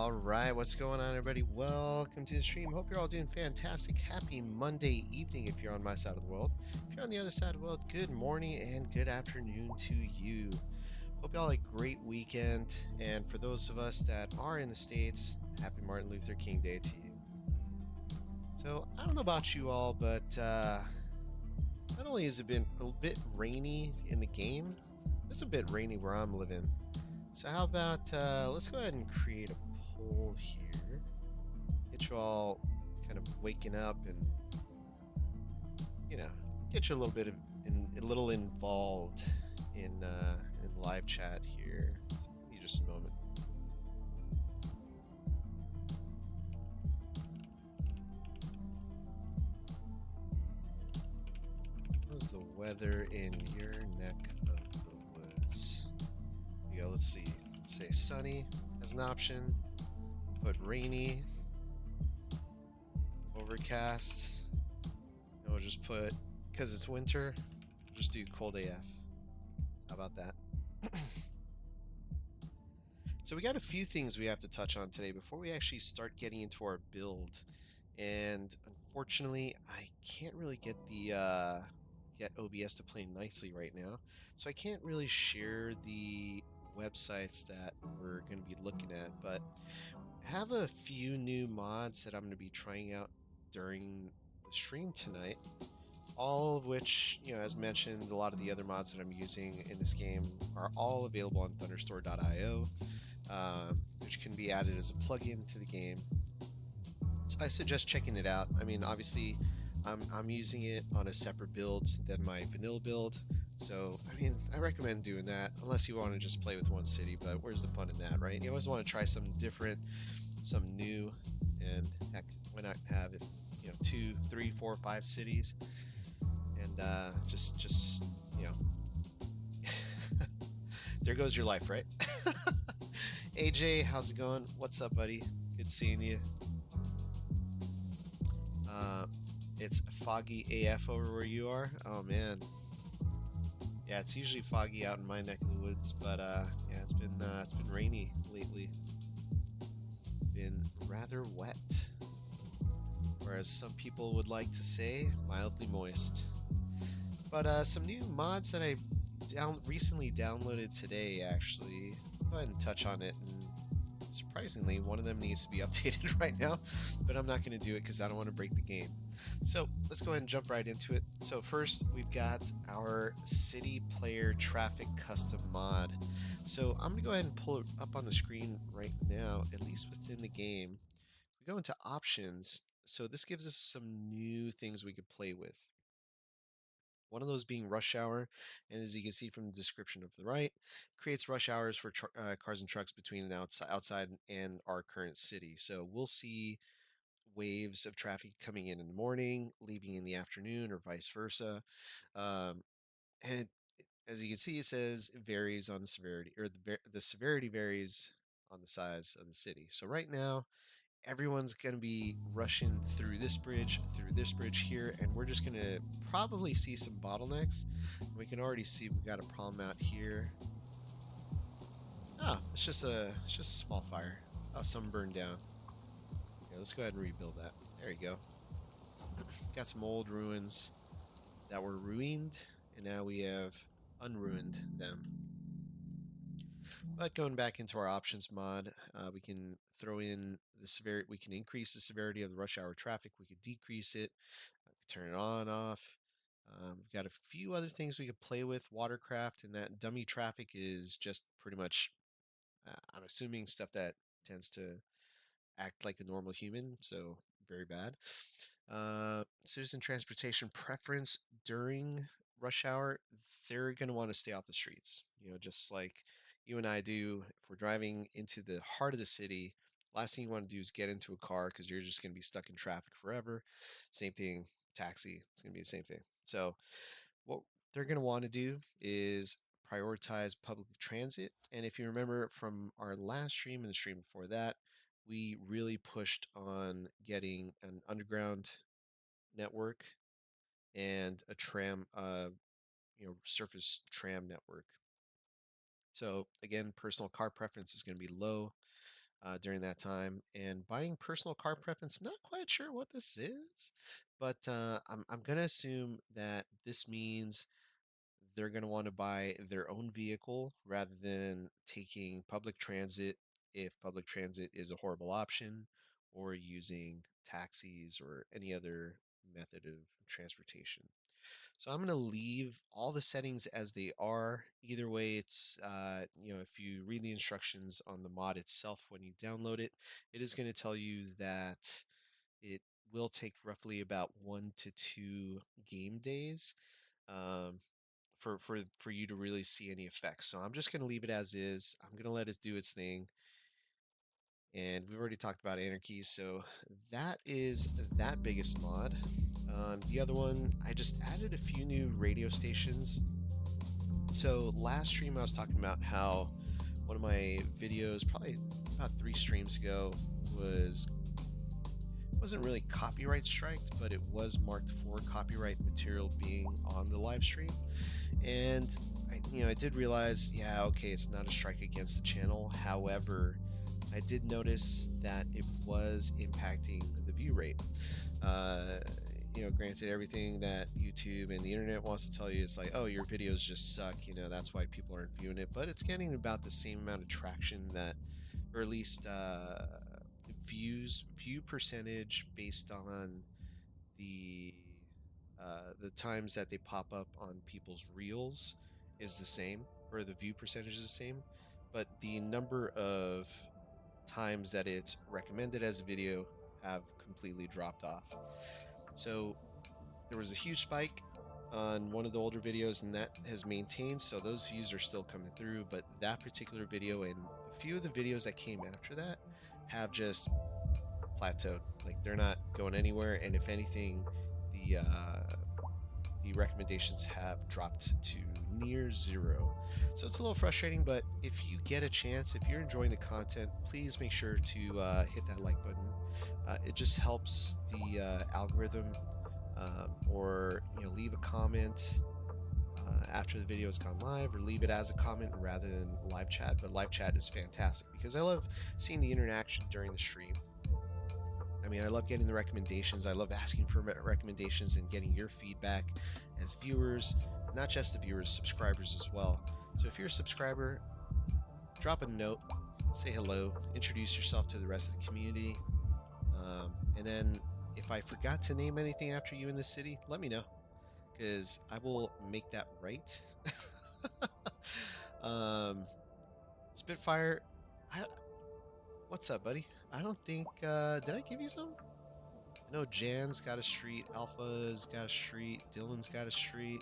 All right, what's going on, everybody? Welcome to the stream. Hope you're all doing fantastic. Happy Monday evening if you're on my side of the world. If you're on the other side of the world, good morning and good afternoon to you. Hope you all had a great weekend. And for those of us that are in the States, happy Martin Luther King Day to you. So, I don't know about you all, but not only has it been a bit rainy in the game, it's a bit rainy where I'm living. So how about let's go ahead and create a poll here. Get you all kind of waking up and you know get you a little bit of a little involved in live chat here. So give me just a moment. How's the weather in your neck of the woods? Here we go. Let's see. Let's say sunny as an option. Put rainy, overcast. And we'll just put, because it's winter, just do cold AF. How about that? So we got a few things we have to touch on today before we actually start getting into our build. And unfortunately, I can't really get OBS to play nicely right now. So I can't really share the websites that we're going to be looking at, but I have a few new mods that I'm going to be trying out during the stream tonight. All of which, as mentioned, a lot of the other mods that I'm using in this game are all available on thunderstore.io, which can be added as a plugin to the game. So I suggest checking it out. I mean, obviously, I'm using it on a separate build than my vanilla build. So, I mean, I recommend doing that unless you want to just play with one city, but where's the fun in that, right? You always want to try something different, something new, and heck, why not have it, 2, 3, 4, 5 cities? And just there goes your life, right? AJ, how's it going? What's up, buddy? Good seeing you. It's foggy AF over where you are. Oh man, yeah, it's usually foggy out in my neck of the woods, but yeah, it's been rainy lately. Been rather wet, whereas some people would like to say mildly moist. But some new mods that I recently downloaded today, actually. Go ahead and touch on it. And surprisingly, one of them needs to be updated right now, but I'm not going to do it because I don't want to break the game. So let's go ahead and jump right into it. So first, we've got our city player traffic custom mod. So I'm going to go ahead and pull it up on the screen right now, at least within the game. We go into options. So this gives us some new things we could play with. One of those being rush hour, and as you can see from the description of the right, creates rush hours for cars and trucks between and outside and our current city. So we'll see waves of traffic coming in the morning, leaving in the afternoon, or vice versa. Um, and as you can see, it says it varies on the severity, or the severity varies on the size of the city. So right now, everyone's going to be rushing through this bridge here, and we're just going to probably see some bottlenecks. We can already see we've got a problem out here. Oh, it's just a small fire. Oh, some burned down. Yeah, let's go ahead and rebuild that. There you go. Got some old ruins that were ruined, and now we have unruined them. But going back into our options mod, we can throw in the severity. We can increase the severity of the rush hour traffic. We could decrease it. Turn it on, off. We've got a few other things we could play with. Watercraft, and that dummy traffic is just pretty much, I'm assuming, stuff that tends to act like a normal human, so very bad. Citizen transportation preference during rush hour, they're going to want to stay off the streets. Just like you and I do, if we're driving into the heart of the city, last thing you want to do is get into a car because you're just going to be stuck in traffic forever. Same thing, taxi, it's going to be the same thing. So what they're going to want to do is prioritize public transit. And if you remember from our last stream and the stream before that, we really pushed on getting an underground network and a tram, surface tram network. So again, personal car preference is going to be low. during that time. And buying personal car preference, not quite sure what this is, but I'm gonna assume that this means they're going to want to buy their own vehicle rather than taking public transit if public transit is a horrible option, or using taxis or any other method of transportation. So I'm going to leave all the settings as they are. Either way, it's, if you read the instructions on the mod itself when you download it, it is going to tell you that it will take roughly about 1 to 2 game days. Um, for you to really see any effects. So I'm just going to leave it as is. I'm going to let it do its thing. And we've already talked about anarchy, so that is that biggest mod. The other one, I just added a few new radio stations. So last stream I was talking about how one of my videos, probably about 3 streams ago, wasn't really copyright striked, but it was marked for copyright material being on the live stream. And I did realize, yeah, okay, it's not a strike against the channel. However, I did notice that it was impacting the view rate. Granted, everything that YouTube and the internet wants to tell you is like, oh, your videos just suck, that's why people aren't viewing it. But it's getting about the same amount of traction that, or at least view percentage based on the times that they pop up on people's reels is the same, or the view percentage is the same, but the number of times that it's recommended as a video have completely dropped off. So there was a huge spike on one of the older videos, and that has maintained, so those views are still coming through, but that particular video and a few of the videos that came after that have just plateaued. Like, they're not going anywhere, and if anything, the recommendations have dropped to near zero. So it's a little frustrating, but if you get a chance, if you're enjoying the content, please make sure to hit that like button. It just helps the algorithm, or leave a comment after the video has gone live, or leave it as a comment rather than live chat. But live chat is fantastic because I love seeing the interaction during the stream. I love getting the recommendations. I love asking for recommendations and getting your feedback as viewers, not just the viewers, subscribers as well. So if you're a subscriber, drop a note, say hello, introduce yourself to the rest of the community. And then if I forgot to name anything after you in the city, let me know, because I will make that right. Spitfire, what's up, buddy? I don't think, did I give you some? I know Jan's got a street, Alpha's got a street, Dylan's got a street.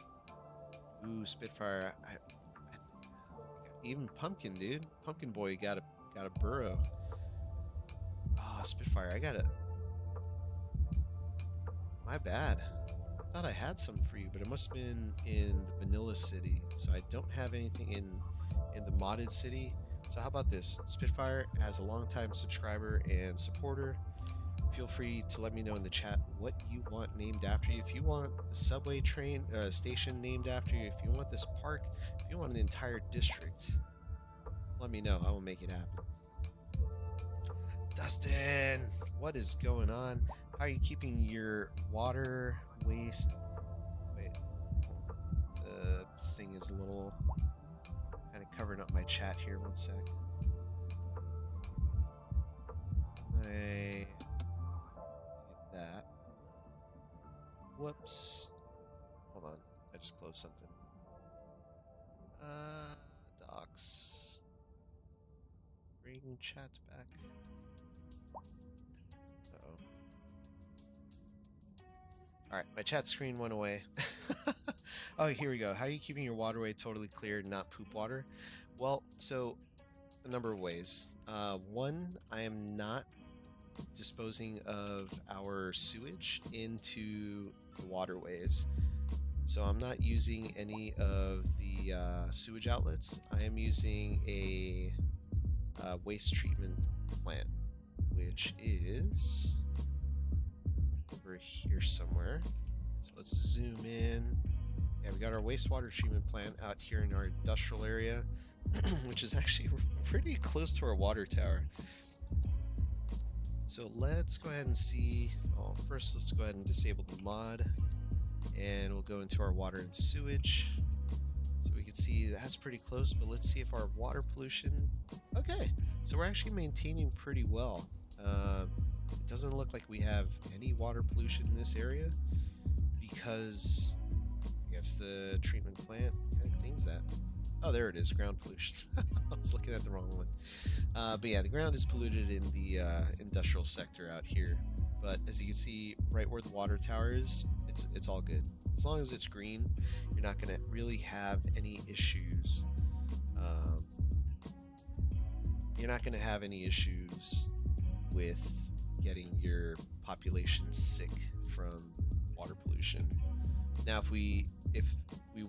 Ooh, Spitfire. Even Pumpkin, dude. Pumpkin Boy got a burrow. Oh, Spitfire, I gotta... My bad. I thought I had some for you, but it must have been in the vanilla city. So I don't have anything in the modded city. So how about this? Spitfire, as a longtime subscriber and supporter, feel free to let me know in the chat what you want named after you. If you want a subway train station named after you, if you want this park, if you want an entire district, let me know. I will make it happen. Dustin, what is going on? How are you keeping your water waste? Wait, the thing is a little kind of covering up my chat here. One sec. I do that. Whoops. Hold on. I just closed something. Docs. Bring chat back. Uh-oh. Alright, my chat screen went away. Oh, here we go. How are you keeping your waterway totally clear, not poop water? Well, so a number of ways. One, I am not disposing of our sewage into the waterways. So I'm not using any of the sewage outlets. I am using a waste treatment plant, which is over here somewhere. So let's zoom in. Yeah, we got our wastewater treatment plant out here in our industrial area, which is actually pretty close to our water tower. So let's go ahead and see. Oh, first, let's go ahead and disable the mod, and we'll go into our water and sewage. So we can see that's pretty close, but let's see if our water pollution. Okay, so we're actually maintaining pretty well. It doesn't look like we have any water pollution in this area because I guess the treatment plant kind of cleans that. Oh, there it is, ground pollution. I was looking at the wrong one. But yeah, the ground is polluted in the industrial sector out here. But as you can see, right where the water tower is, it's all good. As long as it's green, you're not going to really have any issues. You're not going to have any issues with getting your population sick from water pollution. Now, if we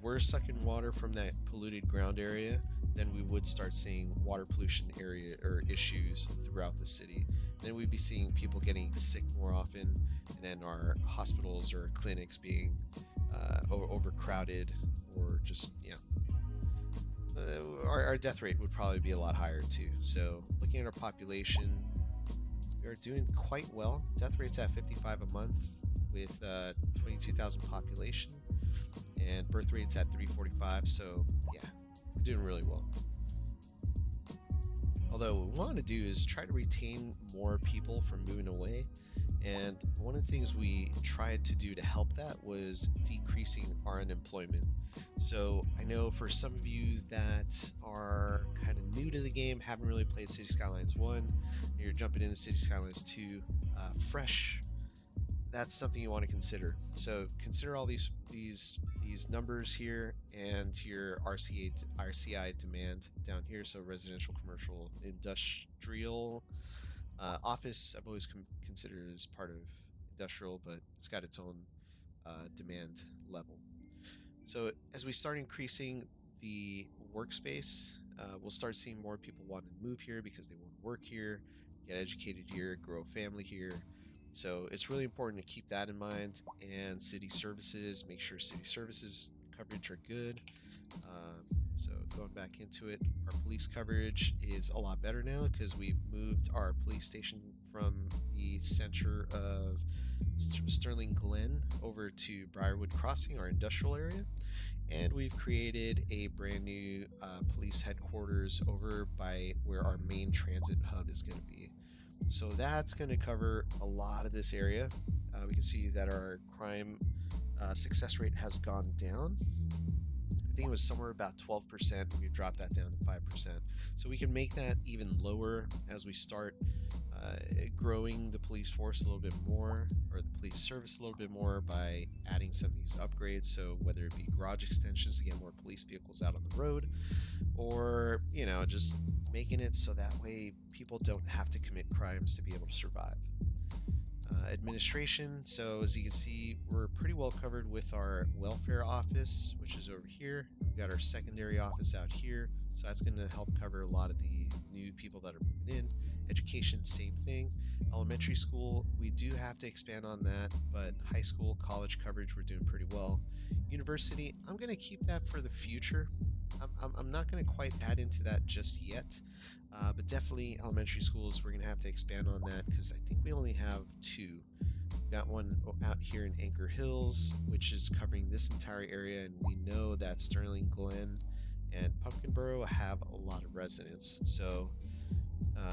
were sucking water from that polluted ground area, then we would start seeing water pollution area or issues throughout the city. Then we'd be seeing people getting sick more often, and then our hospitals or clinics being overcrowded, or just our death rate would probably be a lot higher too. So looking at our population, we are doing quite well. Death rate's at 55 a month with 22,000 population, and birth rate's at 345. So yeah, we're doing really well. Although what we want to do is try to retain more people from moving away. And one of the things we tried to do to help that was decreasing our unemployment. So I know for some of you that are kind of new to the game, haven't really played City Skylines 1, you're jumping into City Skylines 2 fresh, that's something you want to consider. So consider all these numbers here and your RCI demand down here. So residential, commercial, industrial. Office I've always considered as part of industrial, but it's got its own demand level. So as we start increasing the workspace, we'll start seeing more people want to move here because they want to work here, get educated here, grow a family here. So it's really important to keep that in mind. And city services, make sure city services coverage are good. So going back into it, our police coverage is a lot better now because we've moved our police station from the center of Sterling Glen over to Briarwood Crossing, our industrial area. And we've created a brand new police headquarters over by where our main transit hub is going to be. So that's going to cover a lot of this area. We can see that our crime success rate has gone down. I think it was somewhere about 12%. We dropped that down to 5%. So we can make that even lower as we start growing the police force a little bit more, or the police service a little bit more, by adding some of these upgrades. So whether it be garage extensions to get more police vehicles out on the road, or just making it so that way people don't have to commit crimes to be able to survive. Administration, so as you can see, we're pretty well covered with our welfare office, which is over here. We've got our secondary office out here, so that's going to help cover a lot of the new people that are moving in. Education, same thing. Elementary school, we do have to expand on that, but high school, college coverage, we're doing pretty well. University, I'm going to keep that for the future. I'm not going to quite add into that just yet, but definitely elementary schools, we're going to have to expand on that because I think we only have 2. We've got one out here in Anchor Hills, which is covering this entire area, and we know that Sterling Glen and Pumpkin Burrow have a lot of residents. So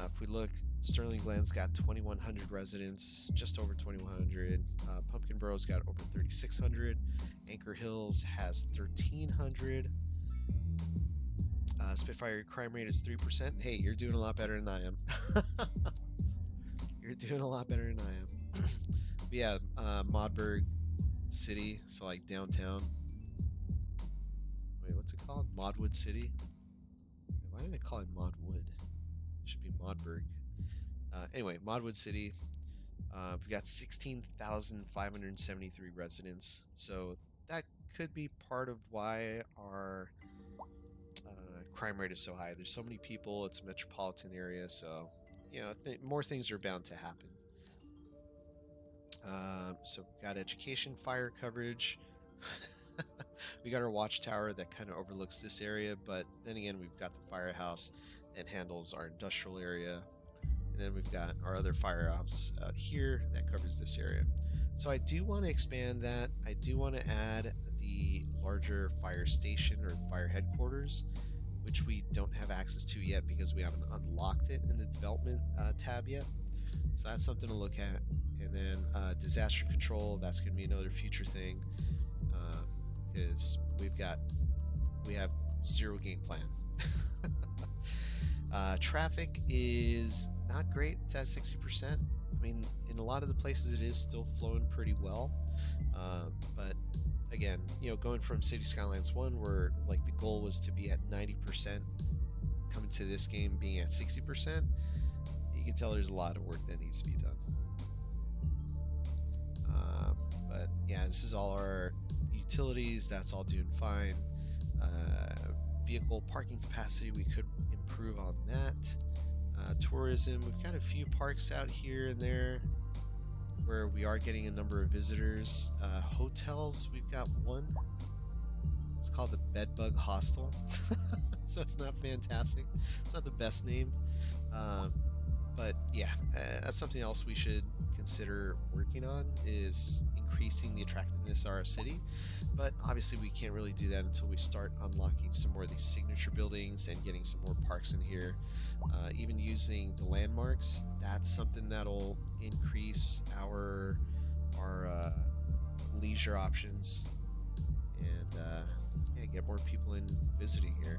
if we look, Sterling Glen's got 2,100 residents, just over 2,100. Pumpkin Burrow's got over 3,600. Anchor Hills has 1,300. Spitfire crime rate is 3%. Hey, you're doing a lot better than I am. You're doing a lot better than I am. But yeah, Modburg City, so like downtown. Wait, what's it called? Modwood City? Why did I call it Modwood? It should be Modburg. Anyway, Modwood City. We've got 16,573 residents. So that could be part of why our crime rate is so high. There's so many people. It's a metropolitan area, so more things are bound to happen. So we've got education, fire coverage. We got our watchtower that kind of overlooks this area, but then again, we've got the firehouse that handles our industrial area. And then we've got our other firehouse out here that covers this area. So I do want to expand that. I do want to add the larger fire station or fire headquarters, which we don't have access to yet because we haven't unlocked it in the development tab yet. So that's something to look at. And then disaster control, that's going to be another future thing because we have zero game plan. Traffic is not great. It's at 60%. I mean, in a lot of the places it is still flowing pretty well. But again, going from City Skylines 1, where like the goal was to be at 90%, coming to this game being at 60%, you can tell there's a lot of work that needs to be done. But yeah, this is all our utilities. That's all doing fine. Vehicle parking capacity, we could improve on that. Tourism, we've got a few parks out here and there where we are getting a number of visitors. Hotels, we've got one. It's called the Bedbug Hostel. So it's not fantastic. It's not the best name. But yeah, that's something else we should consider working on, is increasing the attractiveness of our city. But obviously we can't really do that until we start unlocking some more of these signature buildings and getting some more parks in here. Even using the landmarks, that's something that'll increase our leisure options and yeah, get more people in visiting here.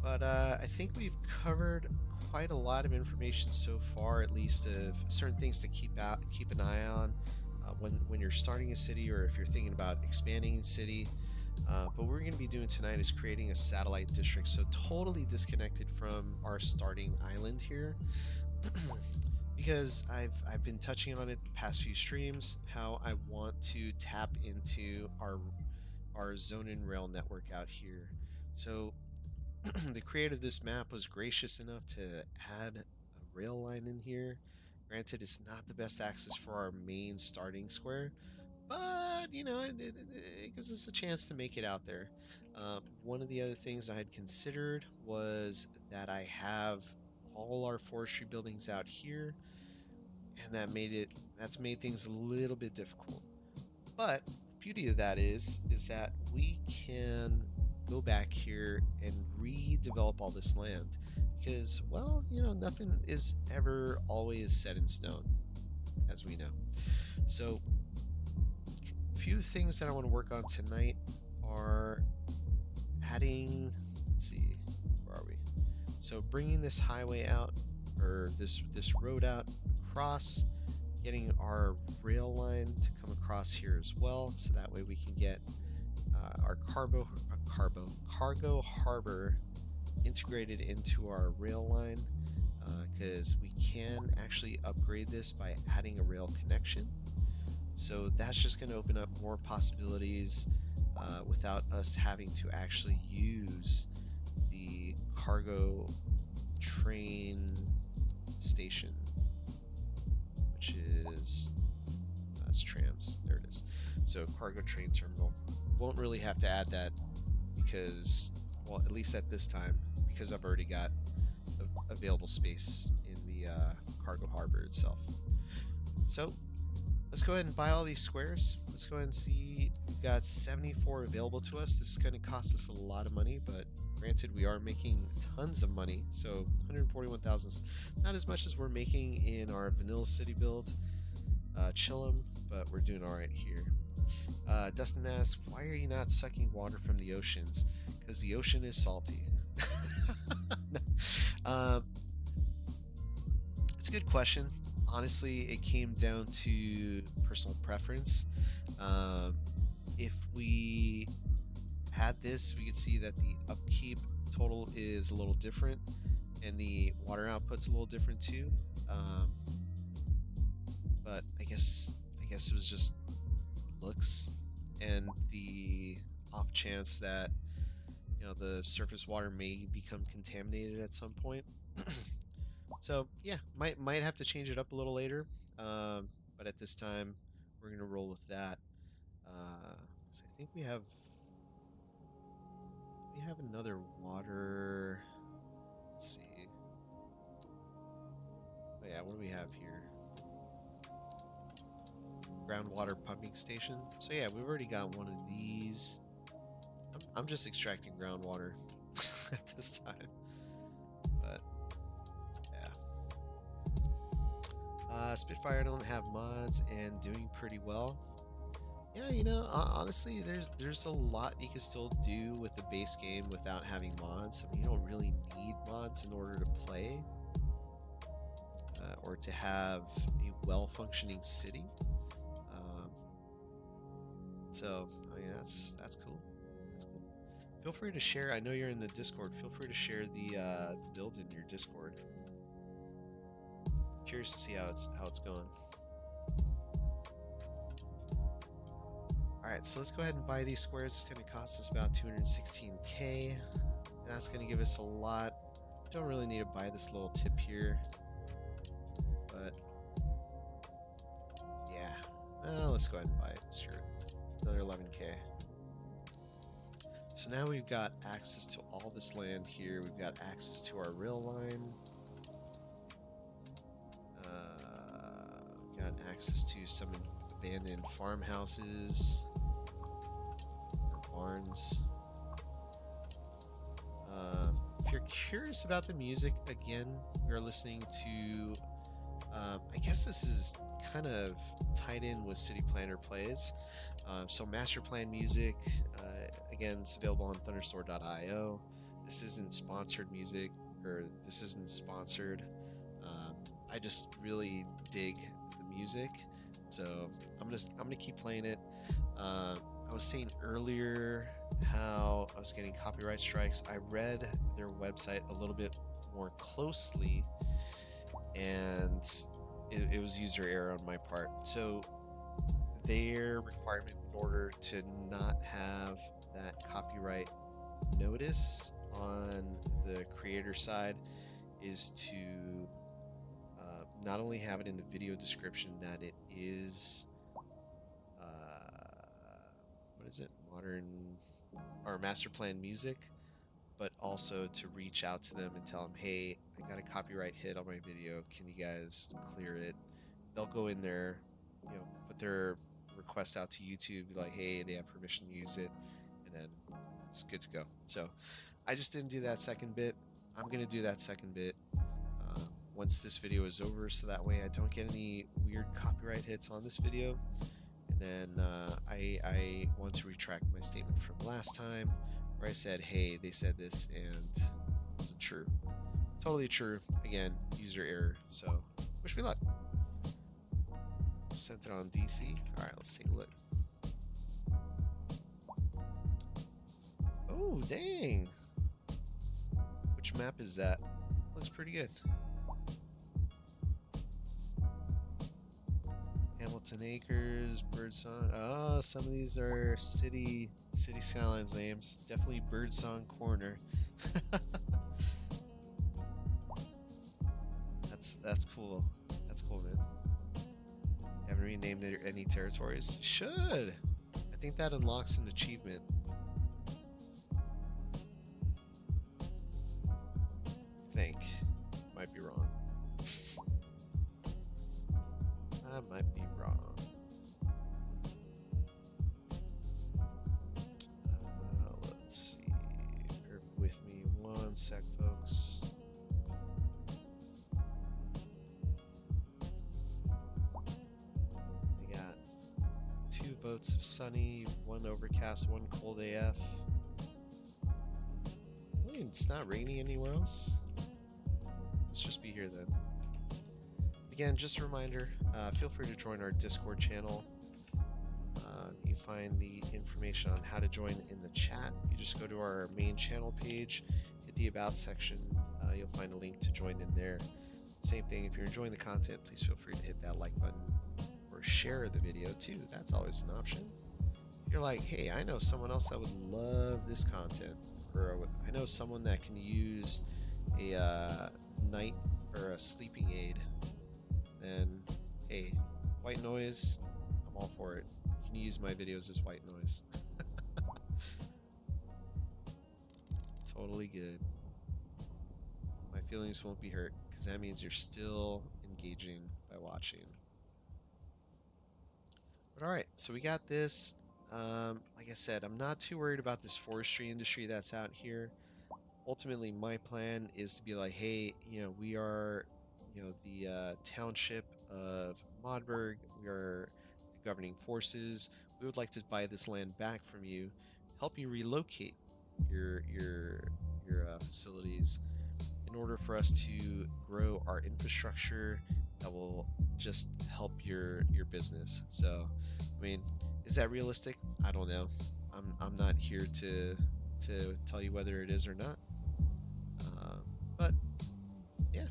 But I think we've covered quite a lot of information so far, at least of certain things to keep an eye on when you're starting a city, or if you're thinking about expanding a city. But what we're going to be doing tonight is creating a satellite district, so totally disconnected from our starting island here. Because I've been touching on it the past few streams, how I want to tap into our zone and rail network out here. So the creator of this map was gracious enough to add a rail line in here. Granted, it's not the best access for our main starting square, but it gives us a chance to make it out there. One of the other things I had considered was that I have all our forestry buildings out here, and that's made things a little bit difficult. But the beauty of that is that we can go back here and redevelop all this land, because, well, nothing is ever always set in stone, as we know. So a few things that I want to work on tonight are adding, let's see, where are we? So bringing this highway out, or this road out across, getting our rail line to come across here as well, so that way we can get our cargo harbor integrated into our rail line, because we can actually upgrade this by adding a rail connection. So that's just going to open up more possibilities without us having to actually use the cargo train station, which is that's trams. There it is. So cargo train terminal. Won't really have to add that because, well, at least at this time, because I've already got available space in the cargo harbor itself. So let's go ahead and buy all these squares. Let's go ahead and see. We've got 74 available to us. This is going to cost us a lot of money, but granted, we are making tons of money. So 141,000, not as much as we're making in our vanilla city build, Chillum, but we're doing all right here. Dustin asks, why are you not sucking water from the oceans? Because the ocean is salty. It's a good question. Honestly, it came down to personal preference. If we had this, we could see that the upkeep total is a little different, and the water output's a little different too. But I guess it was just looks, and the off chance that the surface water may become contaminated at some point. So yeah, might have to change it up a little later, but at this time we're gonna roll with that. 'Cause I think we have we have another water. Let's see. Oh yeah, what do we have here? Groundwater pumping station. So yeah, we've already got one of these. I'm just extracting groundwater at this time. But yeah. Spitfire don't have mods and doing pretty well. Yeah, you know, honestly, there's a lot you can still do with the base game without having mods. I mean, you don't really need mods in order to play or to have a well-functioning city. So, I mean, that's cool. That's cool. Feel free to share. I know you're in the Discord. Feel free to share the build in your Discord. Curious to see how it's going. Alright, so let's go ahead and buy these squares. It's going to cost us about 216k. That's going to give us a lot. Don't really need to buy this little tip here. But, yeah. Let's go ahead and buy it. Sure. Another 11k. So now we've got access to all this land here. We've got access to our rail line. Got access to some abandoned farmhouses. Barns. If you're curious about the music, again, we're listening to, I guess this is kind of tied in with City Planner Plays. So Master Plan music, again, it's available on thunderstore.io. This isn't sponsored music, or this isn't sponsored. I just really dig the music, so I'm gonna keep playing it. I was saying earlier how I was getting copyright strikes. I read their website a little bit more closely, and it was user error on my part. So their requirement in order to not have that copyright notice on the creator side is to not only have it in the video description that it is what is it, modern or master plan music, but also to reach out to them and tell them, hey, I got a copyright hit on my video, can you guys clear it? They'll go in there, you know, put their request out to YouTube, be like, hey, they have permission to use it, and then it's good to go. So I just didn't do that second bit. I'm gonna do that second bit once this video is over, so that way I don't get any weird copyright hits on this video. And then I want to retract my statement from last time where I said, hey, they said this and it wasn't true. Totally true. Again, user error. So wish me luck. Sent it on DC. Alright, let's take a look. Oh, dang. Which map is that? Looks pretty good. Hamilton Acres, Birdsong. Oh, some of these are city skylines names. Definitely Birdsong Corner. That's cool. That's cool, man. You haven't renamed any territories? You should. I think that unlocks an achievement. I think. Might be wrong. I might be wrong. Let's see. Bear with me one sec, folks. I got 2 votes of sunny, 1 overcast, 1 cold AF. It's not rainy anywhere else. Let's just be here then. Again, just a reminder, feel free to join our Discord channel. You find the information on how to join in the chat. You just go to our main channel page, hit the About section. You'll find a link to join in there. Same thing, if you're enjoying the content, please feel free to hit that like button or share the video too. That's always an option. You're like, hey, I know someone else that would love this content, or I know someone that can use a night or a sleeping aid. Then, hey, white noise, I'm all for it. You can use my videos as white noise. totally good. My feelings won't be hurt because that means you're still engaging by watching. But all right, so we got this. Like I said, I'm not too worried about this forestry industry that's out here. Ultimately, my plan is to be like, hey, we are, the township of Modburg. We are the governing forces. We would like to buy this land back from you, help you relocate your facilities in order for us to grow our infrastructure that will just help your business. So, I mean, is that realistic? I don't know. I'm not here to tell you whether it is or not. But yeah,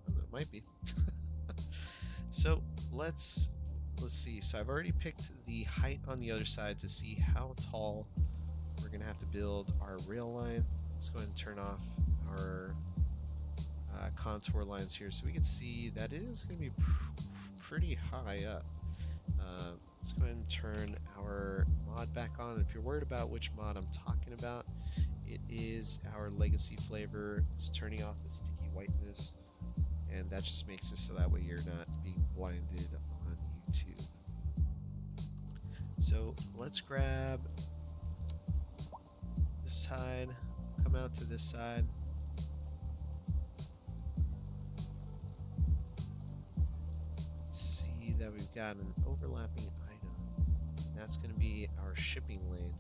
it might be. So let's see. So I've already picked the height on the other side to see how tall we're gonna have to build our rail line. Let's go ahead and turn off our contour lines here so we can see that it is going to be pretty high up. Let's go ahead and turn our mod back on. If you're worried about which mod I'm talking about, it is our legacy flavor. It's turning off the sticky whiteness, and that just makes it so that way you're not being blinded on YouTube. So let's grab this side, come out to this side. See that we've got an overlapping item. That's going to be our shipping lane.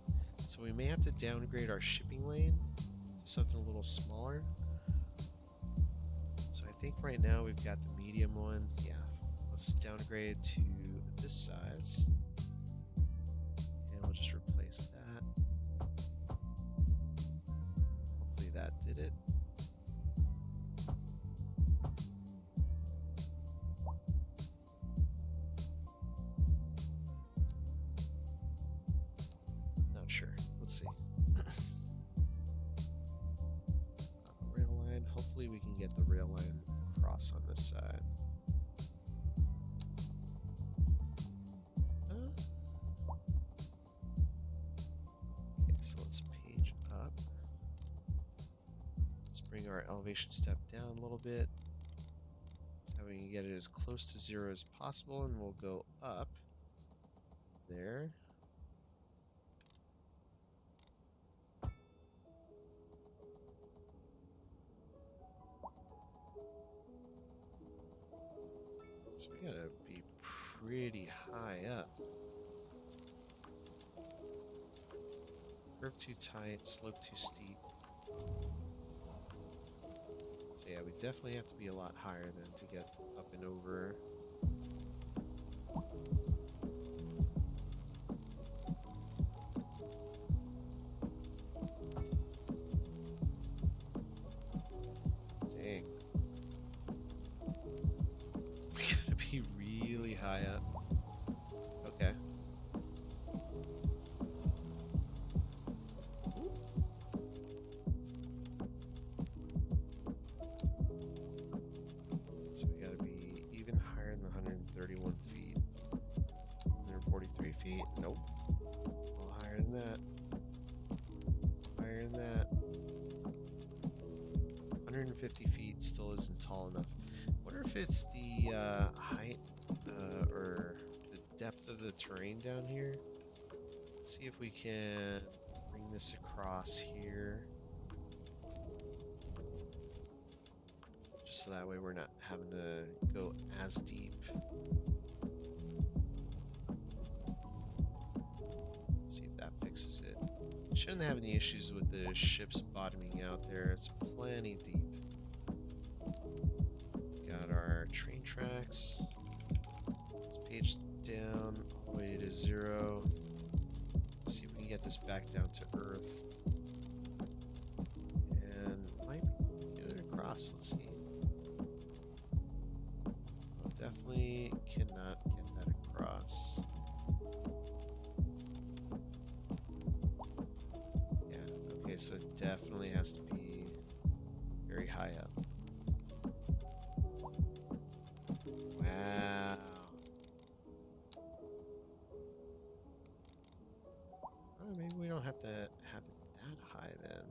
So we may have to downgrade our shipping lane to something a little smaller. So I think right now we've got the medium one. Yeah, let's downgrade to this size. And we'll just replace that. Hopefully that did it. Sure. Let's see. Rail line. Hopefully we can get the rail line across on this side. Okay, so let's page up. Let's bring our elevation step down a little bit so we can get it as close to 0 as possible, and we'll go up there. So we gotta be pretty high up. Curve too tight, slope too steep. So yeah, we definitely have to be a lot higher than to get up and over. Dang. We gotta be really high up. Okay. So we gotta be even higher than 131 feet. 143 feet? Nope. A little higher than that. Higher than that. 150 feet still isn't tall enough. Wonder if it's the height or the depth of the terrain down here. Let's see if we can bring this across here. Just so that way we're not having to go as deep. Let's see if that fixes it. Shouldn't have any issues with the ships bottoming out there. It's plenty deep. Got our train tracks. Let's page down all the way to 0. Let's see if we can get this back down to Earth. And might get it across. Let's see. Well, definitely cannot get that across. Okay, so it definitely has to be very high up. Wow. Oh, maybe we don't have to have it that high then.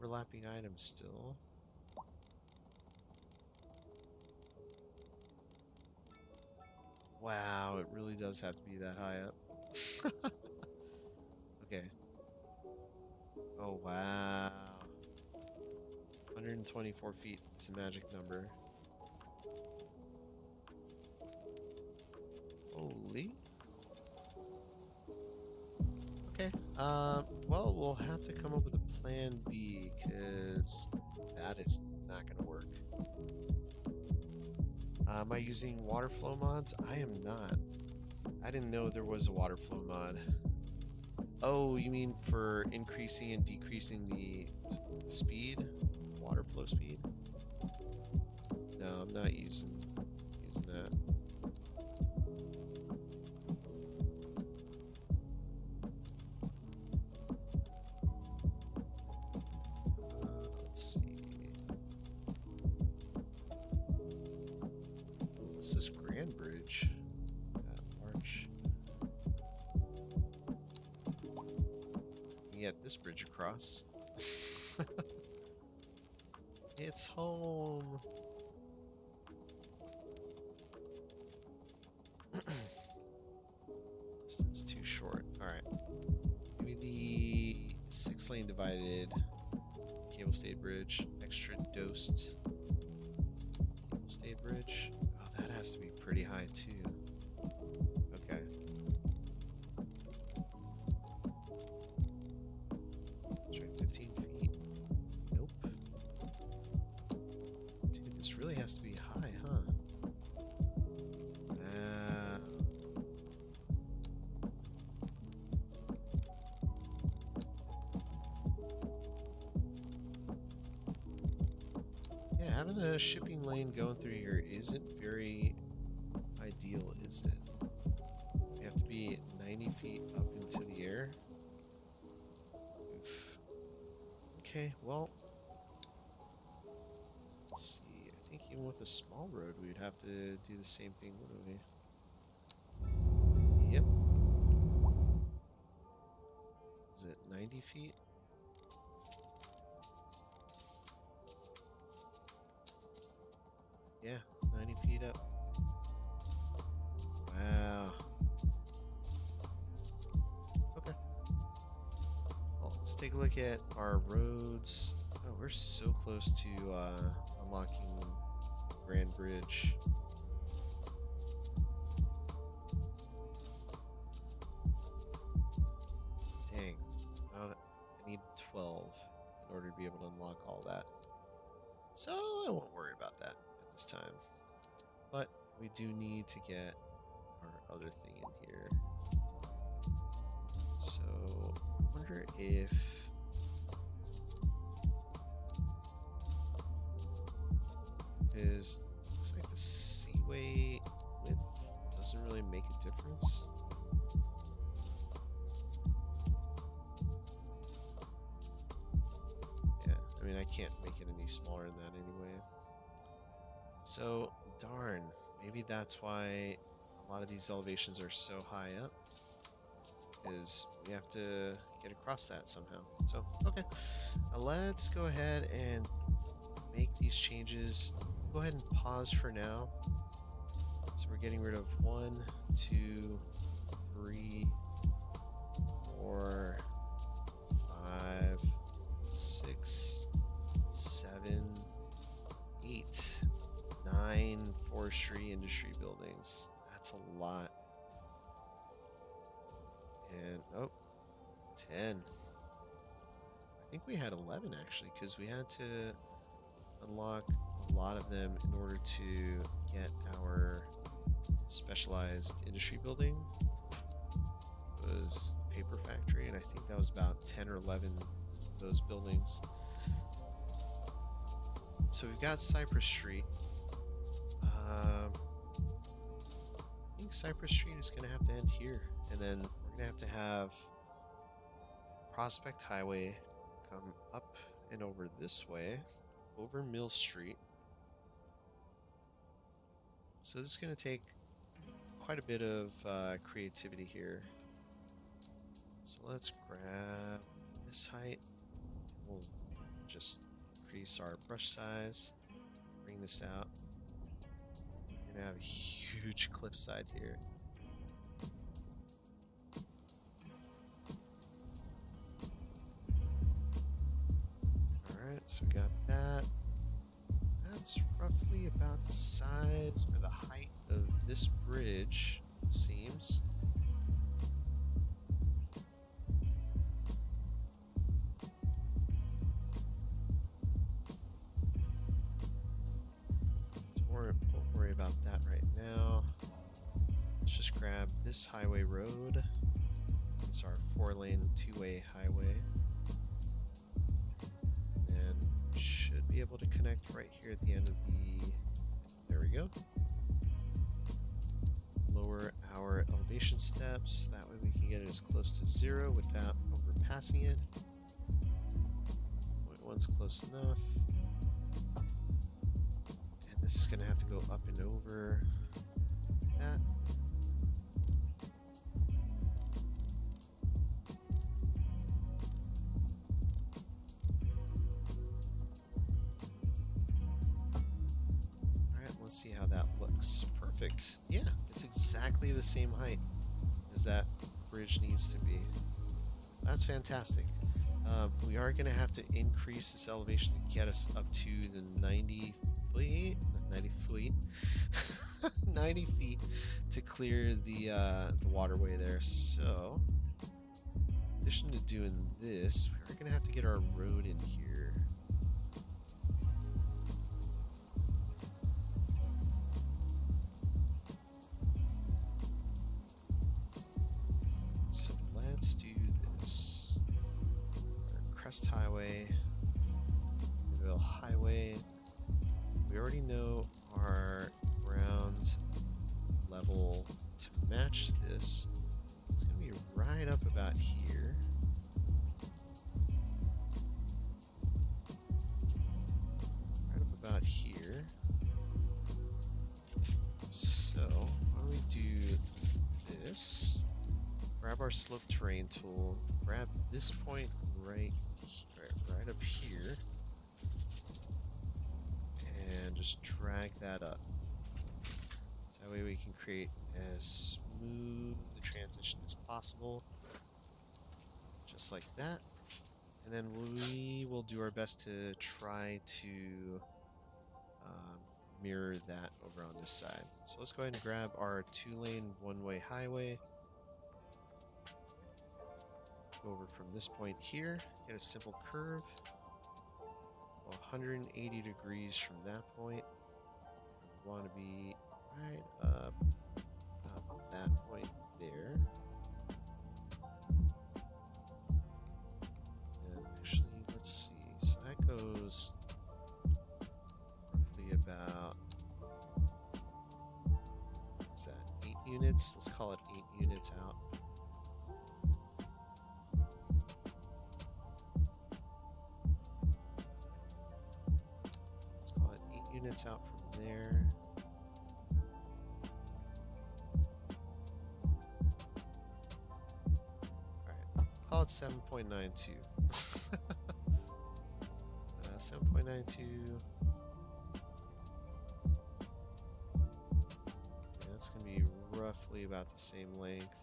overlapping items still. Wow, it really does have to be that high up. Okay. Oh, wow. 124 feet is the magic number. Holy. Okay. Well, we'll have to come up with a plan B, because that is not going to work. Am I using water flow mods? I am not. I didn't know there was a water flow mod. Oh, you mean for increasing and decreasing the speed? Water flow speed? No, I'm not using that. Let's see. Oh, what's this Grand Bridge? Arch. You get this bridge across. It's home. Distance too short. Alright. Maybe the 6-lane divided cable stayed bridge. Extra dosed cable stayed bridge. Oh, that has to be pretty high too. Okay. Try 15 feet. Nope. Dude, this really has to be high, huh? Yeah, having a shipping lane going through here isn't very ideal, is it? We have to be 90 feet up into the air. Oof. Okay, well, let's see. I think even with a small road, we would have to do the same thing, wouldn't we? Yep. Is it 90 feet? Yeah, 90 feet up. Wow. Okay. Well, let's take a look at our roads. Oh, we're so close to unlocking Grand Bridge. Dang. I need 12 in order to be able to unlock all that. So I won't worry about that at this time. But we do need to get our other thing in here. So I wonder if because it looks like the seaway width doesn't really make a difference. Yeah, I mean I can't make it any smaller than that anyway. So darn, maybe that's why a lot of these elevations are so high up, is we have to get across that somehow. So okay, let's go ahead and make these changes. Go ahead and pause for now. So we're getting rid of 1, 2, 3, 4, 5, 6, 7, 8, 9 forestry industry buildings. That's a lot. And oh, 10. I think we had 11 actually, because we had to unlock a lot of them in order to get our specialized industry building. It was the paper factory, and I think that was about 10 or 11 of those buildings. So we've got Cypress Street. I think Cypress Street is going to have to end here, and then we're going to have Prospect Highway come up and over this way, over Mill Street. So this is going to take quite a bit of creativity here. So let's grab this height. We'll just increase our brush size, bring this out. We're gonna have a huge cliffside here. Alright, so we got that. That's roughly about the size or the height of this bridge, it seems. Won't worry about that right now. Let's just grab this highway road. It's our 4-lane, 2-way highway. And should be able to connect right here at the end of the... There we go. Lower our elevation steps. That way we can get it as close to 0 without overpassing it. 0.1's close enough. And this is going to have to go up and over that. Let's see how that looks. Perfect. Yeah, it's exactly the same height as that bridge needs to be. That's fantastic. We are going to have to increase this elevation to get us up to the 90 feet, 90 feet to clear the waterway there. So, in addition to doing this, we're going to have to get our road in here. So let's do this. Crest Highway, Middle Highway. We already know our ground level to match this. It's going to be right up about here. Right up about here. So, why don't we do this? Grab our slope terrain tool, grab this point right up here, and just drag that up. So that way we can create as smooth a transition as possible, just like that. And then we will do our best to try to mirror that over on this side. So let's go ahead and grab our 2-lane, 1-way highway. Over from this point here, get a simple curve, 180 degrees from that point. We want to be right up about that point there. And actually, let's see. So that goes roughly about, what's that, 8 units? Let's call it 8 units out. Units out from there. Alright, call it 7.92. 7.92. Yeah, that's going to be roughly about the same length.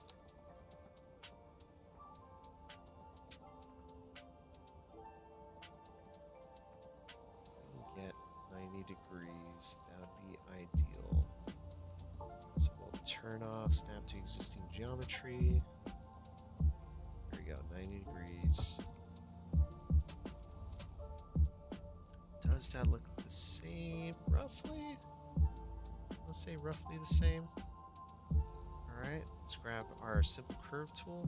Get 90 degrees, that would be ideal. So we'll turn off snap to existing geometry. There we go, 90 degrees. Does that look the same, roughly? I'll say roughly the same. Alright, let's grab our simple curve tool,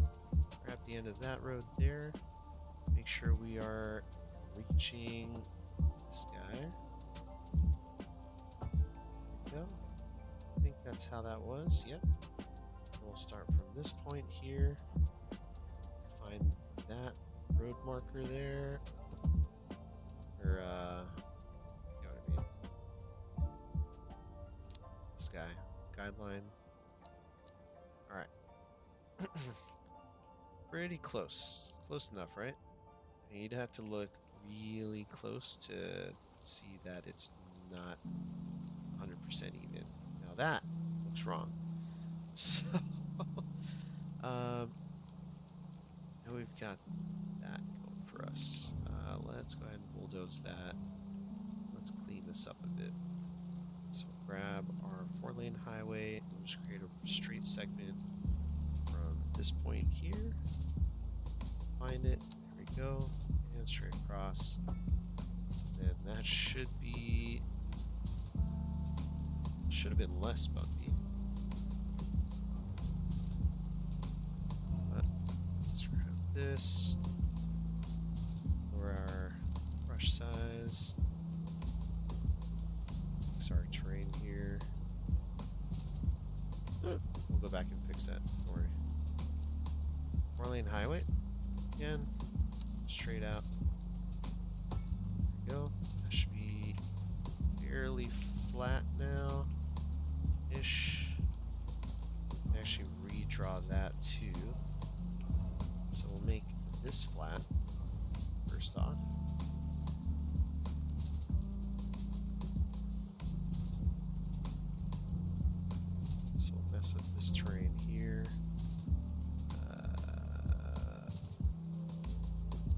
grab the end of that road there, make sure we are reaching this guy. Go. I think that's how that was. Yep. We'll start from this point here. Find that road marker there. Or, you know what I mean. This guy. Guideline. Alright. Pretty close. Close enough, right? And you'd have to look really close to see that it's not 100% even. Now that looks wrong. So, now we've got that going for us. Let's go ahead and bulldoze that. Let's clean this up a bit. So grab our 4-lane highway and we'll just create a straight segment from this point here. Find it. There we go. And straight across. And that should have been less bumpy. But let's grab this. Lower our brush size. Fix our terrain here. We'll go back and fix that. Don't worry. 4-lane highway. Again, straight out. There we go. That should be fairly flat now. Ish. Actually redraw that too. So we'll make this flat first off. So we'll mess with this terrain here.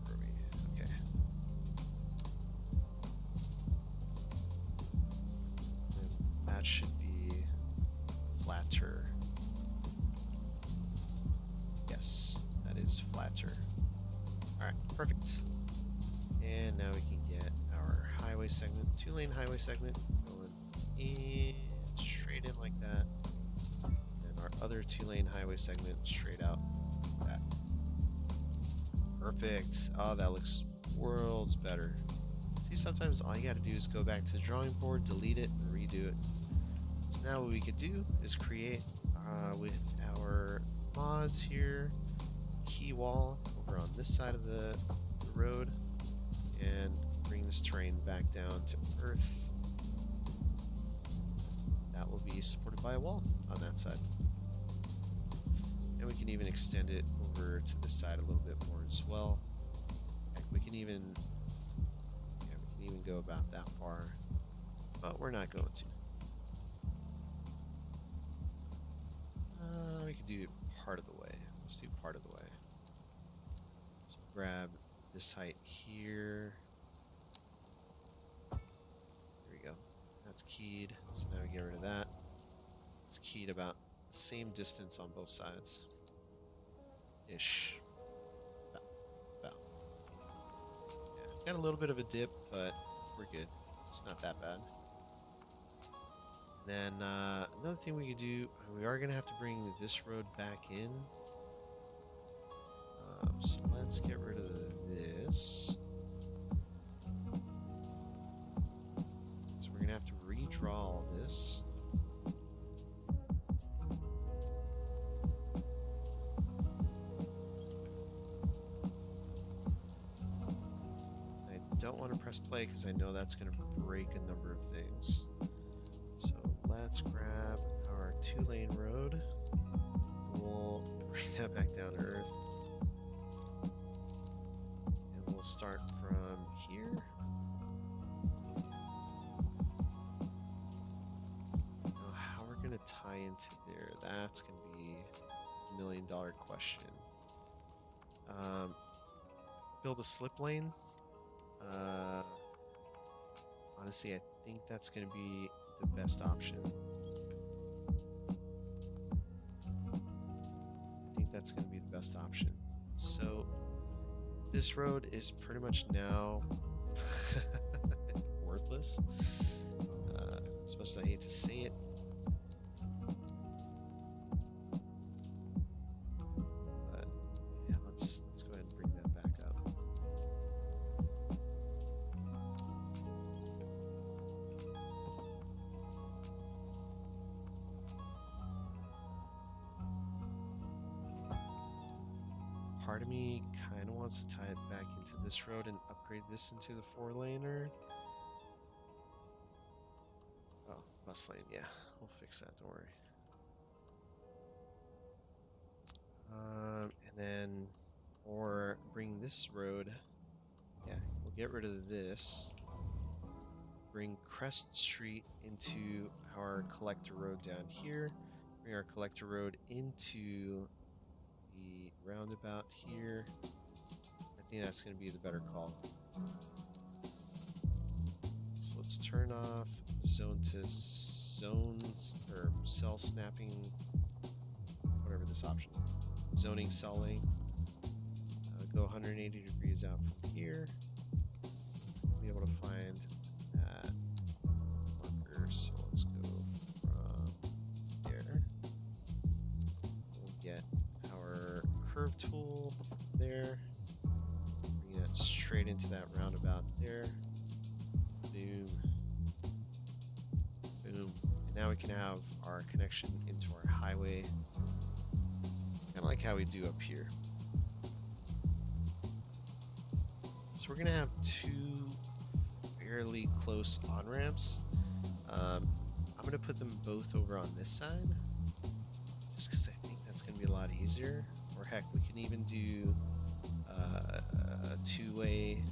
Where are we? Okay. And that should be flatter. Yes, that is flatter. Alright, perfect. And now we can get our highway segment, 2-lane highway segment, going in, straight in like that. And our other 2-lane highway segment straight out like that. Perfect. Oh, that looks worlds better. See, sometimes all you gotta do is go back to the drawing board, delete it, and redo it. So now what we could do is create with our mods here, key wall over on this side of the road, and bring this terrain back down to earth. That will be supported by a wall on that side. And we can even extend it over to this side a little bit more as well. Heck, we can even go about that far, but we're not going to. We could do part of the way. Let's do part of the way. So grab this height here. There we go. That's keyed. So now we get rid of that. It's keyed about the same distance on both sides. Ish. About. Yeah, got a little bit of a dip, but we're good. It's not that bad. Then another thing we could do, we are going to have to bring this road back in. So let's get rid of this. So we're going to have to redraw all this. I don't want to press play because I know that's going to break a number of things. So let's grab our 2-lane road. We'll bring that back down to earth. And we'll start from here. Now, how we're going to tie into there, that's going to be a $1 million question. Build a slip lane. Honestly, I think that's going to be the best option. So this road is pretty much now worthless. As much as I hate to say it. But yeah, let's go ahead and bring that back up. Part of me kind of wants to tie it back into this road and upgrade this into the 4-laner. Oh, bus lane, yeah. We'll fix that, don't worry. And then, or bring this road, yeah, we'll get rid of this. Bring Crest Street into our collector road down here. Bring our collector road into the roundabout here. I think that's going to be the better call. So let's turn off zone to zones or cell snapping, whatever this option is. Zoning cell length. Go 180 degrees out from here. Be able to find that marker. So let's go from there. We'll get our curve tool there. Bring it straight into that roundabout there. Boom. Boom. And now we can have our connection into our highway. Kind of like how we do up here. So we're going to have two fairly close on-ramps. I'm going to put them both over on this side, just because I think that's going to be a lot easier. Or heck, we can even do a two-way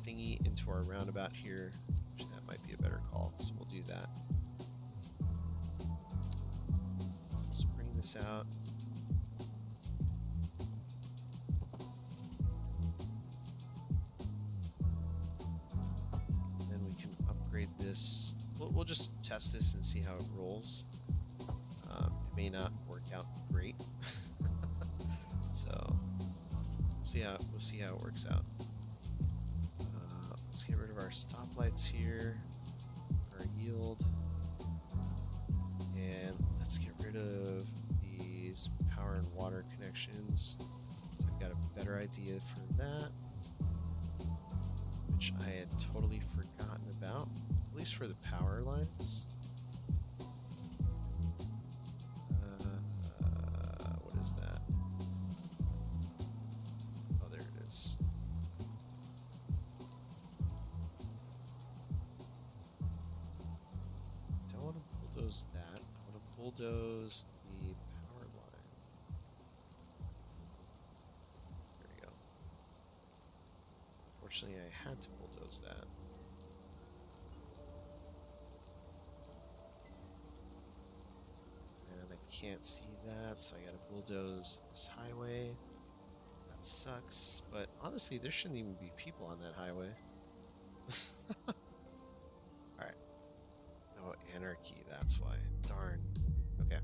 thingy into our roundabout here. Which that might be a better call, so we'll do that. So let's bring this out. This we'll just test this and see how it rolls. It may not work out great, so we'll see how it works out. Let's get rid of our stoplights here, our yield, and let's get rid of these power and water connections. So I've got a better idea for that, which I had totally forgotten about. At least for the power lines. What is that? Oh, there it is. Don't want to bulldoze that. I want to bulldoze the power line. There we go. Unfortunately, I had to bulldoze that. Can't see that, so I gotta bulldoze this highway. That sucks, but honestly, there shouldn't even be people on that highway. Alright. Oh, anarchy, that's why. Darn. Okay.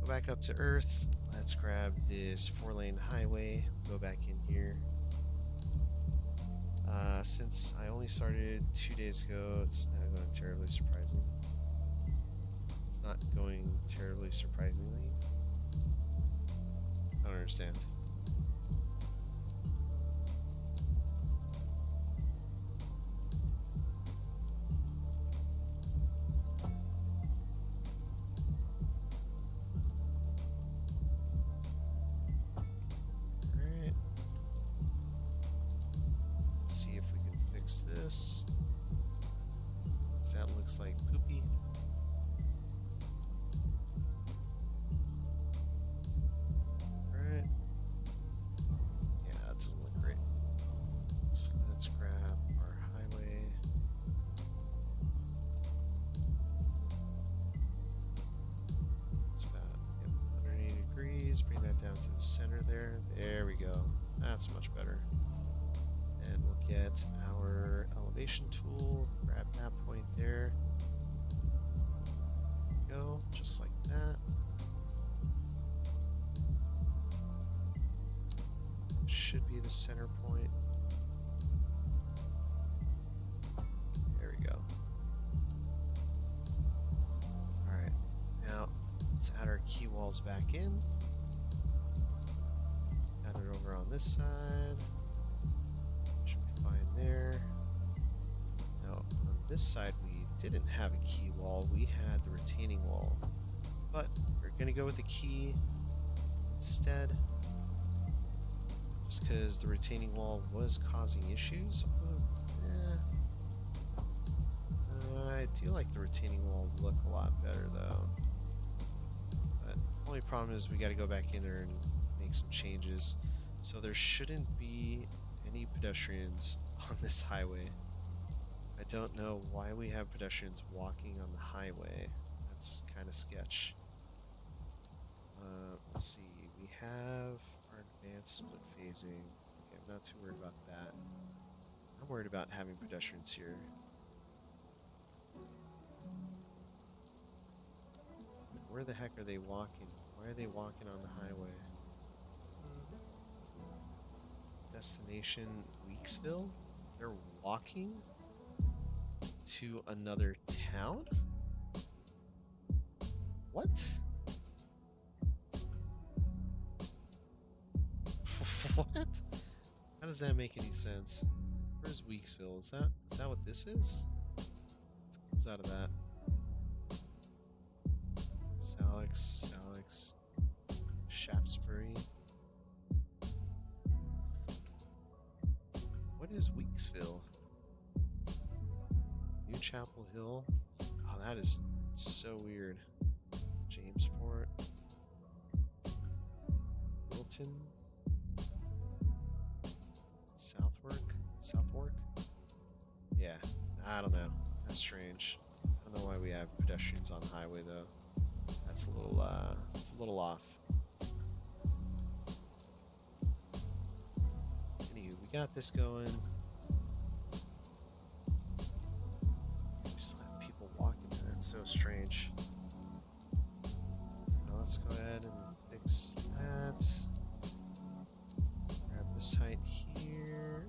Go back up to Earth. Let's grab this 4-lane highway. Go back in here. Since I only started 2 days ago, it's not going terribly surprising. It's not going terribly surprisingly. I don't understand. Alright. Let's see if we can fix this. That looks like poopy. Bring that down to the center there. There we go. That's much better. And we'll get our elevation tool. Grab that point there. Go, just like that. Should be the center point. There we go. Alright, now let's add our key walls back in. Add it over on this side. Should be fine there. Now, on this side, we didn't have a key wall. We had the retaining wall. But we're going to go with the key instead. Just because the retaining wall was causing issues. Although, I do like the retaining wall look a lot better, though. But the only problem is we got to go back in there and make some changes. So there shouldn't be any pedestrians on this highway. I don't know why we have pedestrians walking on the highway. That's kind of sketch. Let's see. We have our advanced split phasing. Okay, I'm not too worried about that. I'm worried about having pedestrians here. Where the heck are they walking? Why are they walking on the highway? Destination Weeksville? They're walking to another town? What? What? How does that make any sense? Where's Weeksville? Is that what this is? What comes out of that? Salix, Shaftesbury. What is Weeksville? New Chapel Hill? Oh, that is so weird. Jamesport. Wilton. Southwark? Yeah, I don't know. That's strange. I don't know why we have pedestrians on the highway though. That's a little off. Anywho, we got this going. We still have people walking. That's so strange. Now let's go ahead and fix that. Grab this height here.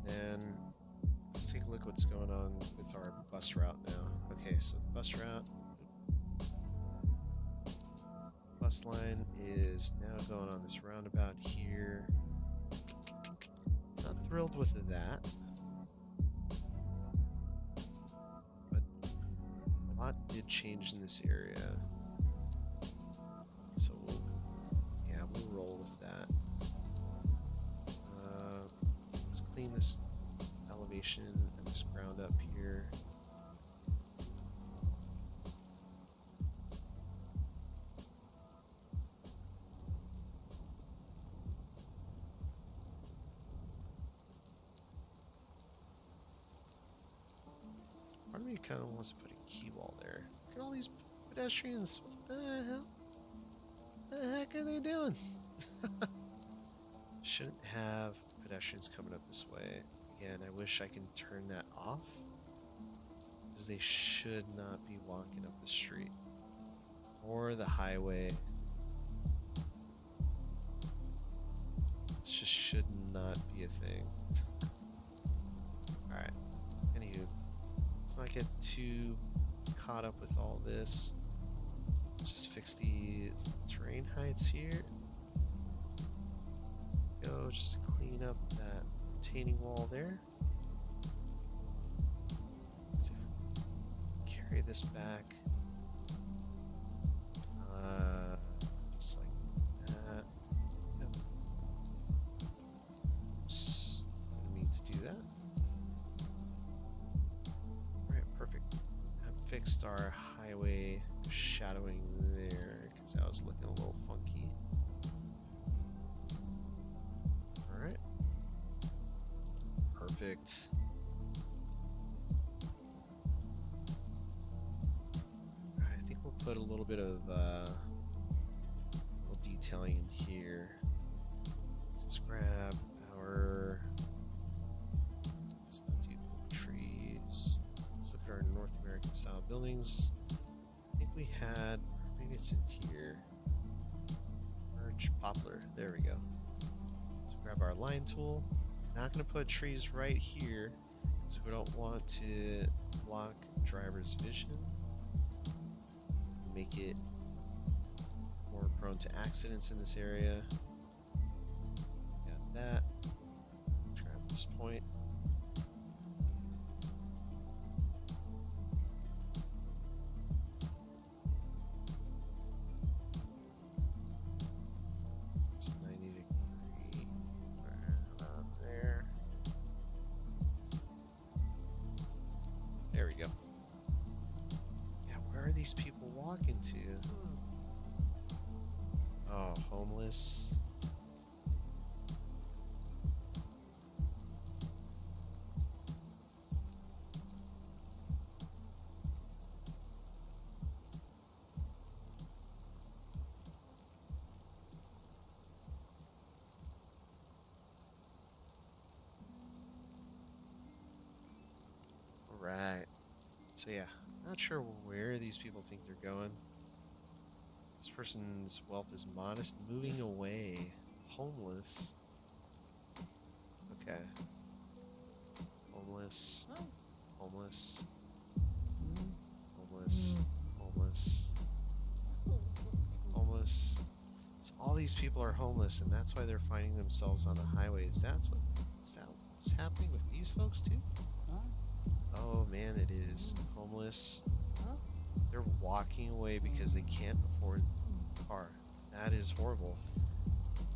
Then let's take a look what's going on with our bus route now. Okay, so the bus route, bus line is now going on this roundabout here. Not thrilled with that, but a lot did change in this area, so we'll roll with that. Let's clean this elevation and this ground up here. Part of me kind of wants to put a key wall there. Look at all these pedestrians. What the hell? What the heck are they doing? Shouldn't have pedestrians coming up this way. Again, I wish I can turn that off, because they should not be walking up the street or the highway. It just should not be a thing. Alright, anywho, let's not get too caught up with all this. Let's just fix these terrain heights here. Go just to clean up that retaining wall there. Let's see if we can carry this back. Just like that. Yep. Oops. Didn't mean to do that. Alright, perfect. That fixed our highway shadowing there, because that was looking a little funky. Alright. Perfect. Alright, I think we'll put a little bit of little detailing in here. Let's grab our, let's not do trees. Let's look at our North American style buildings. I think we had, maybe it's in here. Birch, poplar, there we go. Grab our line tool. Not going to put trees right here, so we don't want to block driver's vision. Make it more prone to accidents in this area. Got that. Grab this point. these people walking to? Oh, homeless. Alright. So yeah, not sure where these people think they're going. This person's wealth is modest, moving away. Homeless. Okay. Homeless. Homeless. Homeless. Homeless. Homeless. So all these people are homeless, and that's why they're finding themselves on the highways. Is that what's happening with these folks too? Oh man, it is. Homeless. They're walking away because they can't afford a car. That is horrible.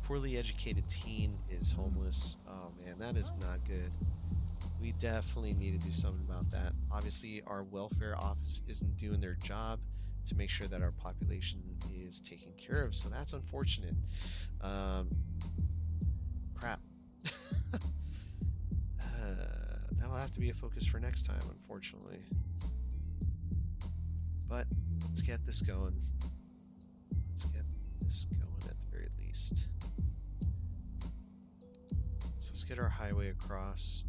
Poorly educated teen is homeless. Oh man, that is not good. We definitely need to do something about that. Obviously, our welfare office isn't doing their job to make sure that our population is taken care of, so that's unfortunate. Crap. That'll have to be a focus for next time, unfortunately. But let's get this going. Let's get this going at the very least. So let's get our highway across.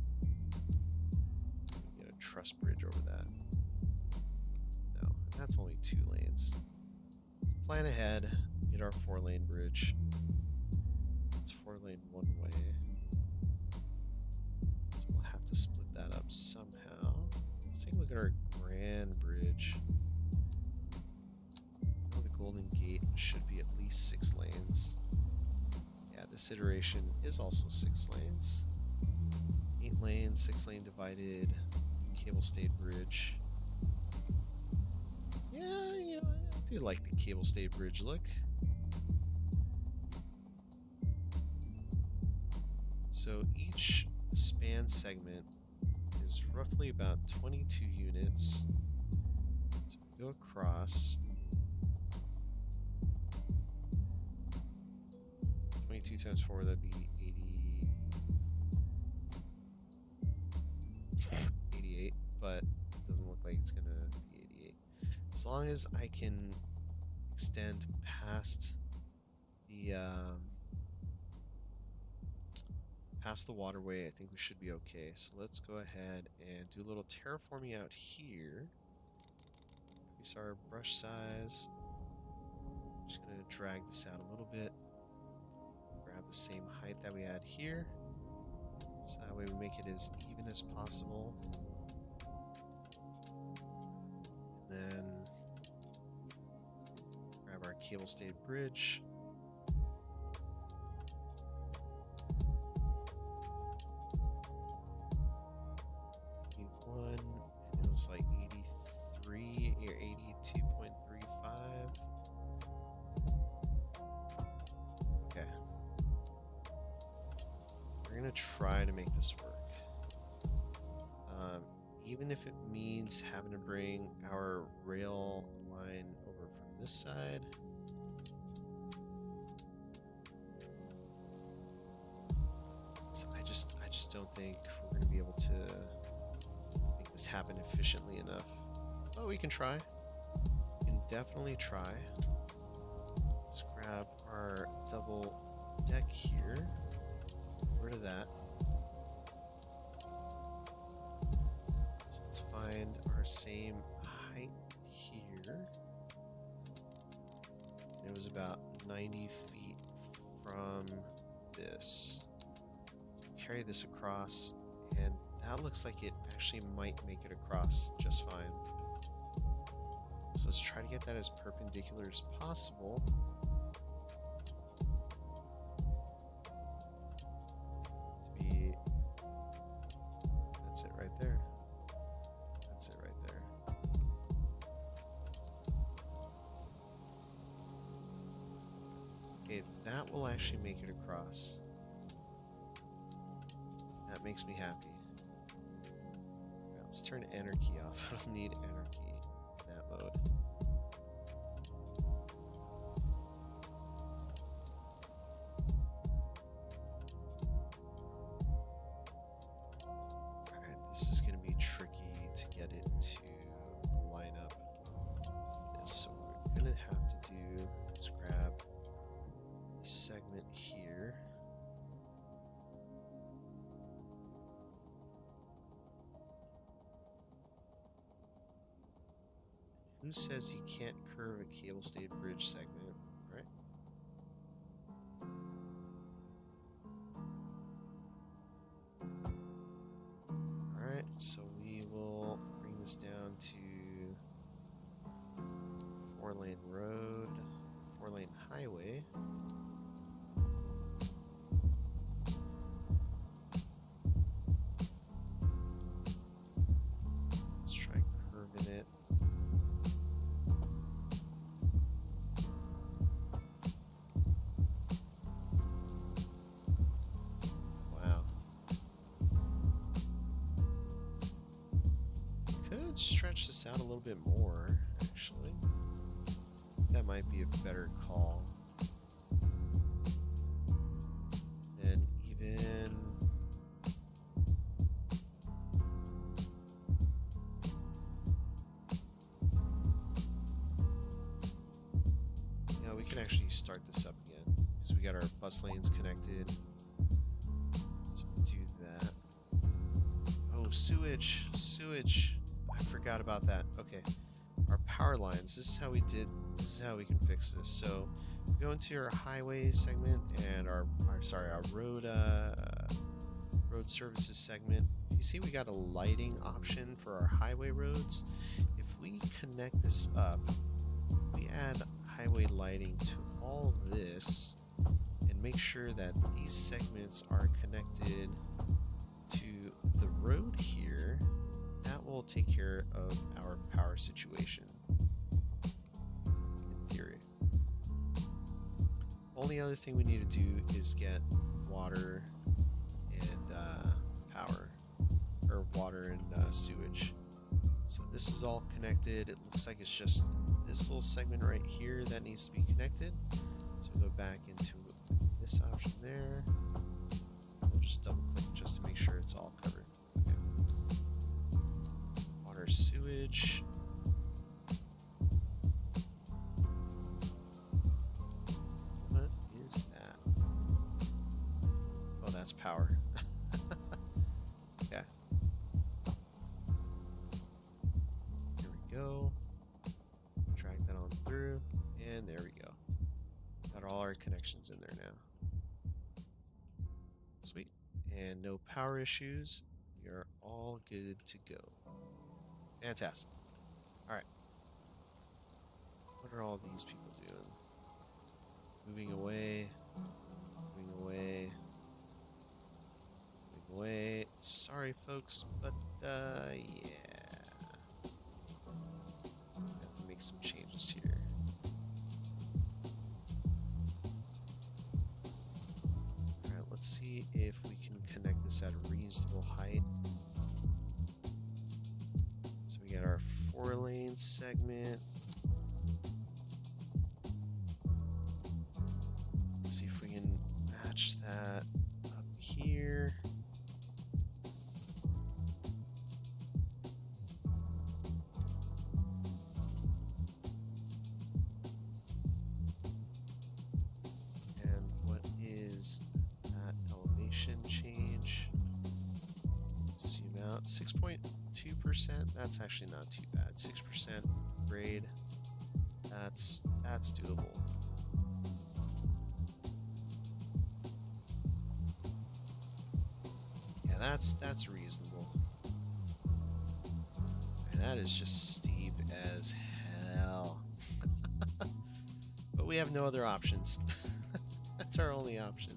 Get a truss bridge over that. No, that's only 2 lanes. Let's plan ahead. Get our 4-lane bridge. It's 4-lane one way. So we'll have to split that up somehow. Let's take a look at our grand bridge. The Golden Gate should be at least 6 lanes. Yeah, this iteration is also 6 lanes. 8 lanes, 6-lane divided, cable stayed bridge. Yeah, you know, I do like the cable stayed bridge look. So each span segment is roughly about 22 units. So we go across. 22 times 4, that'd be 88, but it doesn't look like it's gonna be 88. As long as I can extend past the waterway, I think we should be okay. So let's go ahead and do a little terraforming out here. Increase our brush size. Just gonna drag this out a little bit. Grab the same height that we had here, so that way we make it as even as possible. And then grab our cable stayed bridge. And it was like 83 or 82.35. Okay. We're gonna try to make this work. Even if it means having to bring our rail line over from this side. So I just don't think we're gonna be able to make this happen efficiently enough. But we can try. We can definitely try. Let's grab our double deck here. Get rid of that. So let's find our same height here. It was about 90 feet from this. So carry this across, and that looks like it actually might make it across just fine. So let's try to get that as perpendicular as possible. That's it right there. That's it right there. Okay, that will actually make it across. That makes me happy. Let's turn anarchy off. I don't need anarchy in that mode. it to line up this. So we're gonna have to do is grab this segment here. Who says you can't curve a cable stayed bridge segment, right? Alright, so we will bring this down to 4-lane road, 4-lane highway. Let's try curving it. Stretch this out a little bit more, actually. That might be a better call. And even... Yeah, we can actually start this up again, because we got our bus lanes connected. So we'll do that. Oh, sewage! Sewage! I forgot about that. Okay, our power lines. This is how we can fix this. So go into our highway segment and our road road services segment. You see we got a lighting option for our highway roads. If we connect this up, we add highway lighting to all of this and make sure that these segments are connected to the road here. That will take care of our power situation, in theory. Only other thing we need to do is get water and power, or water and sewage. So this is all connected. It looks like it's just this little segment right here that needs to be connected. So go back into this option there. We'll just double click just to make sure it's all covered. Sewage. What is that? Oh, that's power. Yeah. Here we go. Drag that on through, and there we go. Got all our connections in there now. Sweet. And no power issues. We are all good to go. Fantastic. Alright. What are all these people doing? Moving away. Moving away. Moving away. Sorry, folks, but, yeah. Have to make some changes here. Alright, let's see if we can connect this at a reasonable height. So we got our 4-lane segment. Let's see if we can match that up here. And what is that elevation change? Zoom out. 6.2%. That's actually not too bad. 6% grade. That's doable. Yeah, that's reasonable. And that is just steep as hell. But we have no other options. That's our only option.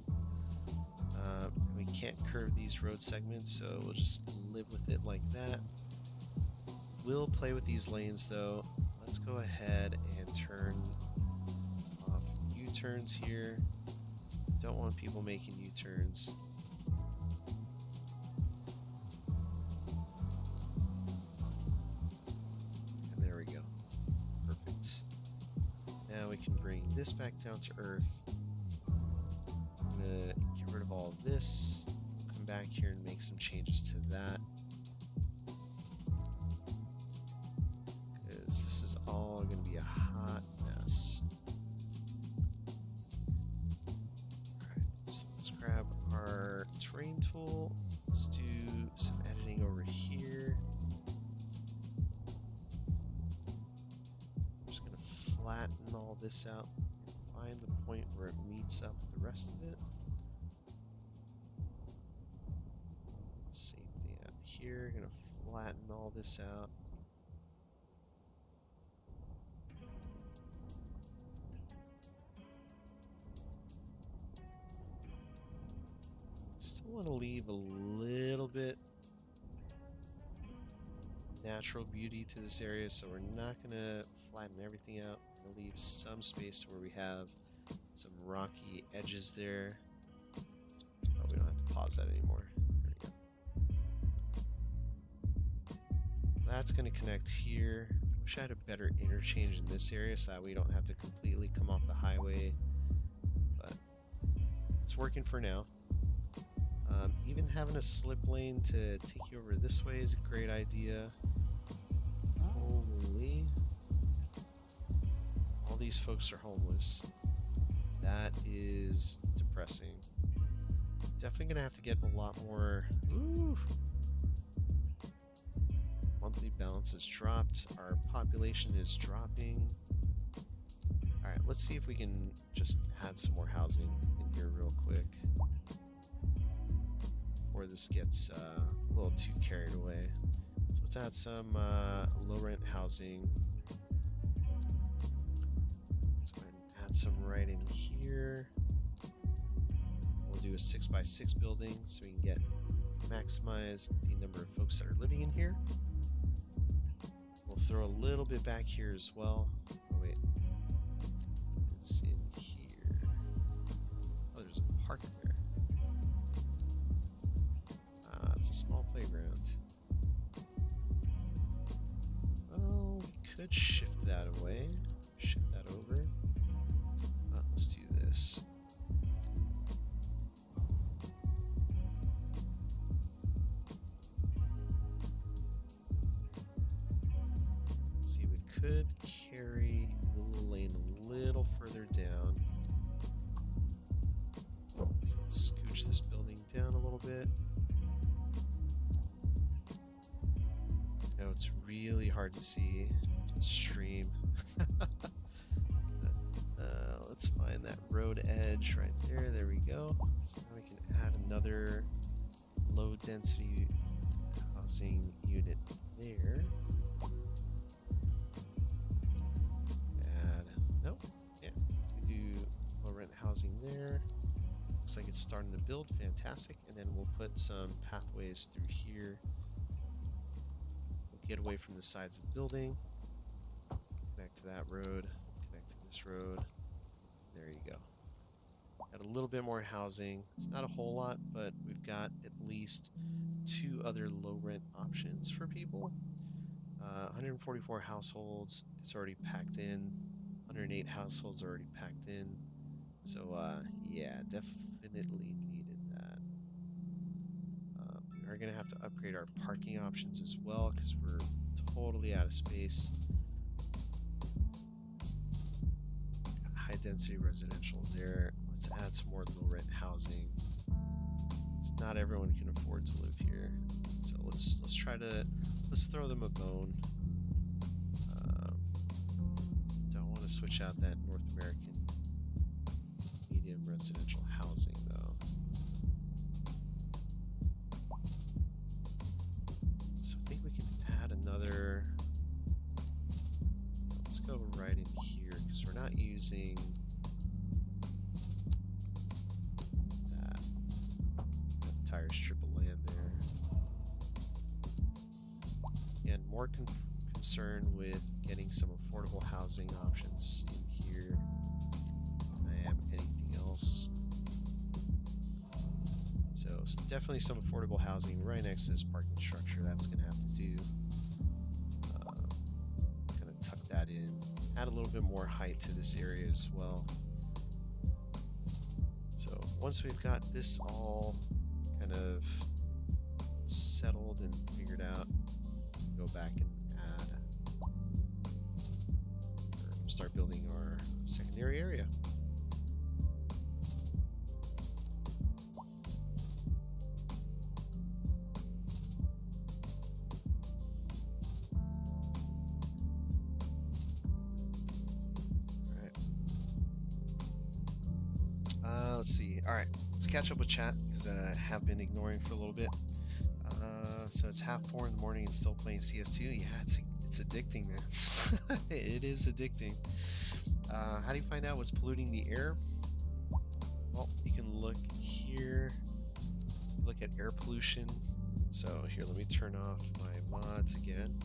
We can't curve these road segments, so we'll just live with it like that. We'll play with these lanes though. Let's go ahead and turn off U-turns here. Don't want people making U-turns. And there we go. Perfect. Now we can bring this back down to earth. I'm gonna get rid of all of this. We'll come back here and make some changes to that. all going to be a hot mess. Alright, let's grab our terrain tool. Let's do some editing over here. I'm just going to flatten all this out and find the point where it meets up with the rest of it. Same thing out here. Going to flatten all this out. Still want to leave a little bit natural beauty to this area, so we're not going to flatten everything out. We're going to leave some space where we have some rocky edges there. Oh, we don't have to pause that anymore. There we go. So that's going to connect here. I wish I had a better interchange in this area so that we don't have to completely come off the highway, but it's working for now. Even having a slip lane to take you over this way is a great idea. Holy. All these folks are homeless. That is depressing. Definitely going to have to get a lot more. Ooh. Monthly balance has dropped. Our population is dropping. Alright, let's see if we can just add some more housing in here real quick. Before this gets a little too carried away. So let's add some low rent housing. Let's go ahead and add some right in here. We'll do a 6x6 building so we can maximize the number of folks that are living in here. We'll throw a little bit back here as well. Oh wait, it's in here. Oh, there's a park there. It's a small playground. Well, we could shift that away. Shift that over. Let's do this. See, we could carry the little lane a little further down. So let's scooch this building down a little bit. It's really hard to see the stream. Let's find that road edge right there. There we go. So now we can add another low density housing unit there. Nope. Yeah, we do low rent housing there. Looks like it's starting to build. Fantastic. And then we'll put some pathways through here. Get away from the sides of the building, connect to that road, connect to this road. There you go. Got a little bit more housing. It's not a whole lot, but we've got at least 2 other low rent options for people. 144 households, it's already packed in. 108 households already packed in. So yeah, definitely needed that. We're going to have to upgrade our parking options as well because we're totally out of space. High density residential there. Let's add some more low rent housing. It's not everyone can afford to live here, so let's throw them a bone. Don't want to switch out that North American medium residential housing though. So I think we can add another. Let's go right in here because we're not using that entire strip of land there. Again, more concerned with getting some affordable housing options in here than I am anything else. So definitely some affordable housing right next to this parking structure. That's going to have to do. Kind of tuck that in. Add a little bit more height to this area as well. So once we've got this all kind of settled and figured out, go back and add secondary area. Let's see. All right, let's catch up with chat because I have been ignoring for a little bit. So it's 3:30 in the morning and still playing CS2. Yeah, it's addicting, man. It is addicting. How do you find out what's polluting the air? Well, you can look here. Look at air pollution. So here, let me turn off my mods again.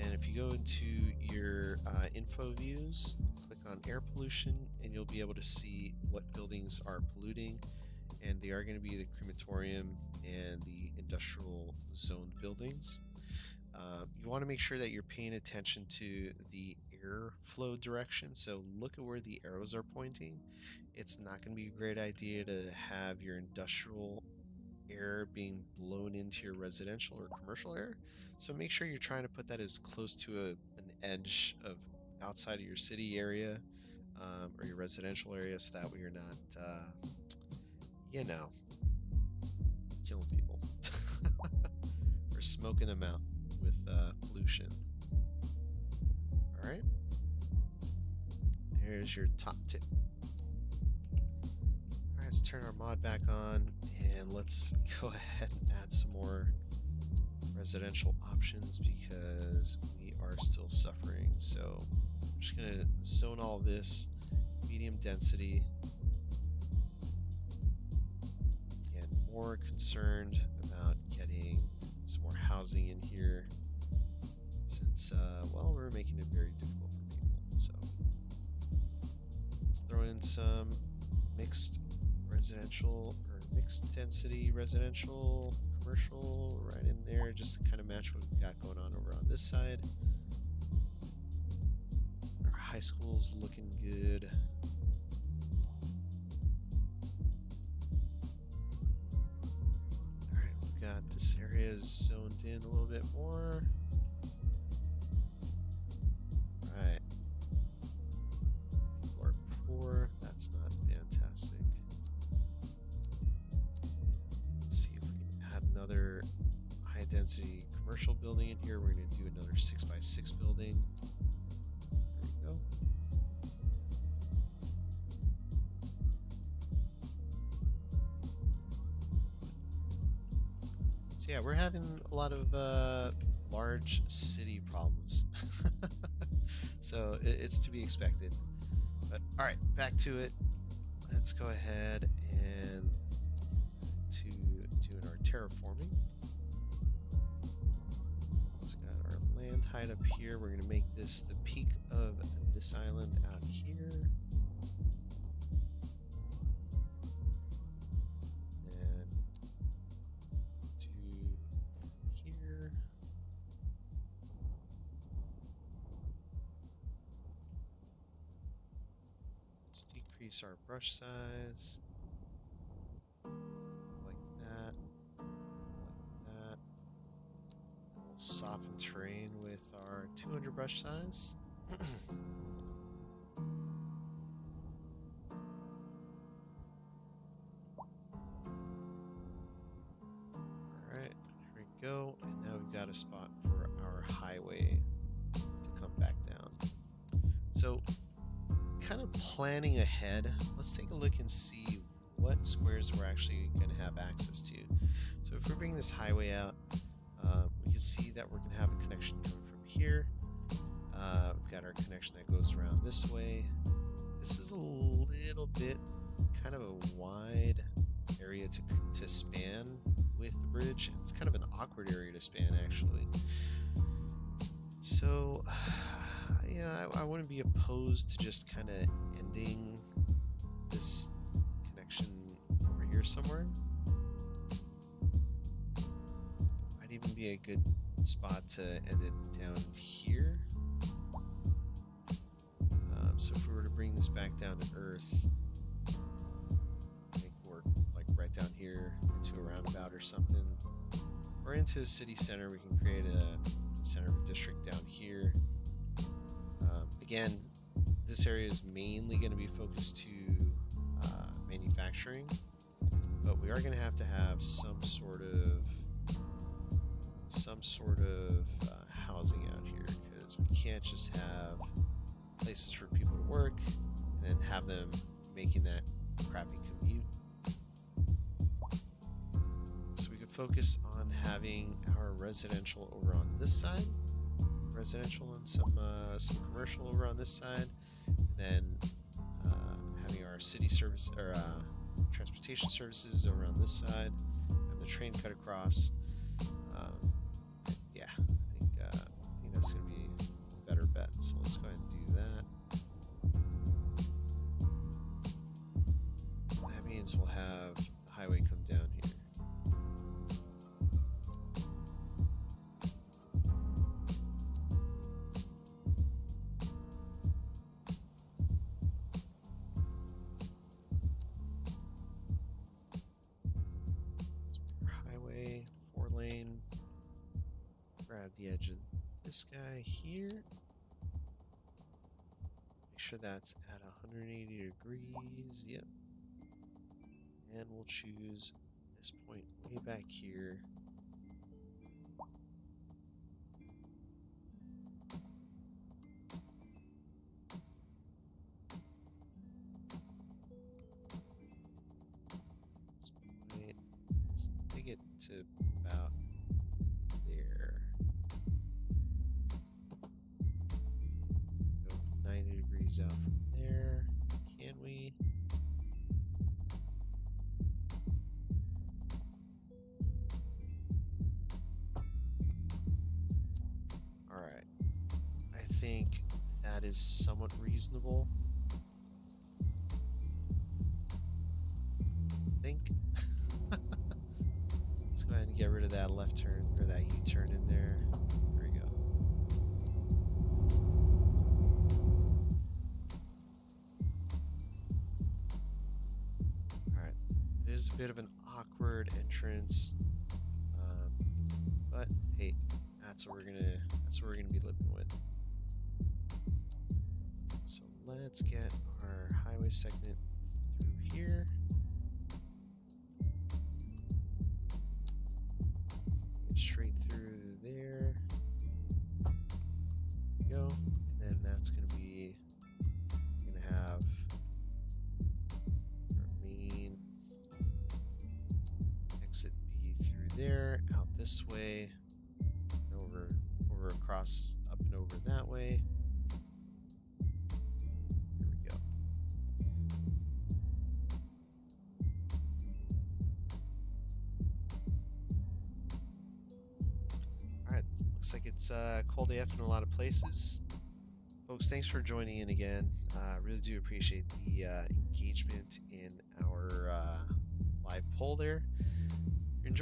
And if you go into your info views, click on air pollution, and you'll be able to see what buildings are polluting. And they are going to be the crematorium and the industrial zone buildings. You want to make sure that you're paying attention to the airflow direction. So look at where the arrows are pointing. It's not going to be a great idea to have your industrial air being blown into your residential or commercial air. So make sure you're trying to put that as close to an edge of outside of your city area or your residential area, so that way you're not, you know, killing people or smoking them out with pollution. All right, there's your top tip. All right, let's turn our mod back on and let's go ahead and add some more residential options because we are still suffering. So I'm just gonna zone all this medium density. Again, more concerned about getting some more housing in here since well, we're making it very difficult for people. So let's throw in some mixed residential or mixed density residential commercial right in there, just to kind of match what we've got going on over on this side. Our high school's looking good. Alright, we've got this area zoned in a little bit more. Right. People are poor. That's not fantastic. Let's see if we can add another high density commercial building in here. We're going to do another 6x6 building. There we go. So yeah, we're having a lot of large city problems. So it's to be expected. But all right, back to it. Let's go ahead and to doing our terraforming. Let's got our land height up here. We're going to make this the peak of this island out here. And to here. Let's decrease our brush size. Like that. Like that. We'll soften terrain with our 200 brush size. Alright, here we go. And now we've got a spot for our highway to come back down. So, kind of planning ahead, let's take a look and see what squares we're actually going to have access to. So if we bring this highway out, we can see that we're going to have a connection coming from here. We've got our connection that goes around this way. This is a little bit kind of a wide area to span with the bridge. It's kind of an awkward area to span, actually. So yeah, I wouldn't be opposed to just kind of ending this connection over here somewhere. Might even be a good spot to end it down here. So if we were to bring this back down to Earth, make work like right down here into a roundabout or something, or into a city center, we can create a center of a district down here. Again, this area is mainly going to be focused to manufacturing, but we are going to have some sort of housing out here, because we can't just have places for people to work and then have them making that crappy commute. So we could focus on having our residential over on this side, residential and some commercial over on this side, and then having our city service or transportation services over on this side, have the train cut across. Yeah, I think that's going to be a better bet. So let's go ahead and do that. That means we'll have the highway come down here. Highway, 4-lane. Grab the edge of this guy here. Make sure that's at 180 degrees. Yep. And we'll choose this point way back here. Let's dig it to about there. Go 90 degrees out from there. Can we? Alright. I think that is somewhat reasonable. Let's go ahead and get rid of that left turn, or that U-turn in there. There we go. Alright. It is a bit of an awkward entrance. But hey, that's what we're gonna be living with. So let's get our highway segment through here. Straight through there. Go. And then that's going to be, we're going to have our main exit be through there, out this way, and over across, up and over that way. Here we go. Looks like it's cold AF in a lot of places. Folks, thanks for joining in again. Really do appreciate the engagement in our live poll there. If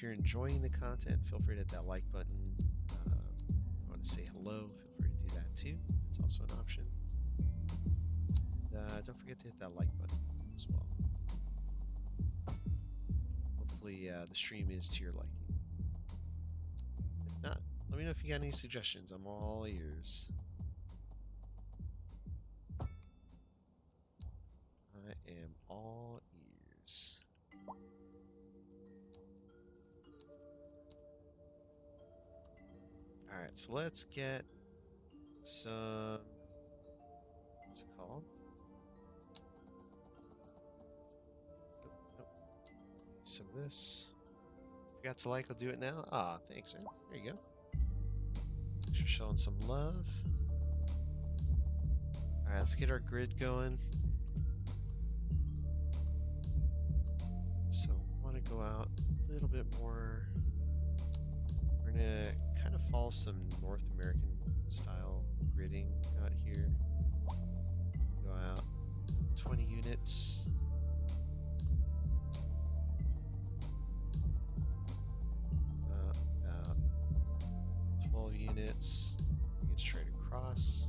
you're enjoying the content, feel free to hit that like button. If you want to say hello, feel free to do that too. It's also an option. Don't forget to hit that like button as well. Hopefully the stream is to your liking. If not, let me know if you got any suggestions. I'm all ears. I am all ears. Alright, so let's get some... what's it called? Nope. Some of this. Forgot to like, I'll do it now. Ah, thanks, man. There you go. Thanks for showing some love. Alright, let's get our grid going. So, I want to go out a little bit more. We're going to kind of follow some North American style gridding out here. Go out 20 units. About 12 units. We get straight across.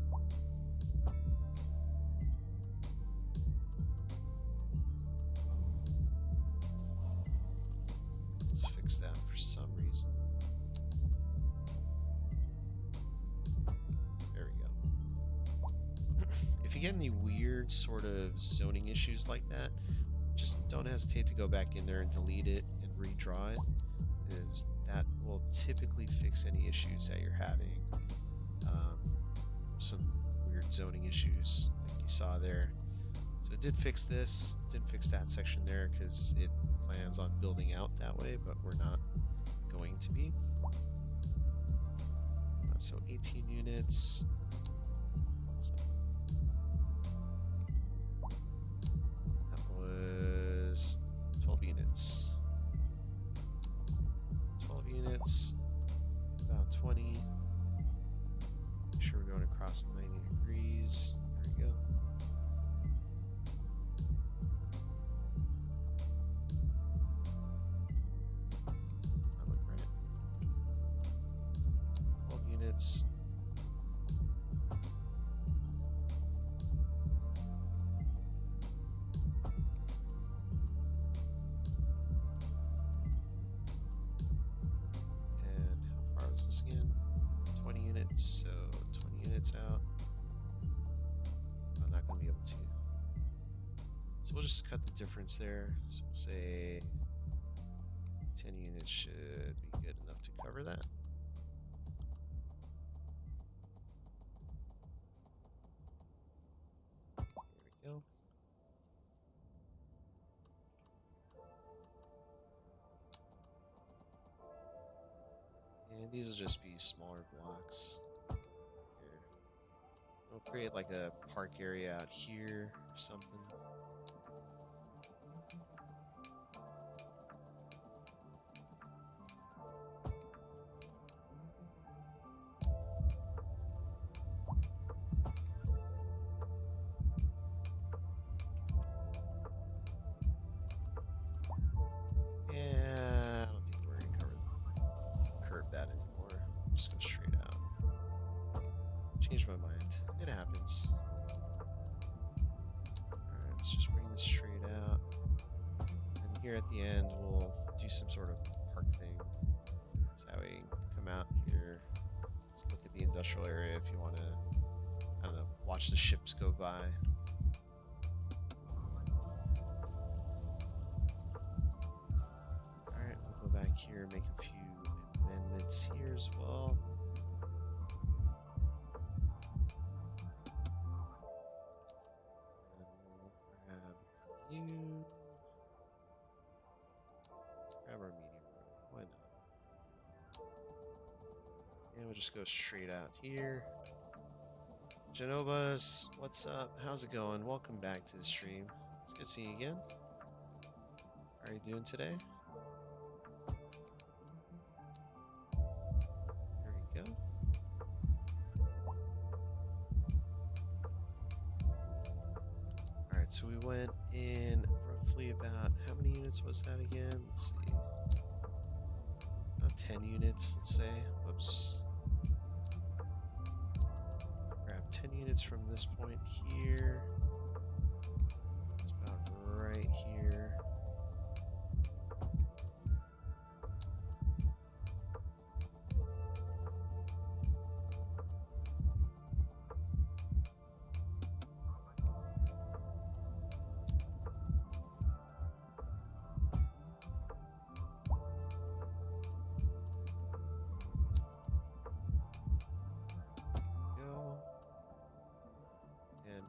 Let's fix that for some reason. There we go. you get any weird sort of zoning issues like that, just don't hesitate to go back in there and delete it and redraw it, because that will typically fix any issues that you're having. Some weird zoning issues like you saw there. So it did fix this, didn't fix that section there because it plans on building out that way, but we're not going to be. So 18 units. That was 12 units. 12 units, about 20. Make sure we're going across 90 degrees. There we go. That looked right. 12 units. And how far was this again? 20 units, so 20 units out. I'm not going to be able to. So we'll just cut the difference there. So we'll say 10 units should be good enough to cover that. There we go. And these will just be smaller blocks. Here. We'll create like a park area out here or something. Yeah, I don't think we're gonna curve that anymore. Just go straight out. Change my mind. It happens. Alright, let's just bring this straight out. And here at the end, we'll do some sort of park thing. So that way you can come out here. Let's look at the industrial area if you want to, I don't know, watch the ships go by. Alright, we'll go back here, make a few amendments here as well. You grab our meeting room, why not? And we'll just go straight out here. Genovas, what's up? How's it going? Welcome back to the stream. It's good seeing you again. How are you doing today? There we go. Alright, so we went in roughly about, how many units was that again? Let's see. About 10 units, let's say. Whoops. Grab 10 units from this point here. It's about right here.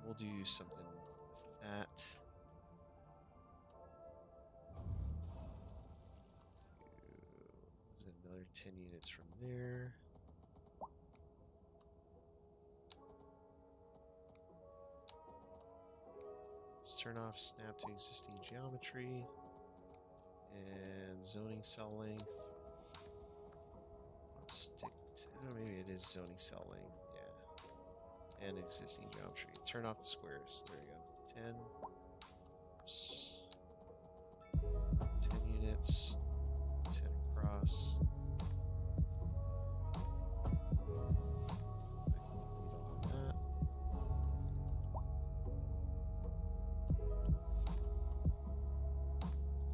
We'll do something with that. Do another 10 units from there. Let's turn off snap to existing geometry and zoning cell length. Stick to, maybe it is zoning cell length. And existing geometry. Turn off the squares. There you go. 10. Oops. 10 units. 10 across. I can delete all of that.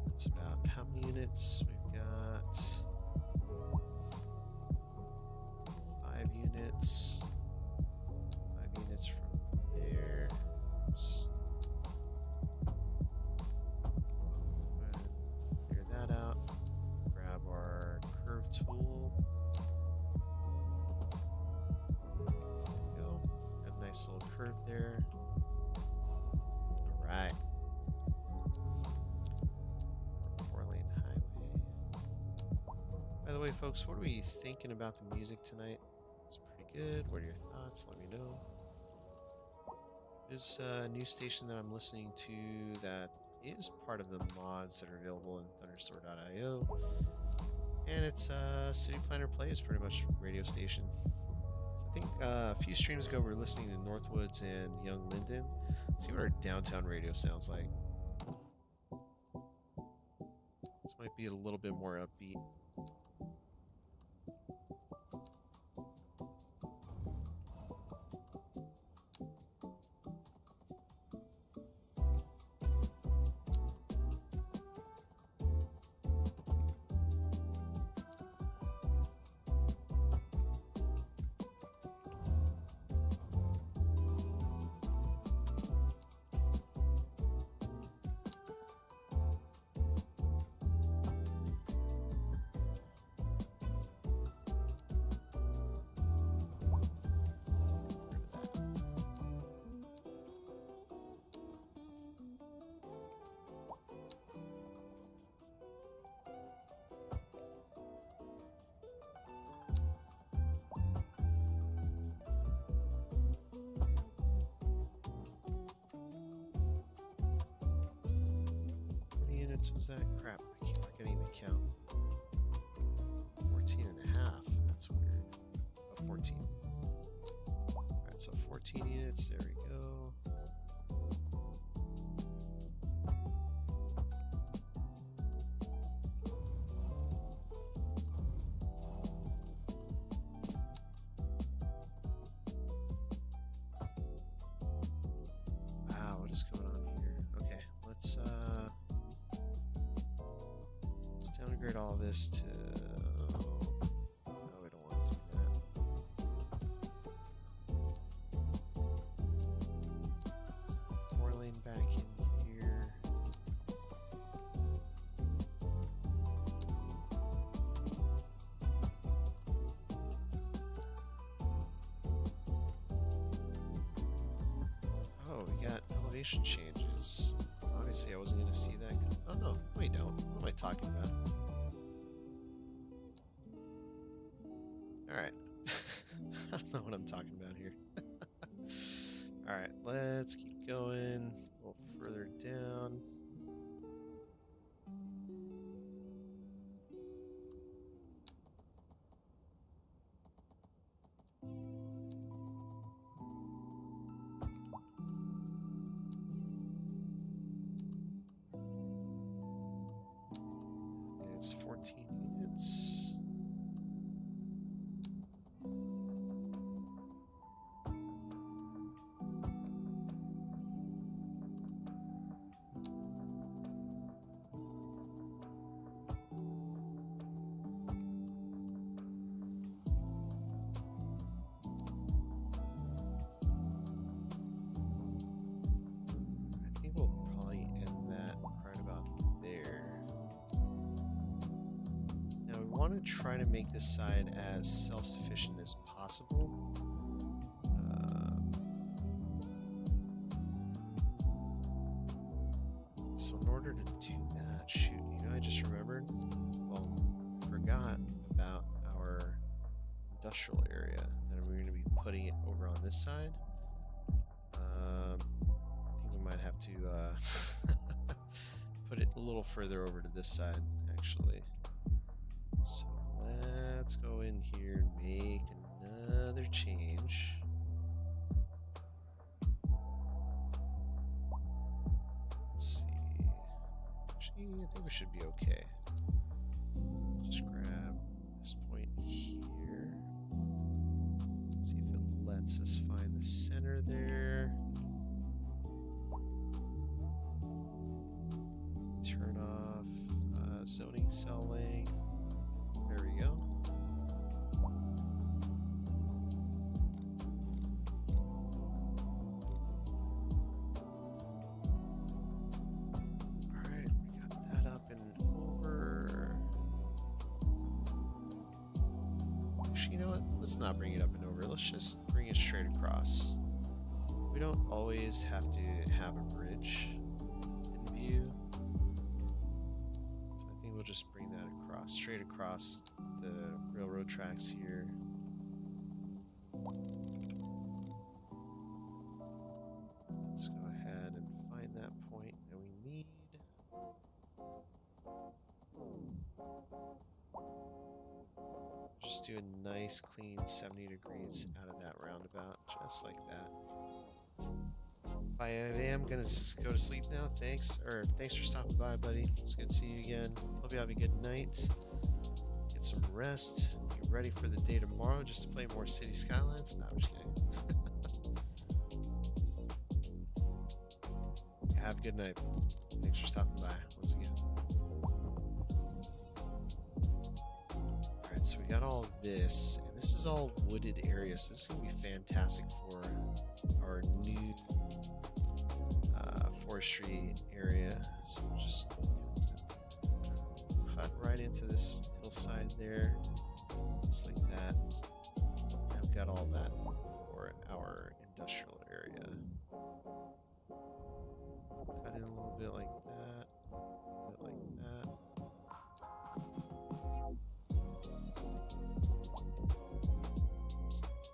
That's about how many units? We've got 5 units. Units from there. tool. There we go. Got a nice little curve there. All right. 4-lane highway. By the way, folks, what are we thinking about the music tonight? It's pretty good. What are your thoughts? Let me know. There's a new station that I'm listening to that is part of the mods that are available in thunderstore.io. And it's City Planner Plays, pretty much radio station. So I think a few streams ago we were listening to Northwoods and Young Linden. Let's see what our downtown radio sounds like. This might be a little bit more upbeat. Was that? Crap, I keep forgetting the count. 14 and a half. That's weird. Oh, 14. Alright, so 14 units. There we go. Wow, what is going on here? Okay, let's downgrade all this to... No, we don't want to do that. So 4-lane back in here. Oh, we got elevation changes. Obviously, I wasn't going to see that because... Oh, no, we don't. What am I talking about? Alright. I don't know what I'm talking about here. Alright, let's keep going. A little further down. It's 14 units. Try to make this side as self-sufficient as possible. So in order to do that, shoot, you know, I just remembered, well, I forgot about our industrial area that we're going to be putting it over on this side. I think we might have to put it a little further over to this side, actually. So let's go in here and make another change. Let's see. Actually, I think we should be okay. Just grab this point here. See if it lets us find the center there. Turn off zoning cell length. There we go. Alright, we got that up and over. let's not bring it up and over. Let's just bring it straight across. We don't always have to have a bridge in view. So I think we'll just bring that across, straight across the railroad tracks here. Let's go ahead and find that point that we need. Just do a nice clean 70 degrees out of that roundabout, just like that. I am gonna go to sleep now. Thanks for stopping by, buddy. It's good to see you again. Hope you have a good night. Get some rest. Get ready for the day tomorrow just to play more City Skylines. No, I'm just kidding. Have a good night. Thanks for stopping by once again. Alright, so we got all this, and this is all wooded areas. This is going to be fantastic for our new forestry area. So we'll just cut right into this hillside there, just like that. And we've got all that for our industrial area. Cut in a little bit like that, a bit like that.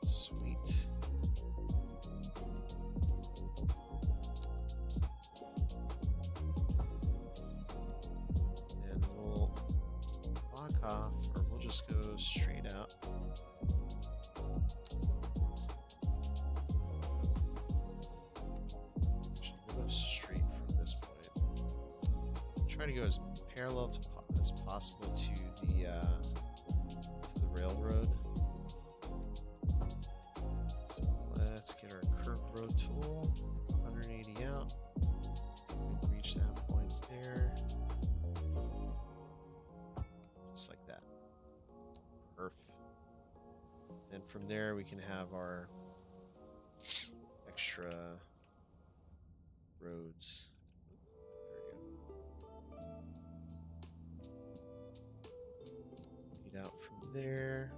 Sweet. And we'll walk off, or we'll just go straight out. Go straight from this point. Try to go as parallel as possible to the railroad. So let's get our curved road tool, 180 out. Reach that point there, just like that. Perfect. Then from there we can have our extra roads. There we go. Lead out from there.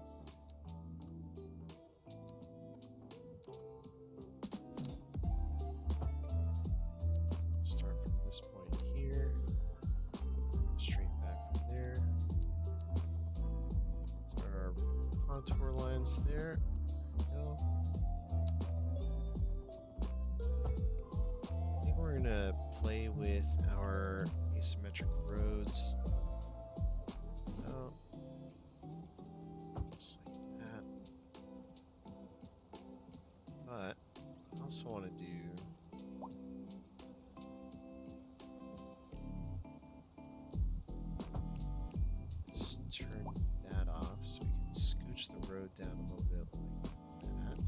Start from this point here. Straight back from there. Start our contour lines there. There we go. We're gonna play with our asymmetric roads. Oh, just like that. But I also want to do just turn that off so we can scooch the road down a little bit like that.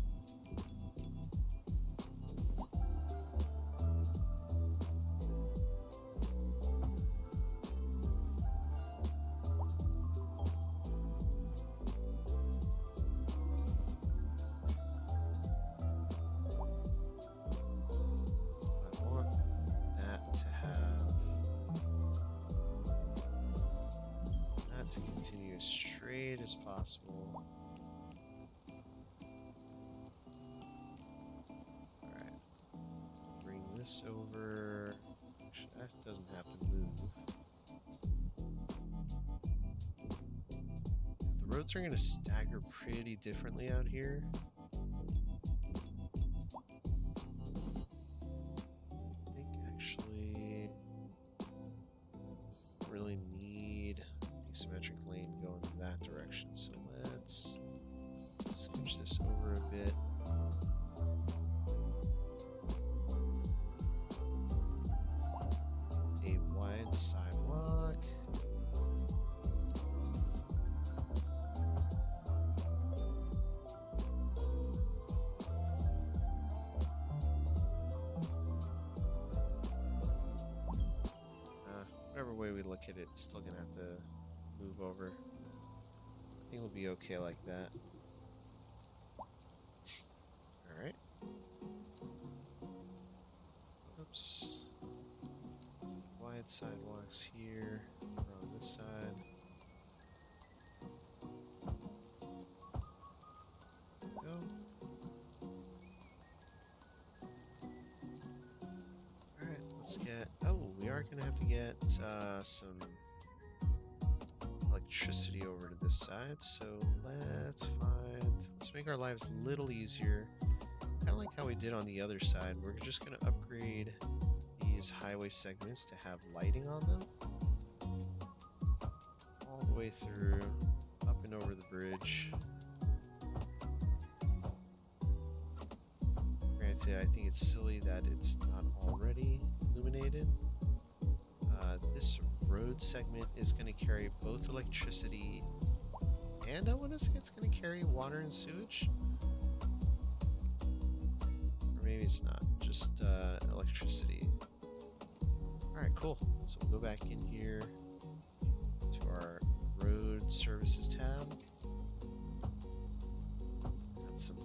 To continue as straight as possible. Alright. Bring this over. Actually, that doesn't have to move. The roads are going to stagger pretty differently out here. I think actually really need symmetric lane going in that direction, so let's scooch this over a bit. A wide sidewalk. Whatever way we look at it, it's still gonna have to move over. I think we'll be okay like that. Alright. Oops. Wide sidewalks here, on this side. let's get. Oh, we are gonna have to get some electricity over to this side. So let's make our lives a little easier. Kind of like how we did on the other side. We're just gonna upgrade these highway segments to have lighting on them. All the way through, up and over the bridge. Granted, I think it's silly that it's not already illuminated. This road segment is going to carry both electricity and I want to say it's going to carry water and sewage. Or maybe it's not, just electricity. Alright, cool. So we'll go back in here to our road services tab. Got some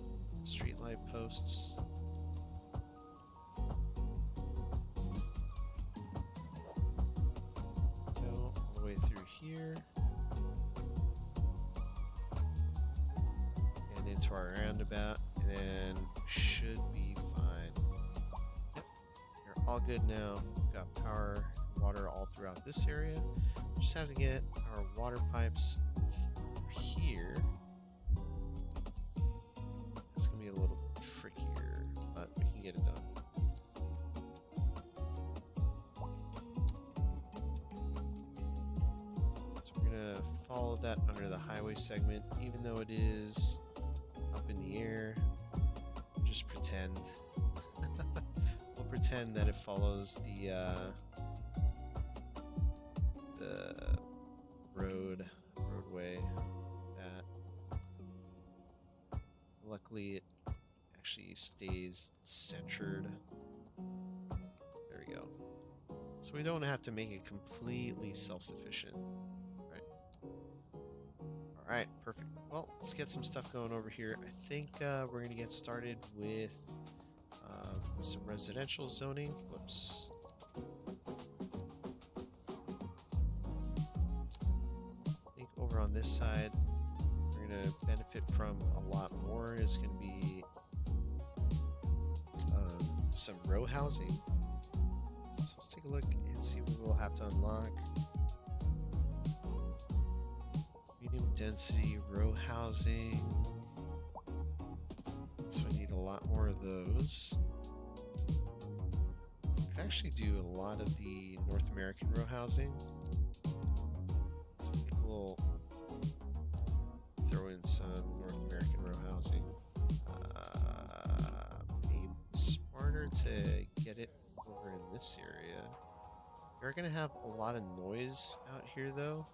streetlight posts. Go all the way through here. And into our roundabout, and then should be fine. Yep, you're all good now. We've got power and water all throughout this area. Just have to get our water pipes through here. It's gonna be a little trickier, but we can get it done. So we're gonna follow that under the highway segment, even though it is up in the air. Just pretend. We'll pretend that it follows the roadway. That luckily it actually stays centered. There we go. So we don't have to make it completely self-sufficient. Right. Alright, perfect. Well, let's get some stuff going over here. I think we're gonna get started with some residential zoning. Whoops. I think over on this side we're gonna benefit from a lot more. Is gonna be some row housing. So let's take a look and see what we'll have to unlock. Medium density row housing. So I need a lot more of those. I could actually do a lot of the North American row housing. So I think we'll throw in some North American row housing. Maybe smarter to get it over in this area. We're gonna have a lot of noise out here though.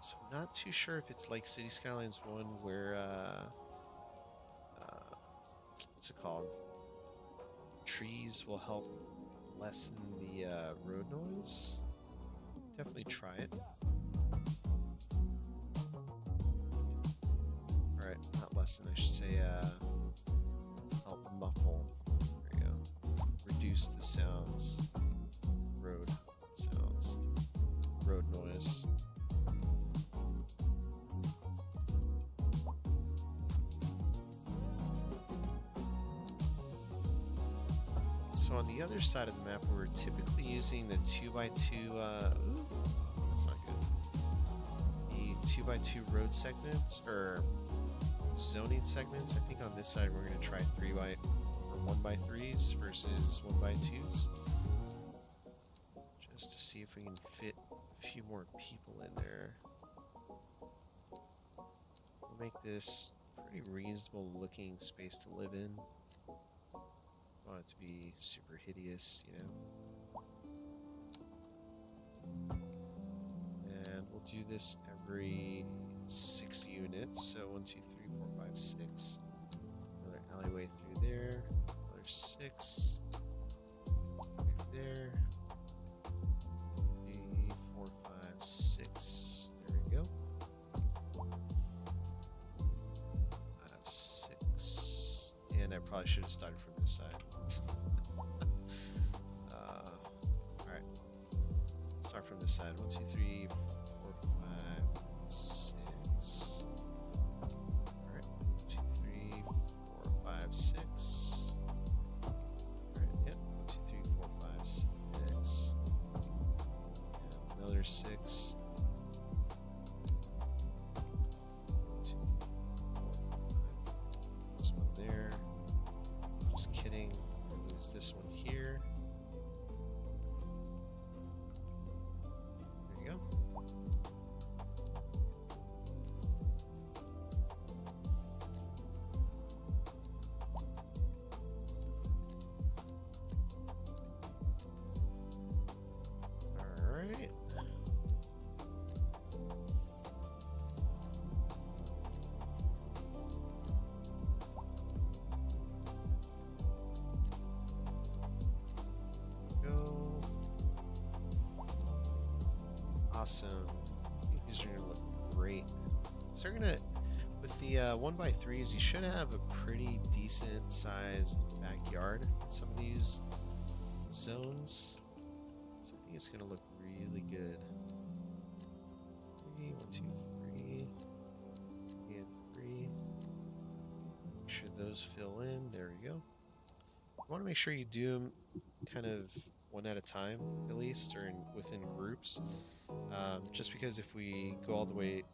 So I'm not too sure if it's like City Skylines 1 where what's it called? Trees will help lessen the road noise. Definitely try it. Alright, not lessen, I should say help muffle. There you go. Reduce the sounds. Road sounds. Road noise. So on the other side of the map, we're typically using the 2x2, ooh, that's not good. The 2x2 road segments, or zoning segments. I think on this side we're going to try 1x3s versus 1x2s. Just to see if we can fit a few more people in there. We'll make this a pretty reasonable looking space to live in. Want it to be super hideous, you know. And we'll do this every 6 units. So 1, 2, 3, 4, 5, 6. Another alleyway through there. Another 6. Through there. 3, 4, 5, 6. There we go. 5, 6. And I probably should have started from this side. Alright. Start from this side. 1, 2, 3, 4, 5, 6. Alright. 1, 2, 3, 4, 5, 6. Alright, yep. 1, 2, 3, Awesome. I think these are gonna look great. So they're gonna, with the 1x3s, you should have a pretty decent sized backyard in some of these zones. So I think it's gonna look really good. 3, 1, 2, 3, and 3. Make sure those fill in. There we go. You want to make sure you do them kind of one at a time, at least, or within groups. Just because if we go all the way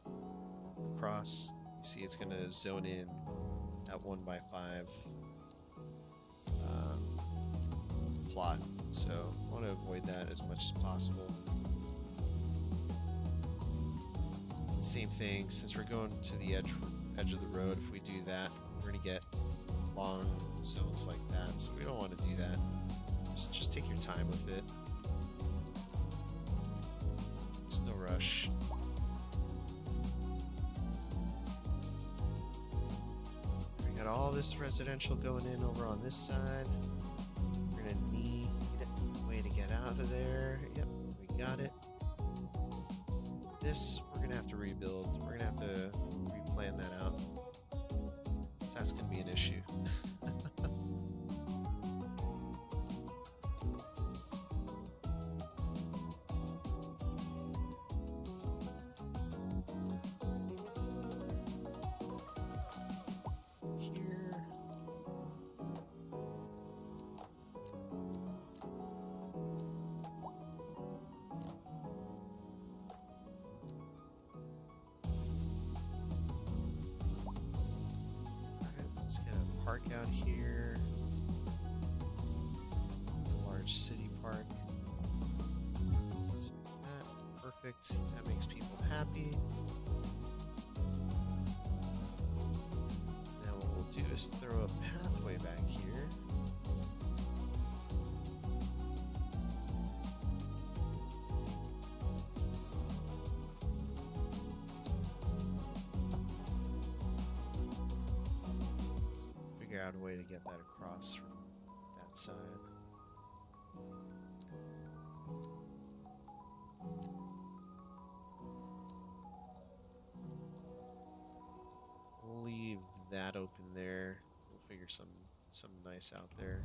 across, you see it's going to zone in at 1x5 plot. So I want to avoid that as much as possible. Same thing, since we're going to the edge of the road, if we do that, we're going to get long zones like that, so we don't want to do that. Just take your time with it. There's no rush. We got all this residential going in over on this side. We're going to need a way to get out of there. Yep, we got it. This, we're going to have to rebuild. We're going to have to replan that out. So that's going to be an issue. Let's get a park out here. A large city park. Just like that. Perfect. That makes people happy. Now what we'll do is throw a pathway back here. Out a way to get that across from that side. We'll leave that open there. We'll figure some nice out there.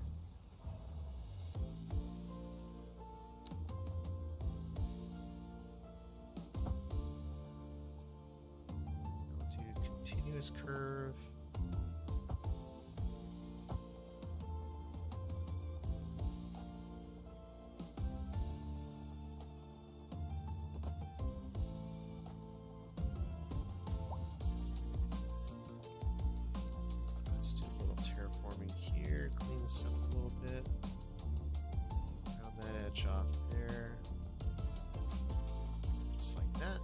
We'll do continuous curve. Let's do a little terraforming here, clean this up a little bit. Round that edge off there. Just like that.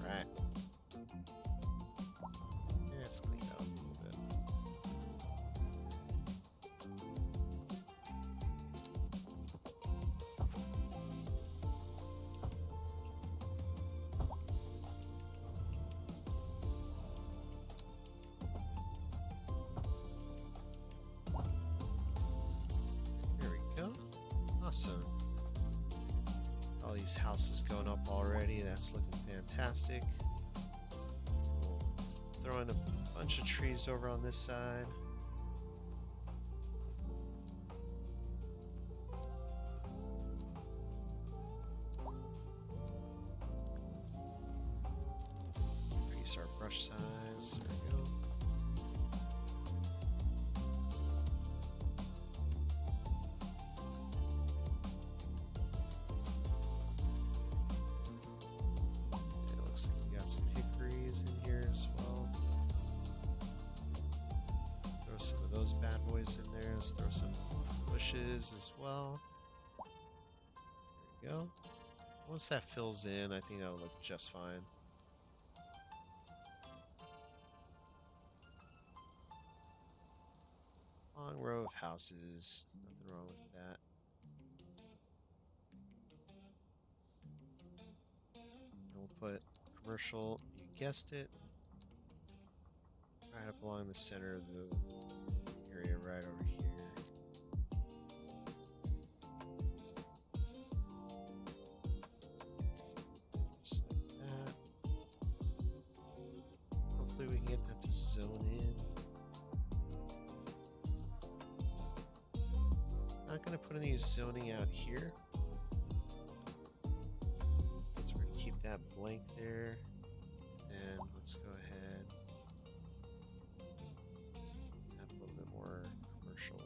Alright. Yeah, let's clean that up a little bit. There we go. Awesome. All these houses going up already. That's looking fantastic. We'll throw in a bunch of trees over on this side. Increase our brush size. There we go. Some hickories in here as well. Throw some of those bad boys in there. Let's throw some bushes as well. There we go. Once that fills in, I think that'll look just fine. long row of houses. Nothing wrong with that. And we'll put commercial, you guessed it, right up along the center of the area right over here. Just like that. Hopefully we can get that to zone in. Not going to put any zoning out here. So we're going to keep that blank there. And let's go ahead and add a little bit more commercial.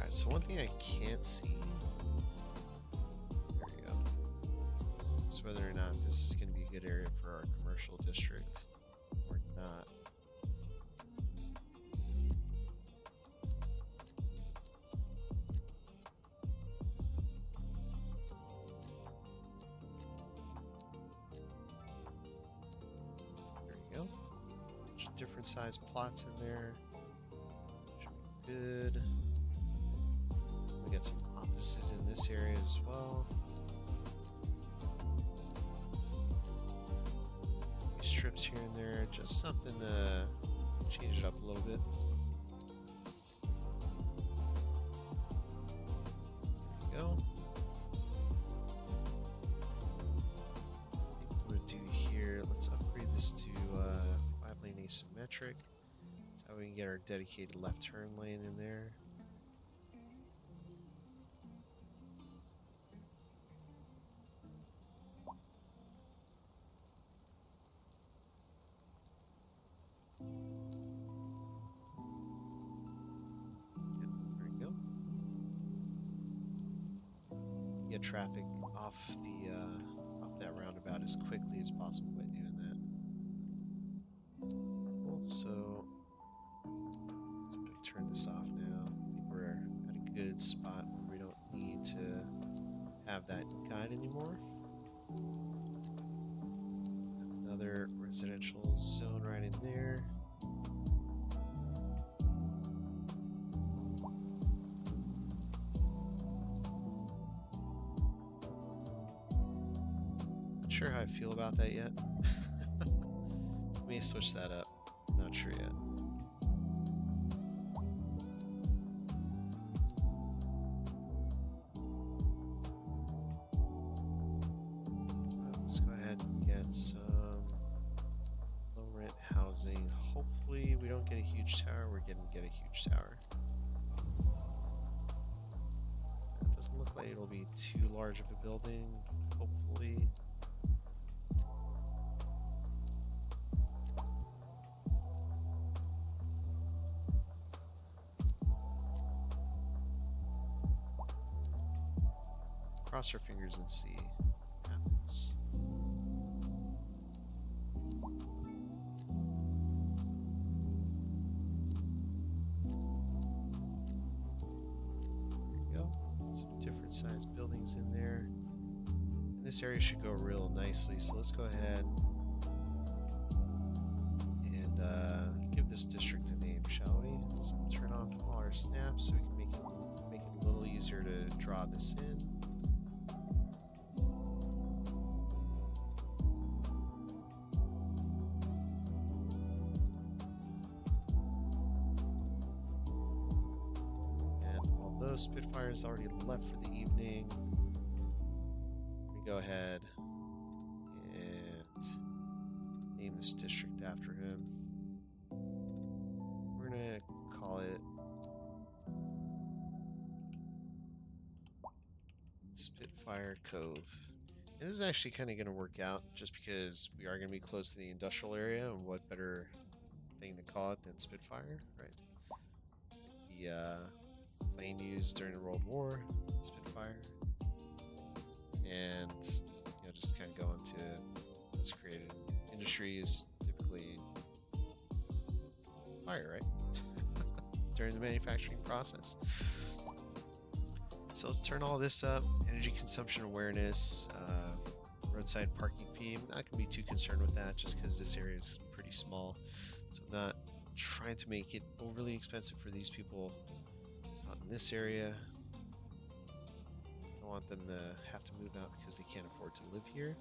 So one thing I can't see, there we go, is whether or not this is going to be a good area for our commercial district or not. There we go. Bunch of different size plots in there. Should be good. We got some offices in this area as well. A few strips here and there, just something to change it up a little bit. There we go. I think what we'll do here, let's upgrade this to 5-lane asymmetric. That's how we can get our dedicated left turn lane in there. Get traffic off the off that roundabout as quickly as possible by doing that. Cool. So turn this off now. I think we're at a good spot where we don't need to have that guide anymore. Another residential zone right in there. Sure how I feel about that yet. Let me switch that up. Not sure yet. Let's go ahead and get some low rent housing. Hopefully we don't get a huge tower. We're going to get a huge tower. It doesn't look like it'll be too large of a building. Hopefully. Cross our fingers and see what happens. There we go. Some different sized buildings in there. And this area should go real nicely, so let's go ahead and give this district a name, shall we? So we'll turn off all our snaps so we can make it a little easier to draw this in. Spitfire's already left for the evening. Let me go ahead and name this district after him. We're gonna call it Spitfire Cove. And this is actually kind of going to work out just because we are going to be close to the industrial area, and what better thing to call it than Spitfire, right? The plane used during the World War, Spitfire, and just kind of go into what's created industry is typically fire, right? During the manufacturing process. So let's turn all this up. Energy consumption awareness, roadside parking fee. I'm not going to be too concerned with that just because this area is pretty small. So I'm not trying to make it overly expensive for these people out in this area. Don't want them to have to move out because they can't afford to live here.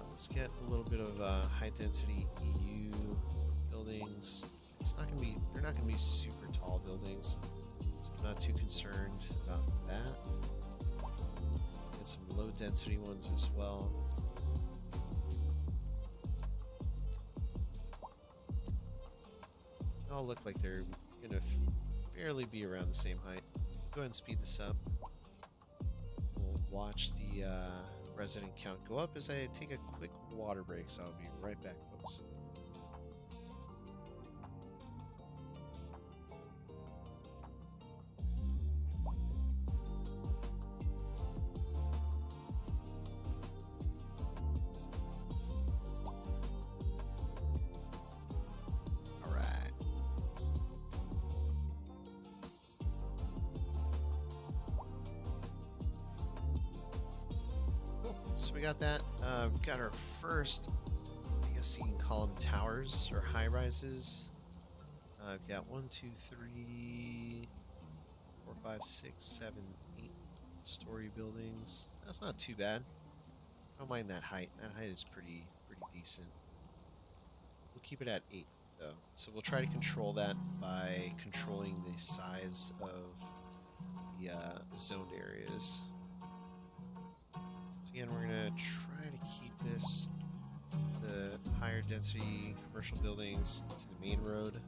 Let's get a little bit of high density EU buildings. They're not gonna be super tall buildings, so I'm not too concerned about that. Get some low density ones as well. They all look like they're gonna fairly be around the same height. Go ahead and speed this up. We'll watch the resident count go up as I take a quick water break, so I'll be right back, folks. So we got that. We've got our first, I guess you can call them towers or high rises. I've got 1, 2, 3, 4, 5, 6, 7, 8 story buildings. That's not too bad. I don't mind that height. That height is pretty decent. We'll keep it at 8 though. So we'll try to control that by controlling the size of the zoned areas. Again, we're going to try to keep the higher density commercial buildings to the main road.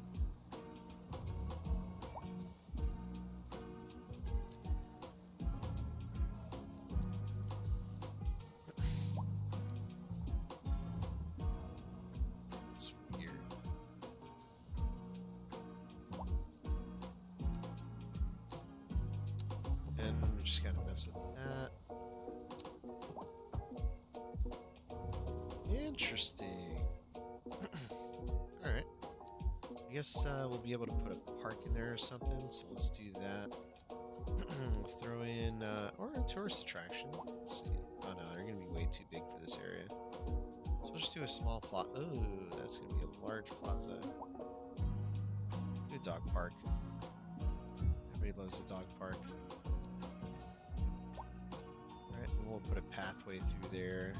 It's weird. And we just got to mess with that. Interesting. Alright. I guess we'll be able to put a park in there or something, so let's do that. Throw in, or a tourist attraction. Let's see. Oh no, they're going to be way too big for this area. So we'll just do a small plot. Oh, that's going to be a large plaza. Do a dog park. Everybody loves the dog park. Alright, and we'll put a pathway through there.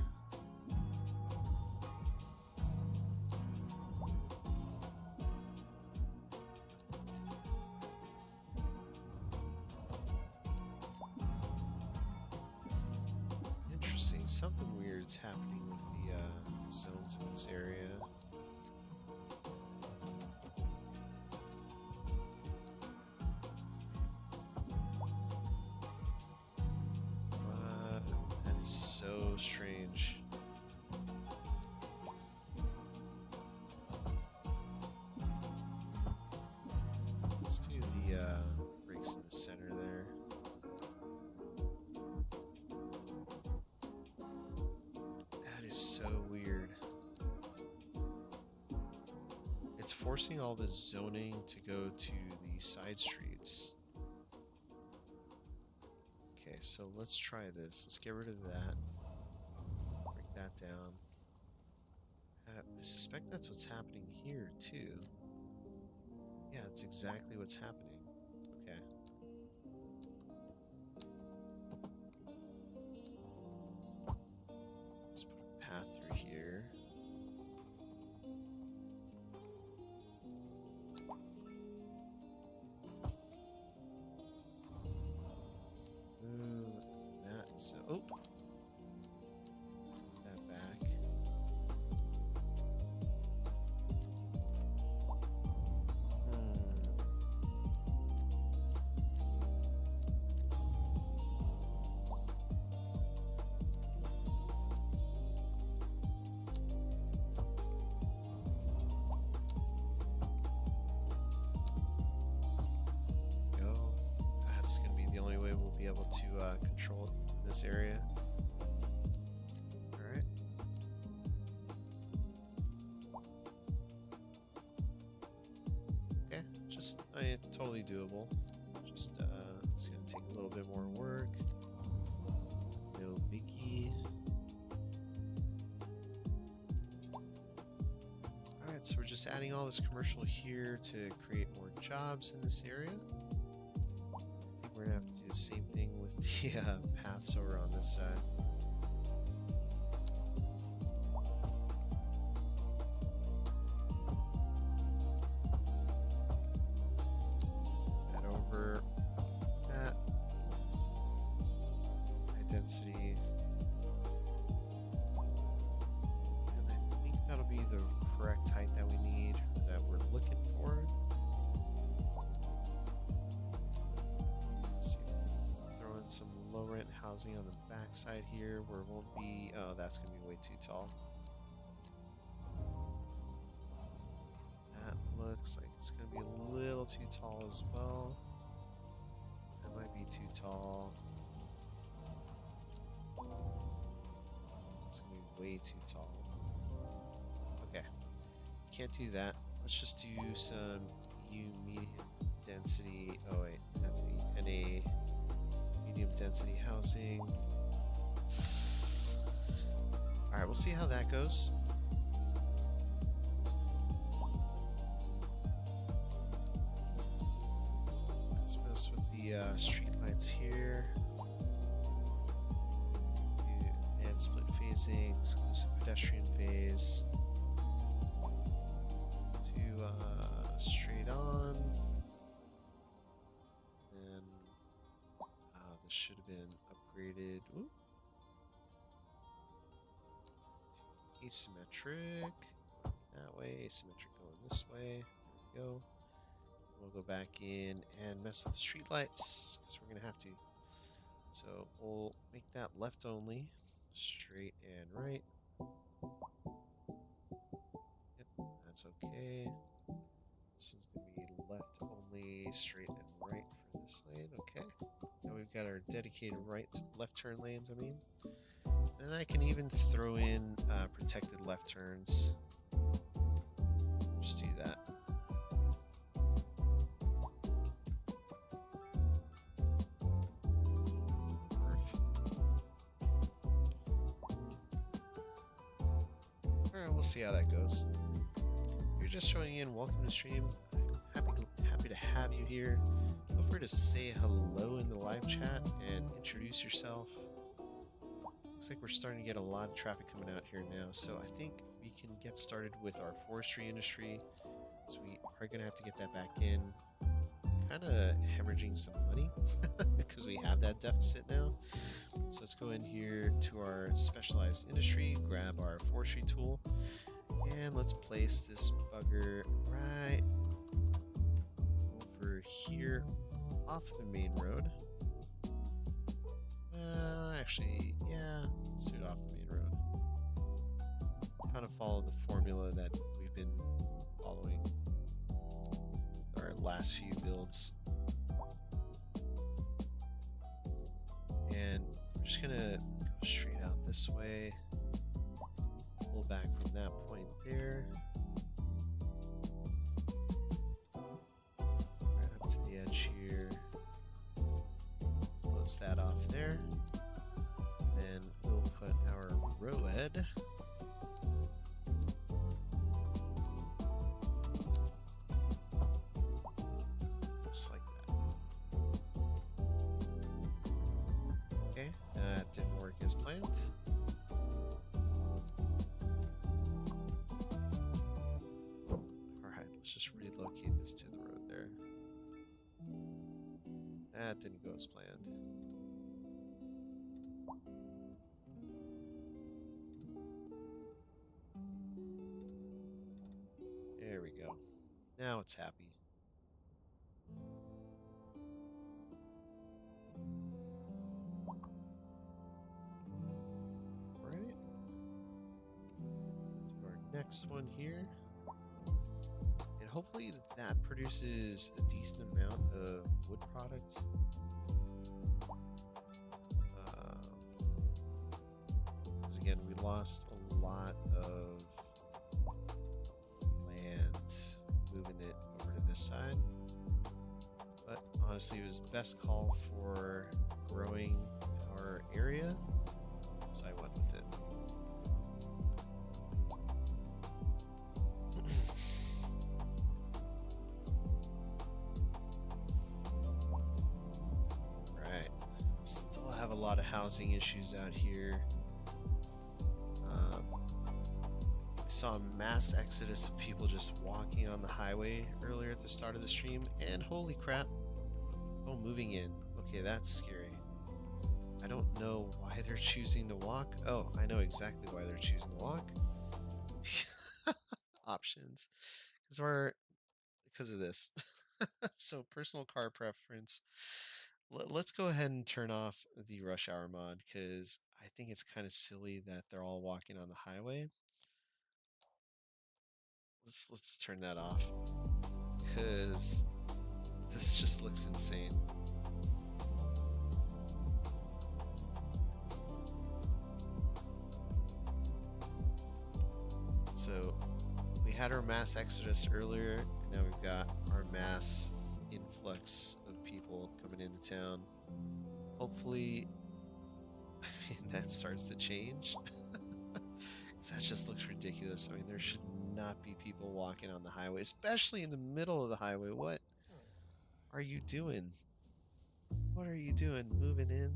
Something weird's happening with the zones in this area. That is so strange. Let's do the breaks in the center there. So weird. It's forcing all the zoning to go to the side streets. Okay, so let's try this. Let's get rid of that. Break that down. I suspect that's what's happening here, too. Yeah, that's exactly what's happening. Okay. Path through here. Ooh, that's oh, that back. That's gonna able to control it in this area. Alright. Okay, just totally doable. Just it's gonna take a little bit more work. No biggie. Alright, so we're just adding all this commercial here to create more jobs in this area. I think we're gonna have to do the same thing with the paths over on this side. That over that. High density. And I think that'll be the correct height that we need, or that we're looking for. Let's see if we can throw in some low rent housing on the back side here where it won't be, oh, that's gonna be way too tall. That looks like it's gonna be a little too tall as well. That might be too tall. It's gonna be way too tall. Okay. Can't do that. Let's just do some medium density. Oh wait, have to be NA medium density housing. Alright, we'll see how that goes. Let's mess with the street lights here. Do advanced split phasing, exclusive pedestrian phase. Straight on, and this should have been upgraded. Ooh. Asymmetric that way, asymmetric going this way. There we go. We'll go back in and mess with the street lights because we're gonna have to. So we'll make that left only, straight and right. Yep, that's okay. This one's going to be left only, straight and right for this lane. Okay. Now we've got our dedicated left turn lanes, I mean. And I can even throw in protected left turns. Just do that. Perfect. Alright, we'll see how that goes. Just joining in, welcome to the stream. Happy to have you here. Feel free to say hello in the live chat and introduce yourself. Looks like we're starting to get a lot of traffic coming out here now, so I think we can get started with our forestry industry. So we are going to have to get that back in. Kind of hemorrhaging some money because we have that deficit now. So let's go in here to our specialized industry, grab our forestry tool. And let's place this bugger right over here off the main road. Actually, yeah, let's do it off the main road. Kind of follow the formula that we've been following our last few builds. And we're just gonna go straight out this way. Pull back from that point there. Right up to the edge here. Close that off there. Then we'll put our road just like that. Okay, that didn't work as planned. Let's just relocate this to the road there. That didn't go as planned. There we go. Now it's happy. Alright. To our next one here. Hopefully that produces a decent amount of wood products. lost a lot of land moving it over to this side. But honestly, it was best call for growing our area, so I went with it. Right, still have a lot of housing issues out here. We saw a mass exodus of people just walking on the highway earlier at the start of the stream, and holy crap, oh, moving in. Okay, that's scary. I don't know why they're choosing to walk. Oh, I know exactly why they're choosing to walk. Options. Because of this. So personal car preference. Let's go ahead and turn off the rush hour mod, because I think it's kind of silly that they're all walking on the highway. Let's turn that off, because this just looks insane. So we had our mass exodus earlier, and now we've got our mass influx of people coming into town. Hopefully, I mean, that starts to change. Because that just looks ridiculous. I mean, there should not be people walking on the highway, especially in the middle of the highway. What are you doing? What are you doing? Moving in?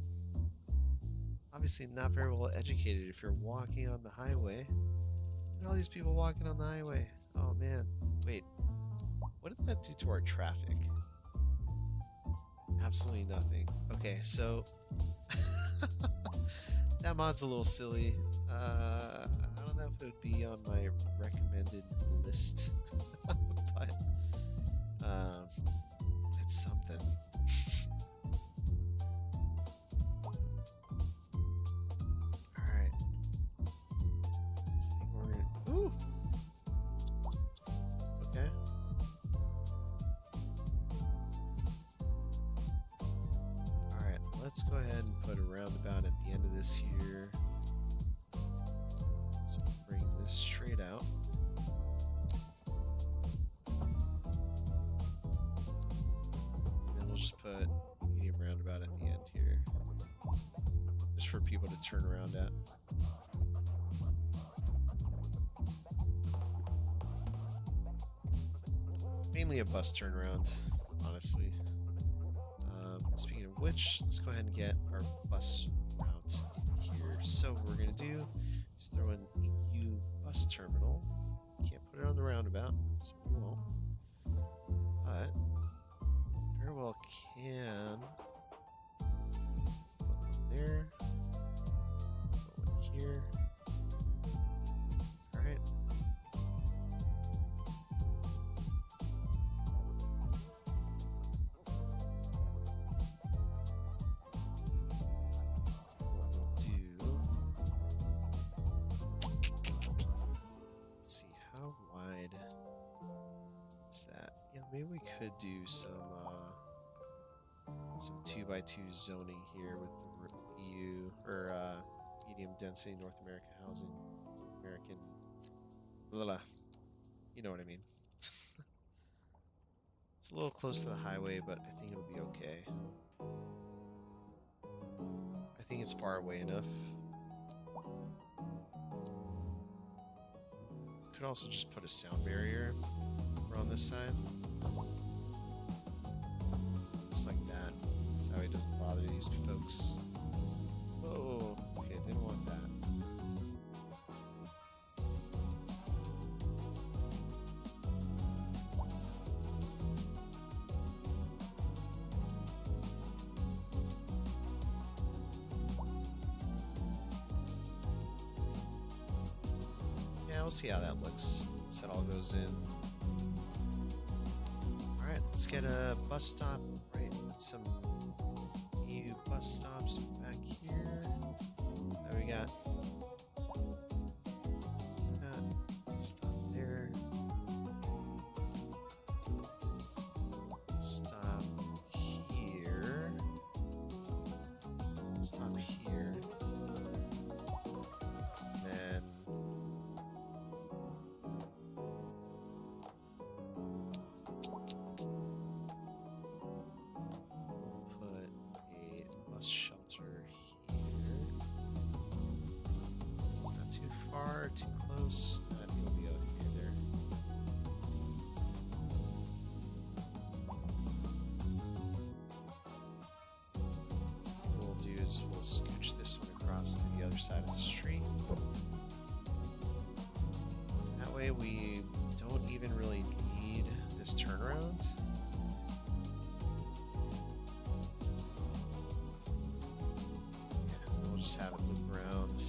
Obviously not very well educated if you're walking on the highway. Look at all these people walking on the highway. Oh man. Wait. What did that do to our traffic? Absolutely nothing. Okay, so that mod's a little silly. I don't know if it would be on my recommended list, but it's something. Alright. So I think we're gonna... Ooh! Okay. Alright, let's go ahead and put a roundabout at the end of this here. So bring this straight out. And then we'll just put medium roundabout at the end here. Just for people to turn around at. Mainly a bus turnaround, honestly. Speaking of which, let's go ahead and get our bus route in here. So what we're going to do is throw in a U bus terminal. Can't put it on the roundabout, so we won't. But very well can put one there, put one here. Alright. Maybe we could do some 2x2 zoning here with the EU or medium density North America housing, American, blah, blah, you know what I mean. It's a little close to the highway, but I think it'll be okay. I think it's far away enough. Could also just put a sound barrier over on this side. Just like that. So it doesn't bother these folks. Oh, okay, didn't want that. Yeah, we'll see how that looks once that all goes in. Alright, let's get a bus stop. Some new bus stops back here. So we got that stop there. Stop here. Stop here. And far, too close. I think it'll be okay there. What we'll do is we'll scooch this one across to the other side of the street. That way we don't even really need this turnaround. Yeah, we'll just have it loop around.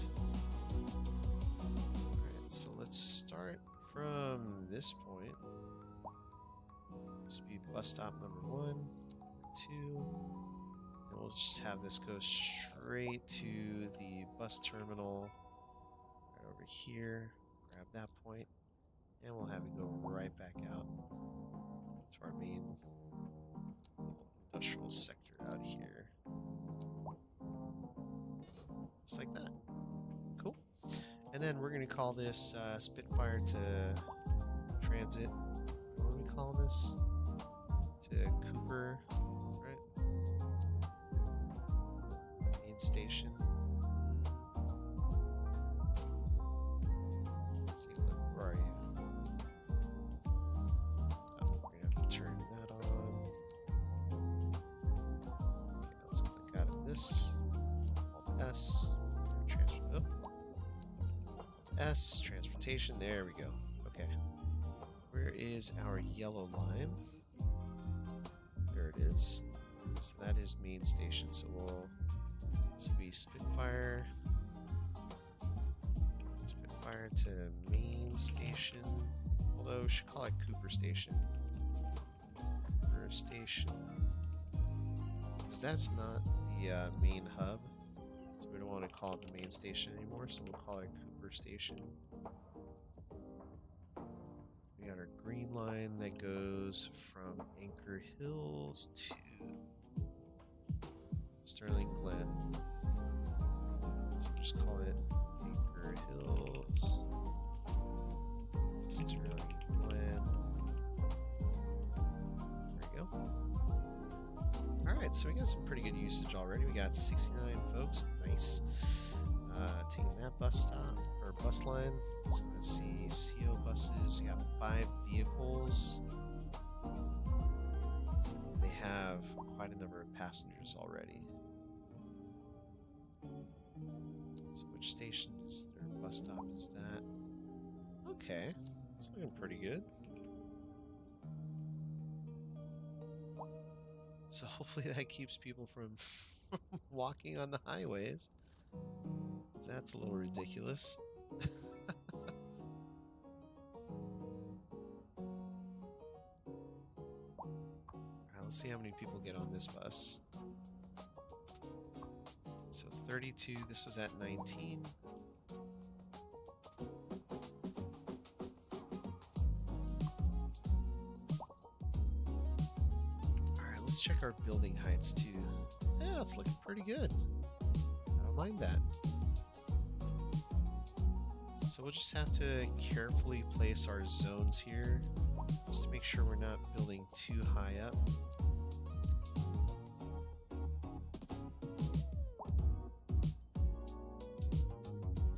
Alright, so let's start from this point. This will be bus stop number 1, 2, and we'll just have this go straight to the bus terminal right over here. Grab that point, and we'll have it go right back out to our main industrial sector out here. Just like that. Cool. And then we're going to call this Spitfire to Transit. What are we calling this? To Cooper, right? Main station. Let's see, where are you? Oh, we're going to have to turn that on. Okay, let's click out of this. Alt S. Transfer. Oh. Alt S. Transportation. There we go. Okay. Where is our yellow line? There it is. So that is main station. So this will be Spitfire. Spitfire to main station. Although we should call it Cooper Station. Cooper Station. Because that's not the main hub. So we don't want to call it the main station anymore. So we'll call it Cooper Station. We got our green line that goes from Anchor Hills to Sterling Glen. So we'll just call it Anchor Hills, Sterling Glen. There we go. Alright, so we got some pretty good usage already. We got 69 folks. Nice. Taking that bus stop, or bus line. So we're going to see CO buses. We got 5 vehicles. And they have quite a number of passengers already. So which station is their bus stop is that? Okay, it's looking pretty good. So hopefully that keeps people from walking on the highways. That's a little ridiculous. Let's see how many people get on this bus. So 32, this was at 19. Alright, let's check our building heights too. Yeah, it's looking pretty good. I don't mind that. So we'll just have to carefully place our zones here, just to make sure we're not building too high up.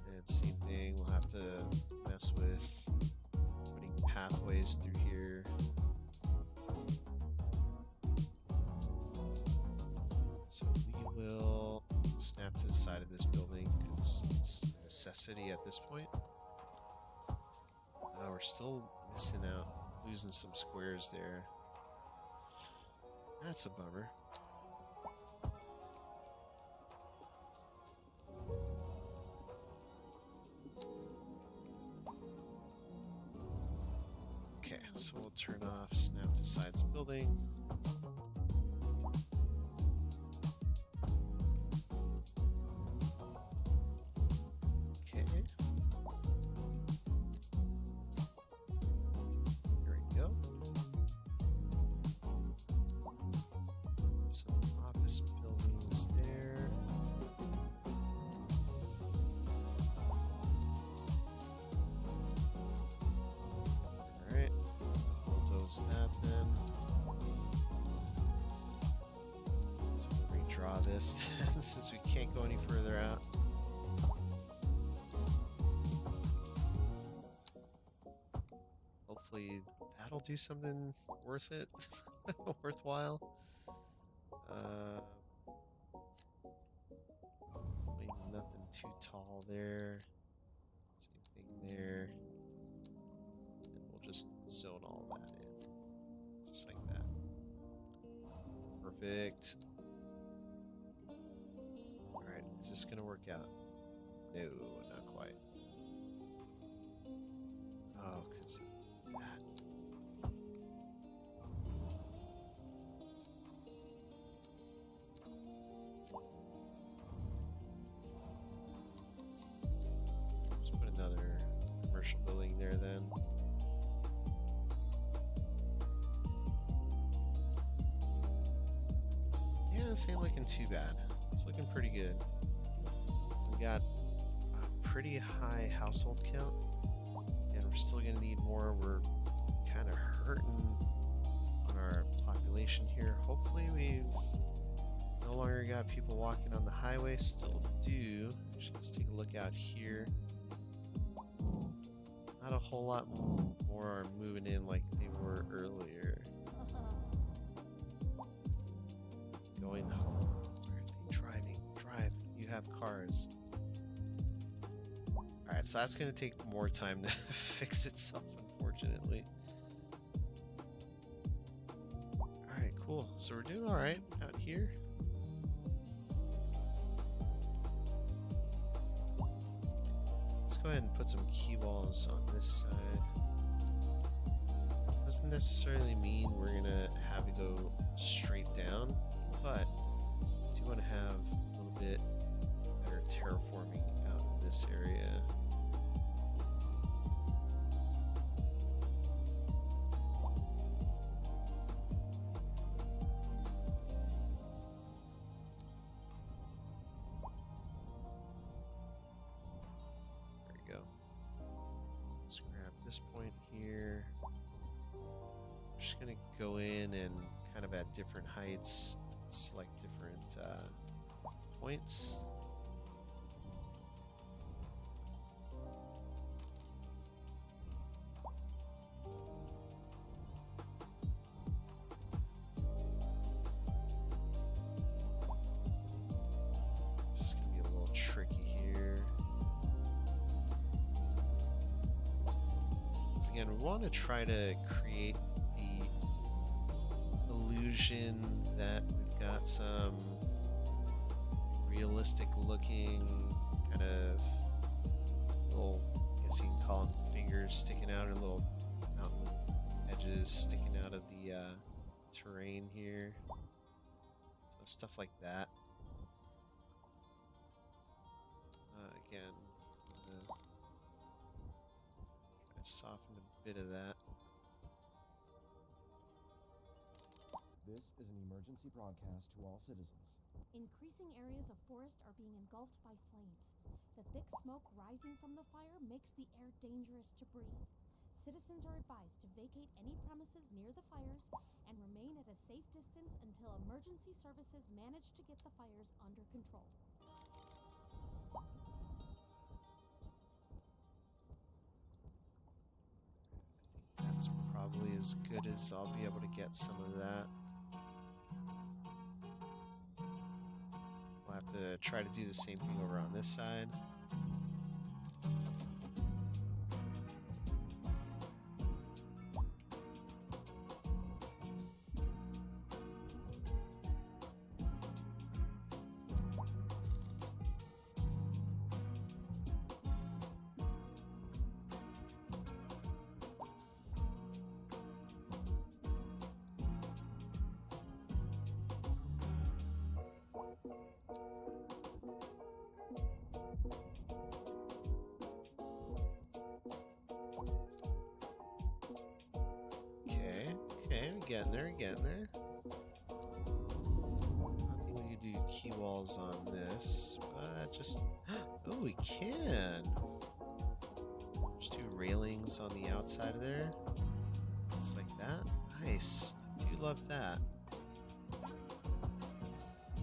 And same thing, we'll have to mess with putting pathways through here. So we will snap to the side of this building because it's a necessity at this point. We're still missing out, losing some squares there. That's a bummer. Okay, so we'll turn off snap to sides building. That then. So we'll redraw this then, since we can't go any further out. hopefully that'll do something worth it, worthwhile. Nothing too tall there. Same thing there. And we'll just zone all that in. Just like that. Perfect. Alright, is this gonna work out? No, not quite. Oh, because of that. Just put another commercial building there then. Yeah, this ain't looking too bad. It's looking pretty good. We got a pretty high household count, and we're still gonna need more. We're kind of hurting on our population here. Hopefully we've no longer got people walking on the highway. Still do. Actually, let's take a look out here. Not a whole lot more are moving in like they were earlier. Going home. Where are they driving? Drive. You have cars. Alright, so that's going to take more time to fix itself, unfortunately. Alright, cool. So we're doing alright out here. Let's go ahead and put some key walls on this side. Doesn't necessarily mean we're going to have to go straight down, but I do want to have a little bit better terraforming out in this area. There we go. Let's grab this point here. I'm just going to go in and kind of at different heights select different points. This is going to be a little tricky here. Because again, we want to try to create the illusion that we've got some realistic looking kind of little, I guess you can call them fingers sticking out, or little mountain edges sticking out of the terrain here. So stuff like that. Again, I'm gonna try to soften a bit of that. This is an emergency broadcast to all citizens. Increasing areas of forest are being engulfed by flames. The thick smoke rising from the fire makes the air dangerous to breathe. Citizens are advised to vacate any premises near the fires and remain at a safe distance until emergency services manage to get the fires under control. I think that's probably as good as I'll be able to get some of that. We'll have to try to do the same thing over on this side. Getting there, getting there. I think we could do key walls on this, but just... Oh, we can! Just do railings on the outside of there. Just like that. Nice. I do love that.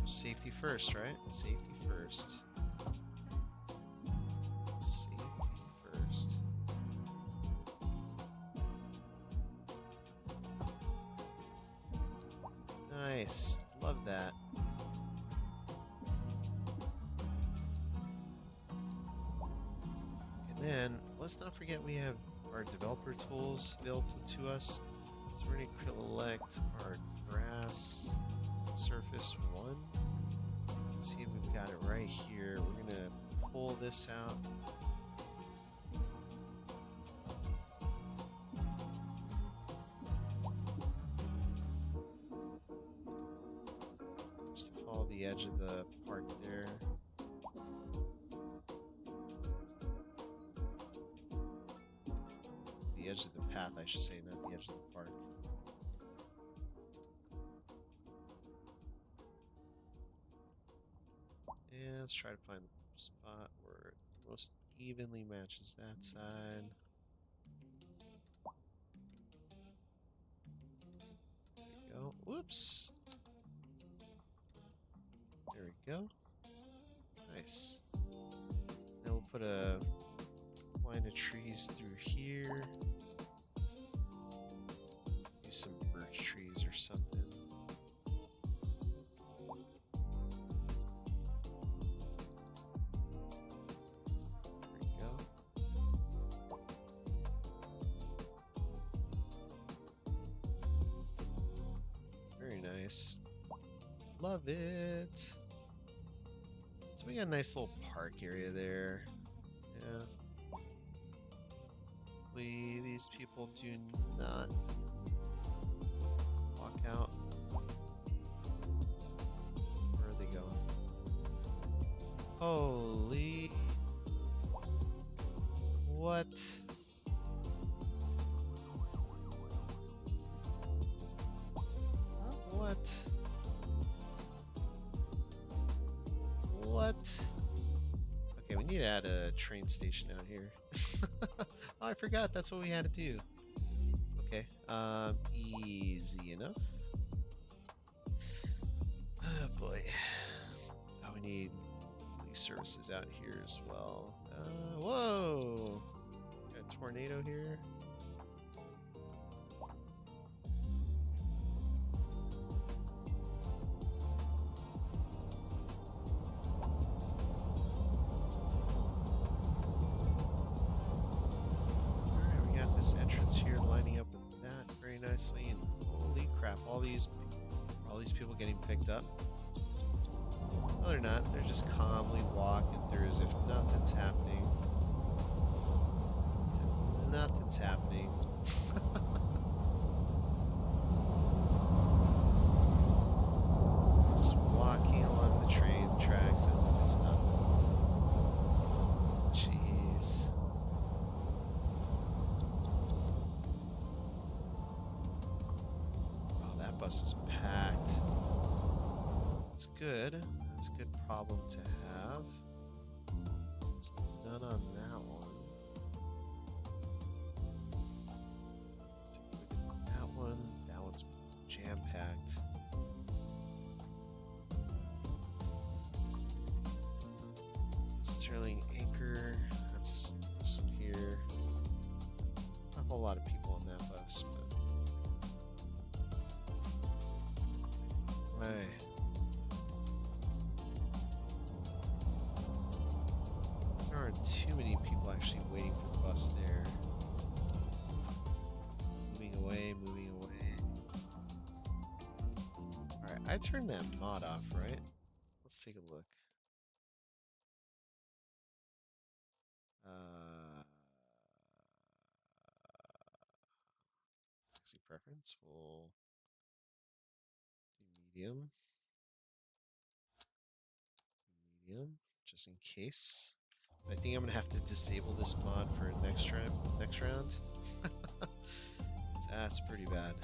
Safety first, right? Safety first. Safety first. nice. Love that. And then, let's not forget we have our developer tools available to us. So we're going to collect our grass surface 1. Let's see if we've got it right here. We're going to pull this out. Just to follow the edge of the park there. The edge of the path, I should say, not the edge of the park. And let's try to find the spot where it most evenly matches that side. There we go. Whoops! There we go. Nice. Then we'll put a line of trees through here. Use some birch trees or something. There we go. Very nice. Love it. So we got a nice little park area there. Yeah. Hopefully these people do not walk out. Where are they going? Holy... What? What? What? Okay, we need to add a train station out here. Oh, I forgot. That's what we had to do. Okay. Easy enough. Oh boy. Oh, we need police services out here as well. Whoa! Got a tornado here. This entrance here lining up with that very nicely, and holy crap, all these people getting picked up. No, they're not. They're just calmly walking through as if nothing's happening. As if nothing's happening. Just walking along the train tracks as if it's nothing. Jeez. Bus is packed. It's good. It's a good problem to have. There's none on that one. Let's take a look at that one. That one's jam-packed. Sterling Anchor. That's this one here. Not a whole lot of people on that bus, but there aren't too many people actually waiting for the bus there. Moving away, moving away. Alright, I turned that mod off, right? Let's take a look. Taxi preference, we'll do medium. Just in case. But I think I'm gonna have to disable this mod for next round. That's pretty bad.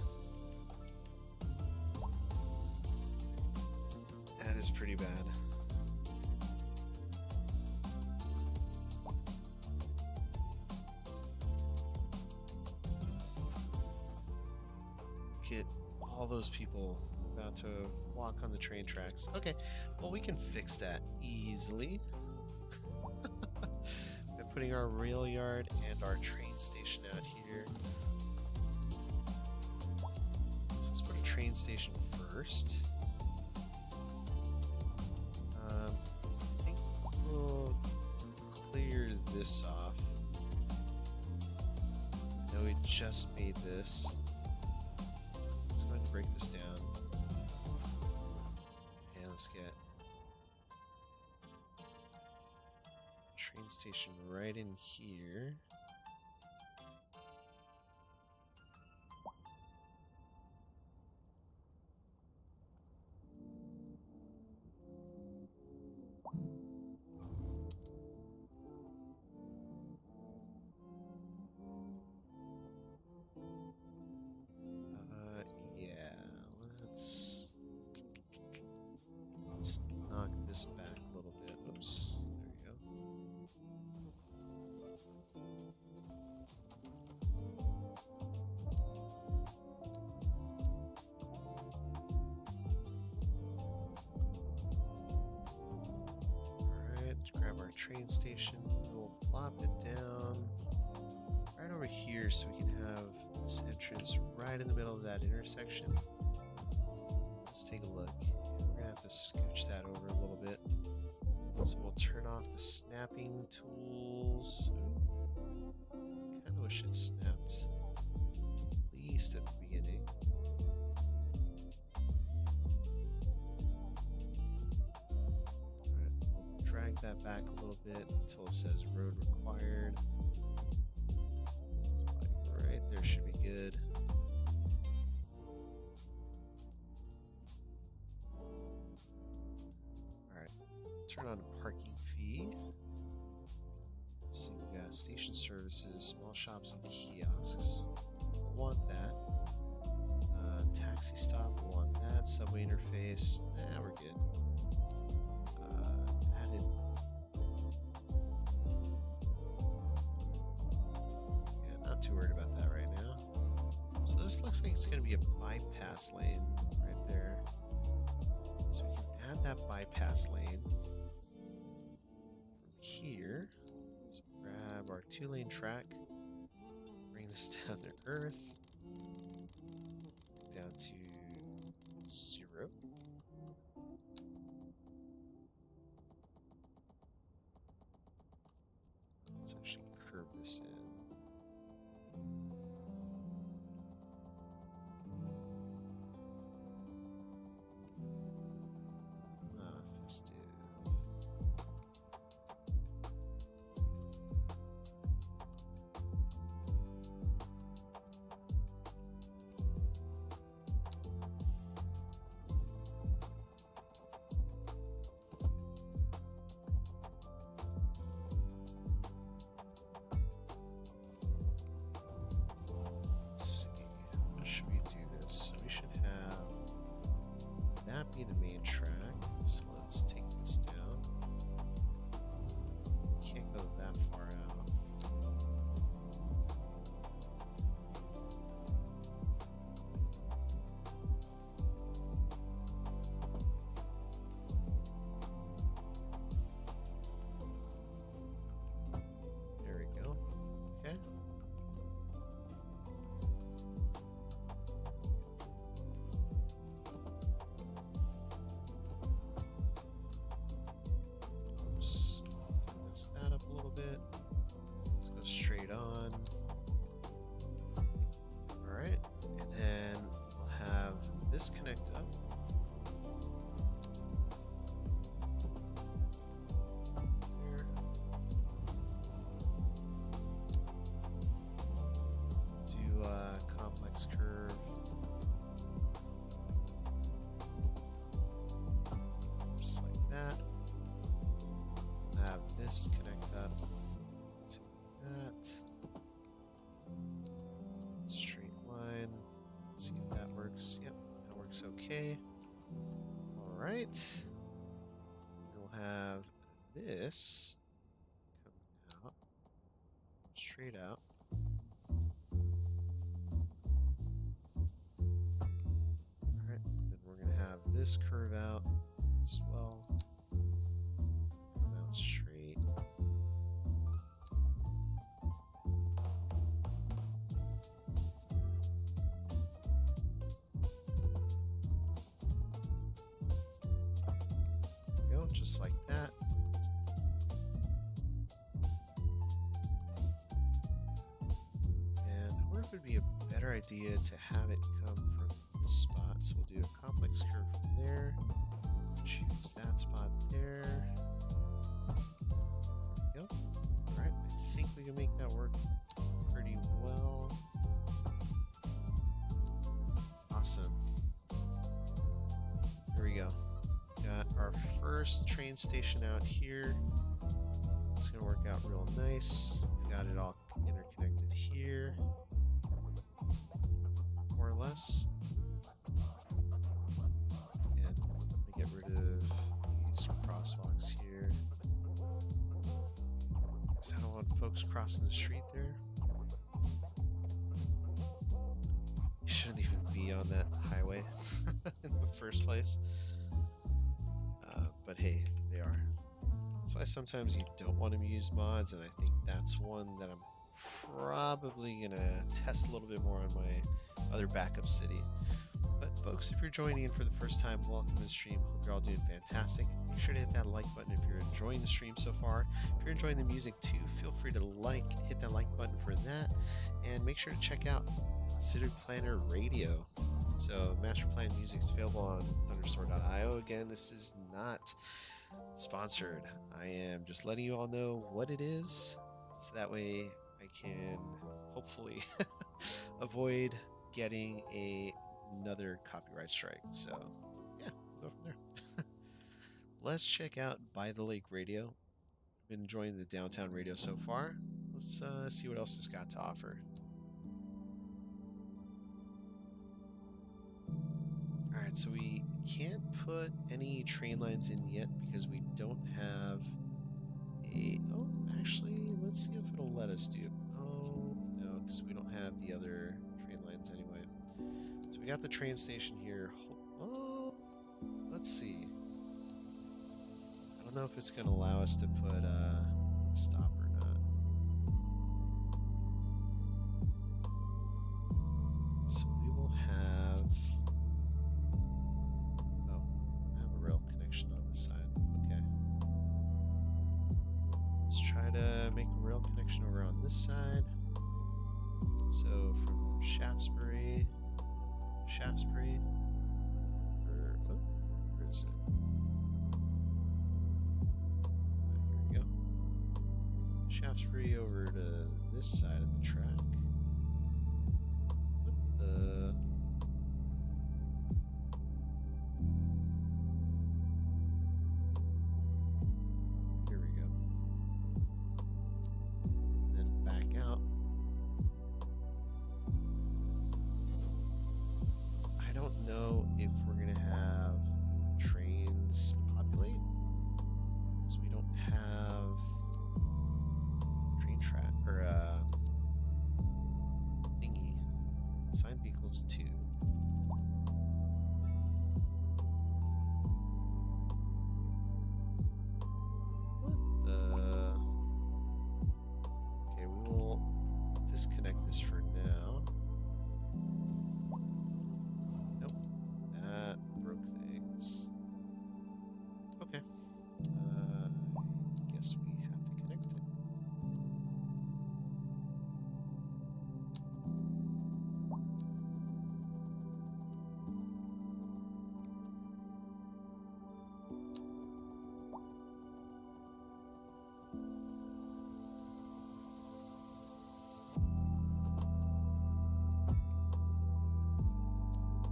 That is pretty bad. Get all those people about to walk on the train tracks. Okay, well, we can fix that easily by putting our rail yard and our train station out here. So let's put a train station first. this off. I know we just made this. Let's go ahead and break this down. And let's get train station right in here. Yeah, let's knock this back a little bit. Oops, there we go. Alright, grab our train station. We'll plop it down right over here so we can have this entrance right in the middle of that intersection. Let's take a look. We're gonna have to scooch that over a little bit. So we'll turn off the snapping tools. I kinda wish it snapped at least at the beginning. Alright, we'll drag that back a little bit until it says road required. So like right there should be good. Alright, turn on a parking fee. Let's see, we got station services, small shops, and kiosks. We'll want that. Taxi stop, we'll want that. Subway interface, nah, we're good. Added. Yeah, not too worried about that right now. So this looks like it's going to be a bypass lane right there. So we can add that bypass lane from here. So grab our 2-lane track, bring this down to earth, down to 0. Let's actually curve this in. Festive. Let's see. How should we do this? So we should have that be the main track. So let's take this down. Can't go that far out. There we go. Okay. Oops. Mess that up a little bit. Let's go straight on. Alright. And then we'll have this connect up. There. Do complex curve. Just like that. Have this connect up to that. Straight line. See if that works. Yep, that works okay. Alright. We'll have this come out. Straight out. Alright, then we're going to have this curve out as well. Come out straight. There we go, just like that. it would be a better idea to have it come from this spot. So we'll do a complex curve from there. Choose that spot there. There we go. Alright, I think we can make that work pretty well. Awesome. There we go. Got our first train station out here. It's going to work out real nice. We got it all interconnected here, more or less. And I'm going to get rid of these crosswalks here, because I don't want folks crossing the street there. You shouldn't even be on that highway in the first place. But hey, they are. That's why sometimes you don't want to use mods, and I think that's one that I'm probably going to test a little bit more on my other backup city. But folks, if you're joining in for the first time, welcome to the stream. Hope you're all doing fantastic. Make sure to hit that like button if you're enjoying the stream so far. If you're enjoying the music too, feel free to hit that like button for that. And make sure to check out Considered Planner Radio. So Master Plan Music is available on thunderstore.io. Again, this is not sponsored. I am just letting you all know what it is, so that way I can hopefully avoid getting another copyright strike. So yeah, we'll go from there. Let's check out By the Lake Radio. I've been enjoying the downtown radio so far. Let's see what else it's got to offer. Alright, so we can't put any train lines in yet because we don't have oh, actually, let's see if it'll let us do. Oh, no, because we don't have the other train lines anyway. So we got the train station here. Oh, let's see. I don't know if it's going to allow us to put a stop or not. So we will have... Oh, I have a rail connection on this side. Okay. Let's try to make a rail connection over on this side. So from Shaftesbury, where is it? Here we go. Shaftesbury over to this side of the track. What the? Here we go. And then back out. I don't know if we're going to have trains populate, because we don't have train track or thingy. Assigned vehicles 2. What the? Okay, we will disconnect this for now. Nope, that broke things. Okay, guess we have to connect it.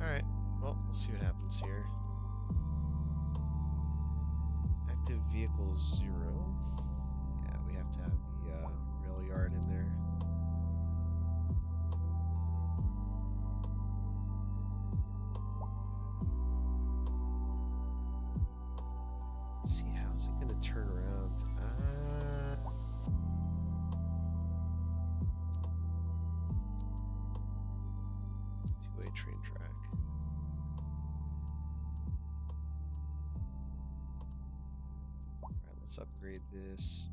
Alright, well, we'll see what happens here. Active vehicle 0. Yeah, we have to have the rail yard in there. Let's see, how's it going to turn around? Two-way train track. Alright, let's upgrade this.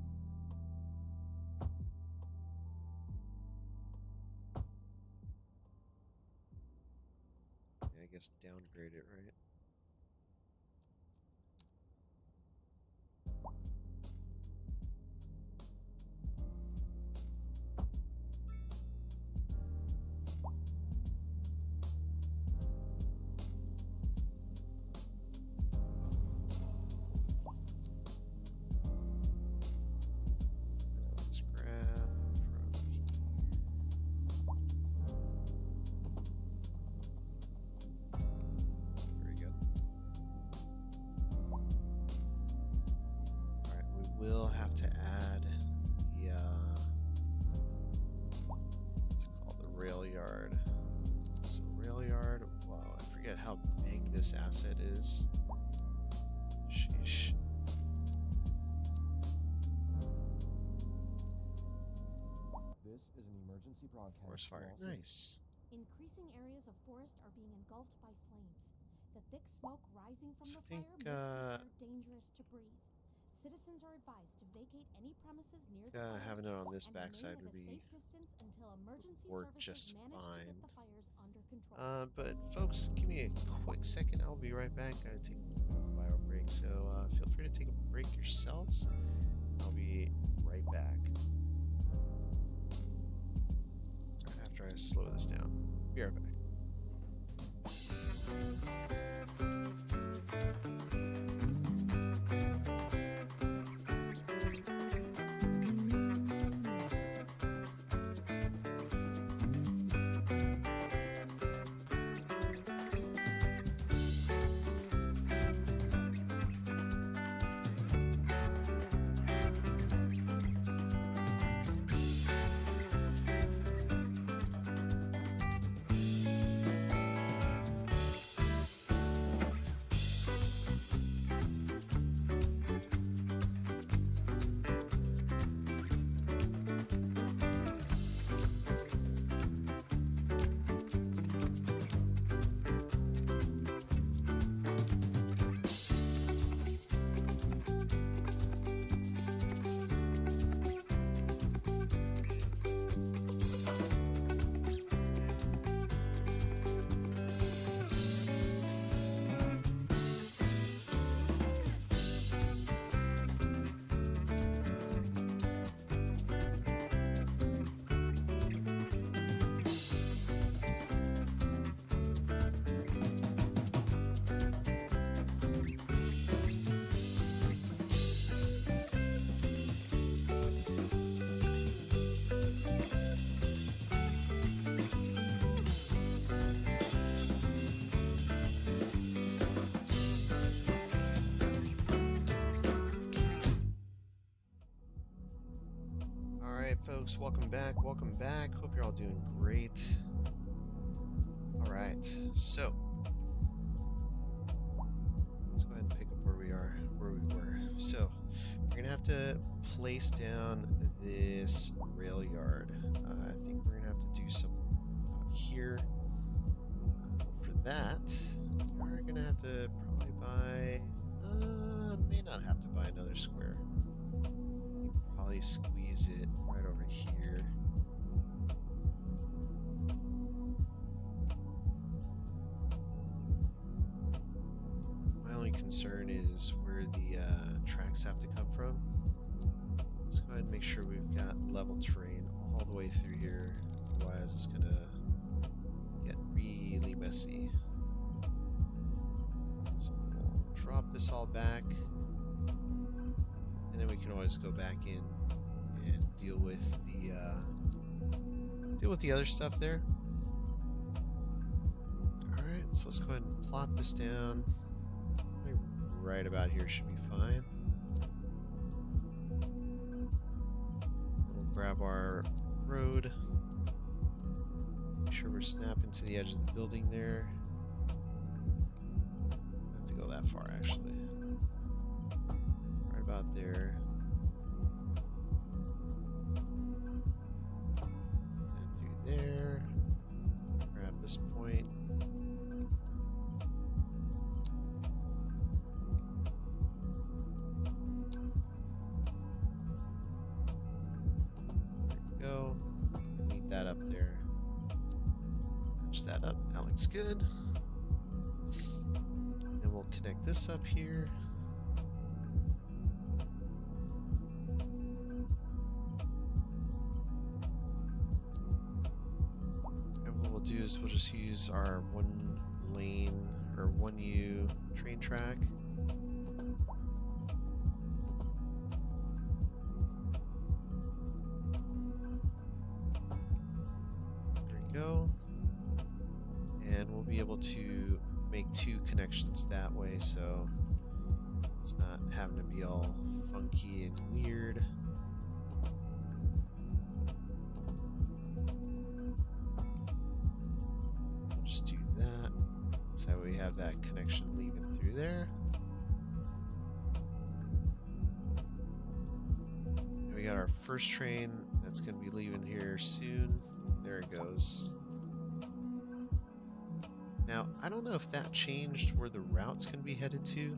Yeah, I guess downgrade it, right? still have to add the it's called the rail yard. So rail yard. Wow, I forget how big this asset is. Sheesh. This is an emergency broadcast. Forest to fire. all citizens. Nice. Increasing areas of forest are being engulfed by flames. The thick smoke rising from So the I think, fire makes the air dangerous to breathe. Citizens are advised to vacate any premises near the fires having it on this and backside remain at would a be safe distance until emergency work services just manage to fine. get the fires under control. But folks, give me a quick second. I'll be right back. Gotta take a little bit of a bio break, so feel free to take a break yourselves. I'll be right back. Right after I slow this down. Be right back. Folks, welcome back. Hope you're all doing great. All right, so let's go ahead and pick up where we were. So we're gonna have to place down this rail yard. I think we're gonna have to do something out here. For that, we're gonna have to probably buy. May not have to buy another square. Probably squeeze it right over here. My only concern is where the tracks have to come from. Let's go ahead and make sure we've got level terrain all the way through here. Otherwise, it's gonna get really messy. So we'll drop this all back. And then we can always go back in and deal with the other stuff there. All right, so let's go ahead and plop this down. Right about here should be fine. We'll grab our road. Make sure we're snapping to the edge of the building there. I have to go that far actually. Right about there. And through there. Grab this point. There we go. Meet that up there. Match that up. That looks good. Then we'll connect this up here. Do is we'll just use our 1 lane or 1U train track. There we go. And we'll be able to make 2 connections that way. So It's not having to be all funky and weird. We'll just do that. So we have that connection leaving through there. And we got our first train that's going to be leaving here soon. There it goes. Now, I don't know if that changed where the route's going to be headed to.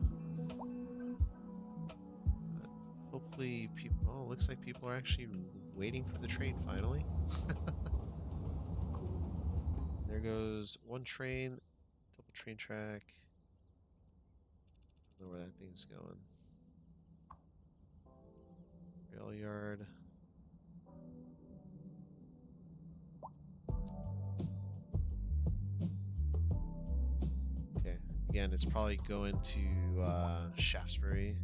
But hopefully people... Oh, it looks like people are actually waiting for the train finally. There goes one train. Double train track. I don't know where that thing's going. Rail yard. Okay, again, it's probably going to Shaftesbury.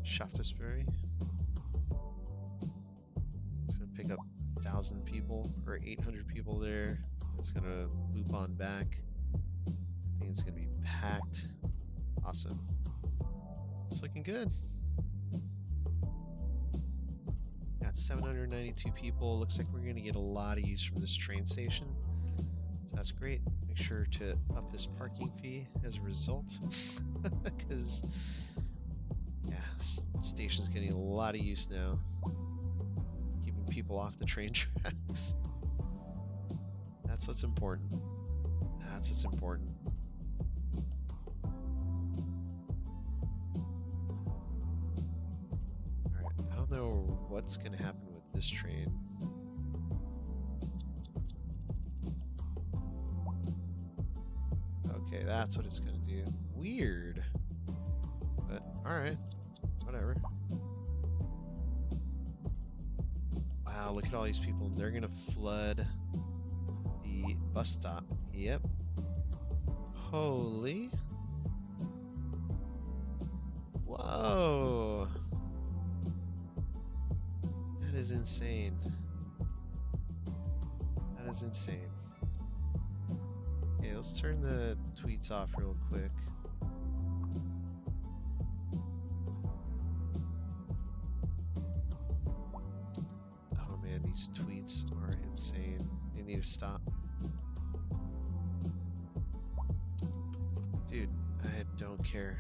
Shaftesbury. It's gonna pick up 1,000 people or 800 people there. It's gonna loop on back. I think it's gonna be packed. Awesome. It's looking good. Got 792 people. Looks like we're gonna get a lot of use from this train station. So that's great. Make sure to up this parking fee as a result. Because, yeah, this station's getting a lot of use now. Keeping people off the train tracks. That's what's important. That's what's important. Alright, I don't know what's going to happen with this train. Okay, that's what it's going to do. Weird. But, alright. Whatever. Wow, look at all these people. They're going to flood the bus stop. Yep. Holy. Whoa. That is insane. That is insane. Okay, let's turn the tweets off real quick. Oh man, these tweets are insane. They need to stop. Dude, I don't care.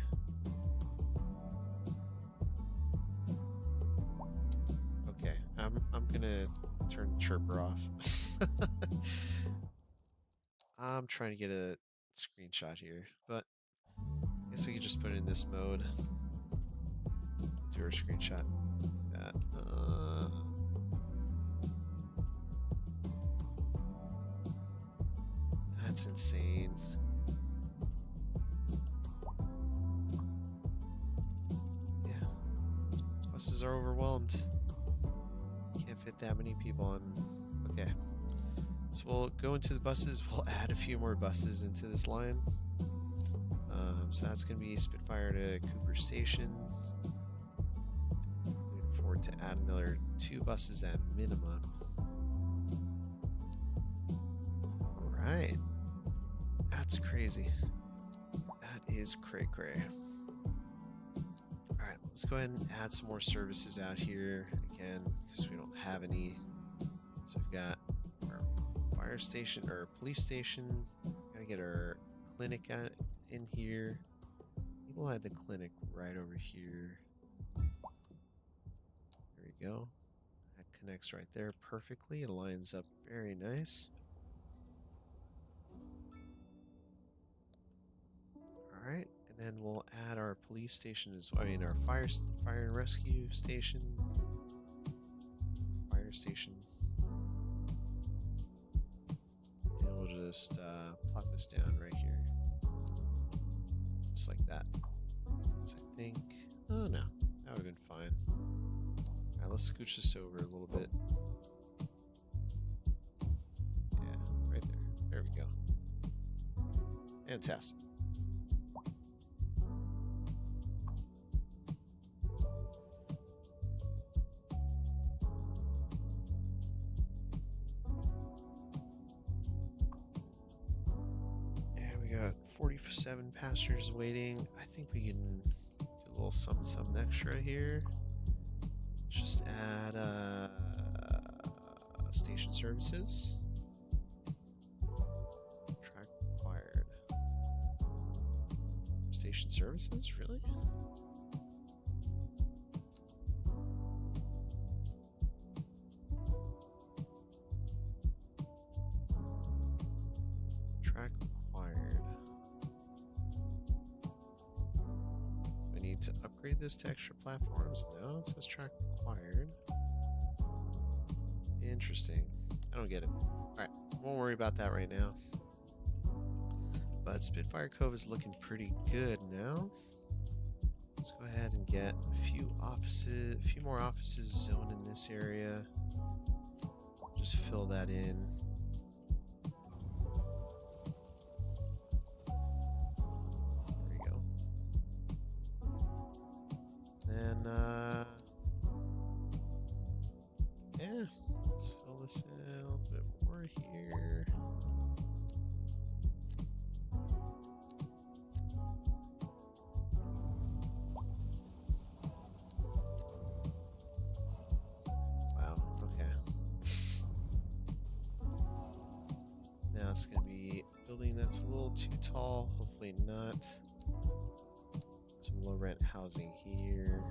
Okay, I'm gonna turn chirper off. I'm trying to get a screenshot here, but I guess we could just put it in this mode. Do our screenshot. That. That's insane. Yeah. Buses are overwhelmed. Can't fit that many people on. Okay. So we'll go into the buses. We'll add a few more buses into this line. So that's going to be Spitfire to Cooper Station. Looking forward to add another 2 buses at minimum. Alright. That's crazy. That is cray-cray. Alright, let's go ahead and add some more services out here. Again, because we don't have any. So we've got our fire station, or police station. Gotta get our clinic in here. We'll add the clinic right over here. There we go. That connects right there perfectly. It lines up very nice. Alright, and then we'll add our police station as well. I mean, our fire and rescue station. Fire station. And we'll just plop this down right here. Just like that. So I think... Oh no, that would have been fine. Alright, let's scooch this over a little bit. Yeah, right there. There we go. Fantastic. We got 47 passengers waiting. I think we can do a little something extra here. Just add station services. Track required. Station services? Really? Track required. We need to upgrade this to extra platforms. No, it says track required. Interesting. I don't get it. Alright, won't worry about that right now. But Spitfire Cove is looking pretty good now. Let's go ahead and get a few more offices zoned in this area. Just fill that in. There we go. Then, yeah, let's fill this in a little bit more here. It's going to be a building that's a little too tall. Hopefully not. Some low rent housing here.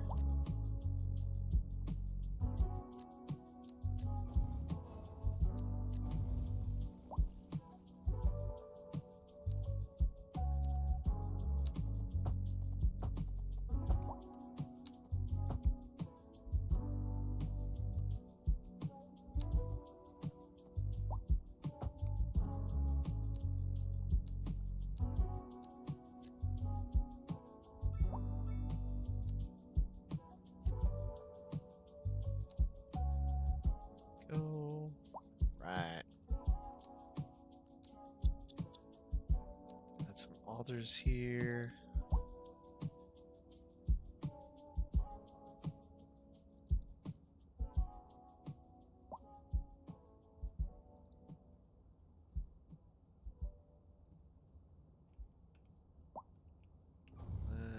Alders here.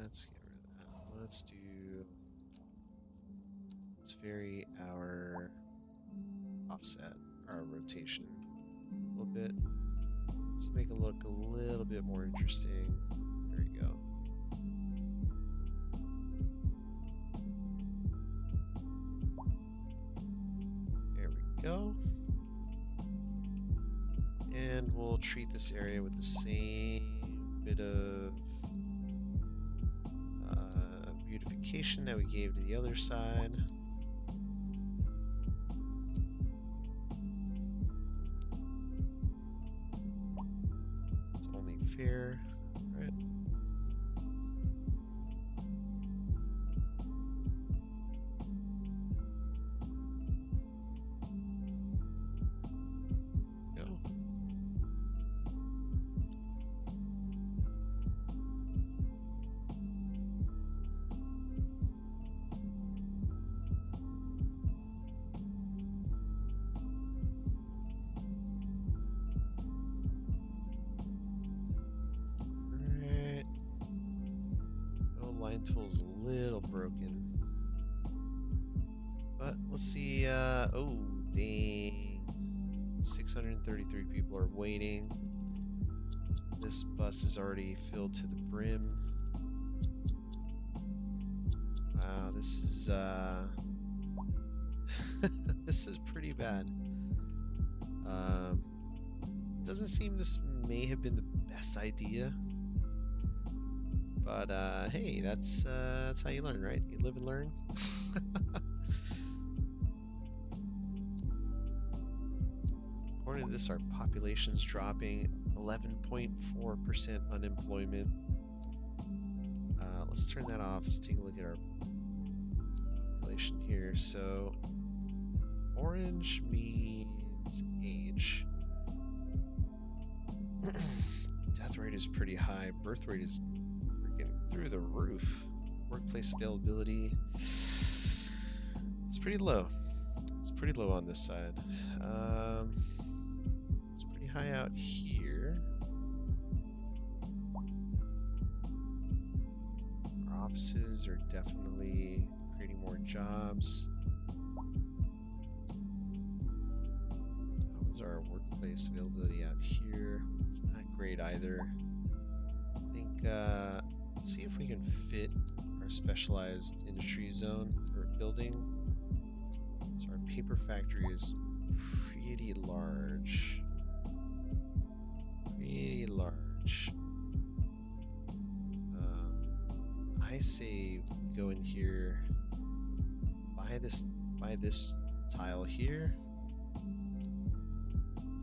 Let's get rid of that. Let's vary our offset, our rotation a little bit. Just make it look a little bit more interesting. There we go. There we go. And we'll treat this area with the same bit of beautification that we gave to the other side. Fair, right? Go. Tool's a little broken, but let's see. Oh dang, 633 people are waiting. This bus is already filled to the brim. Wow, this is this is pretty bad. Doesn't seem this may have been the best idea. But hey, that's how you learn, right? You live and learn. According to this, our population's dropping 11.4% unemployment. Let's turn that off. Let's take a look at our population here. So, orange means age. Death rate is pretty high. Birth rate is through the roof. Workplace availability, it's pretty low. It's pretty low on this side. It's pretty high out here. offices are definitely creating more jobs. How was our workplace availability out here? It's not great either. I think, let's see if we can fit our specialized industry zone or building. So our paper factory is pretty large. Pretty large. I say we go in here, buy this tile here.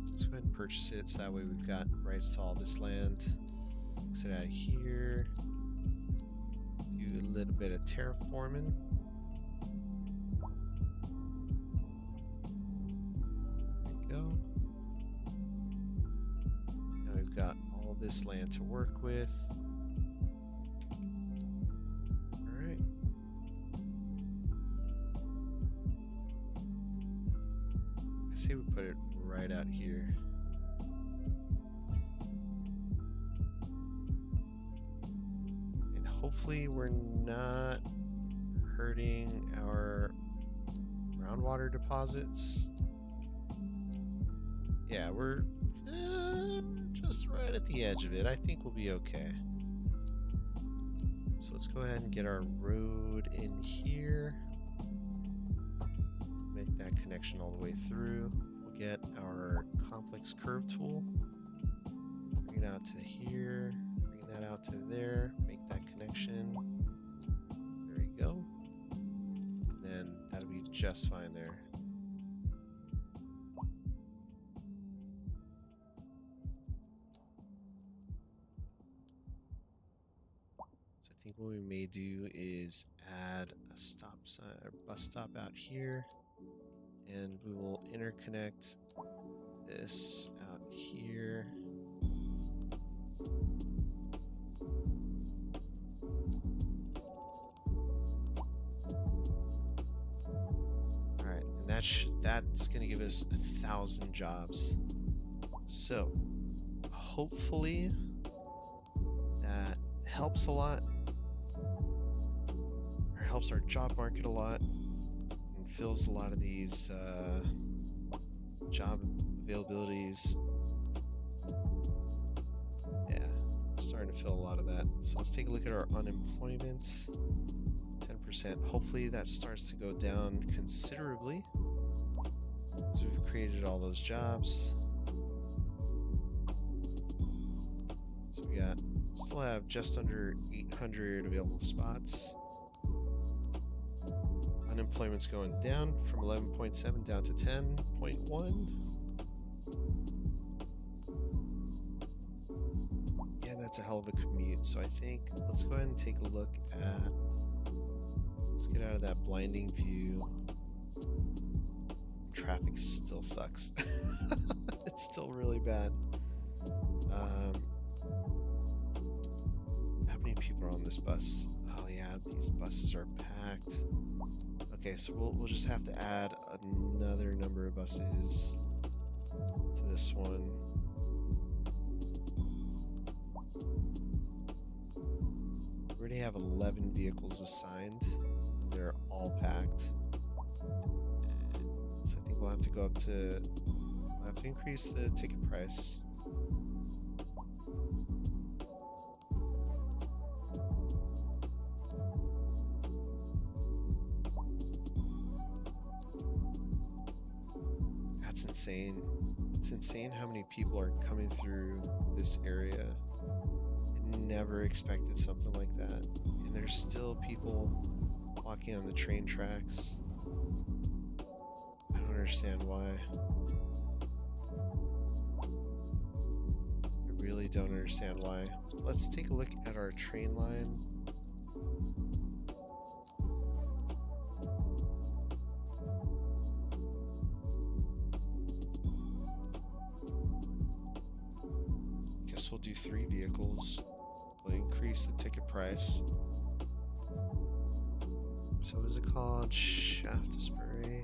Let's go ahead and purchase it so that way we've got rights to all this land. Exit out of here. Do a little bit of terraforming. There we go. Now we've got all this land to work with. Alright. I say we put it right out here. And hopefully we're not hurting our groundwater deposits. Yeah, we're just right at the edge of it. I think we'll be okay. So let's go ahead and get our road in here. Make that connection all the way through. We'll get our complex curve tool. Bring it out to here. Bring that out to there. Make that connection. There we go. And then that'll be just fine there. So I think what we may do is add a stop sign or bus stop out here, and we will interconnect this out here. All right, and that's going to give us 1,000 jobs. So hopefully that helps a lot, or helps our job market a lot, and fills a lot of these job availabilities. Yeah, we're starting to fill a lot of that. So let's take a look at our unemployment. 10%. Hopefully that starts to go down considerably as we've created all those jobs. So we still have just under 800 available spots. Unemployment's going down from 11.7 down to 10.1. Yeah, that's a hell of a commute. So I think let's go ahead and take a look at, let's get out of that blinding view. Traffic still sucks. It's still really bad. How many people are on this bus? Oh yeah, these buses are packed. Okay, so we'll just have to add another number of buses to this one. We already have 11 vehicles assigned, and they're all packed. So I think we'll have to go up to, we'll have to increase the ticket price. That's insane. It's insane how many people are coming through this area. I never expected something like that. And there's still people walking on the train tracks. I don't understand why. I really don't understand why. Let's take a look at our train line. Guess we'll do 3 vehicles. We'll increase the ticket price. So what is it called? Shaftesbury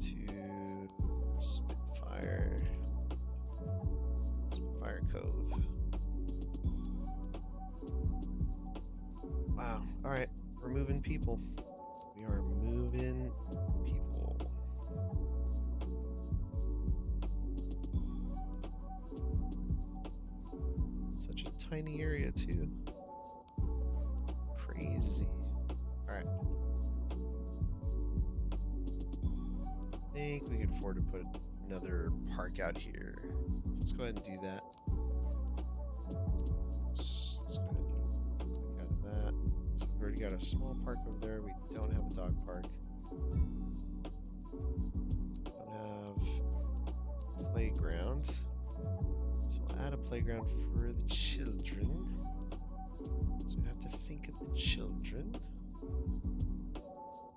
to Spitfire Cove. people. We are moving people. Such a tiny area too. Crazy. Alright. I think we can afford to put another park out here. So let's go ahead and do that. Oops. Let's go ahead and click out of that. So we've already got a small park over there. We don't have a dog park. Don't have playground. So we'll add a playground for the children. So we have to think of the children.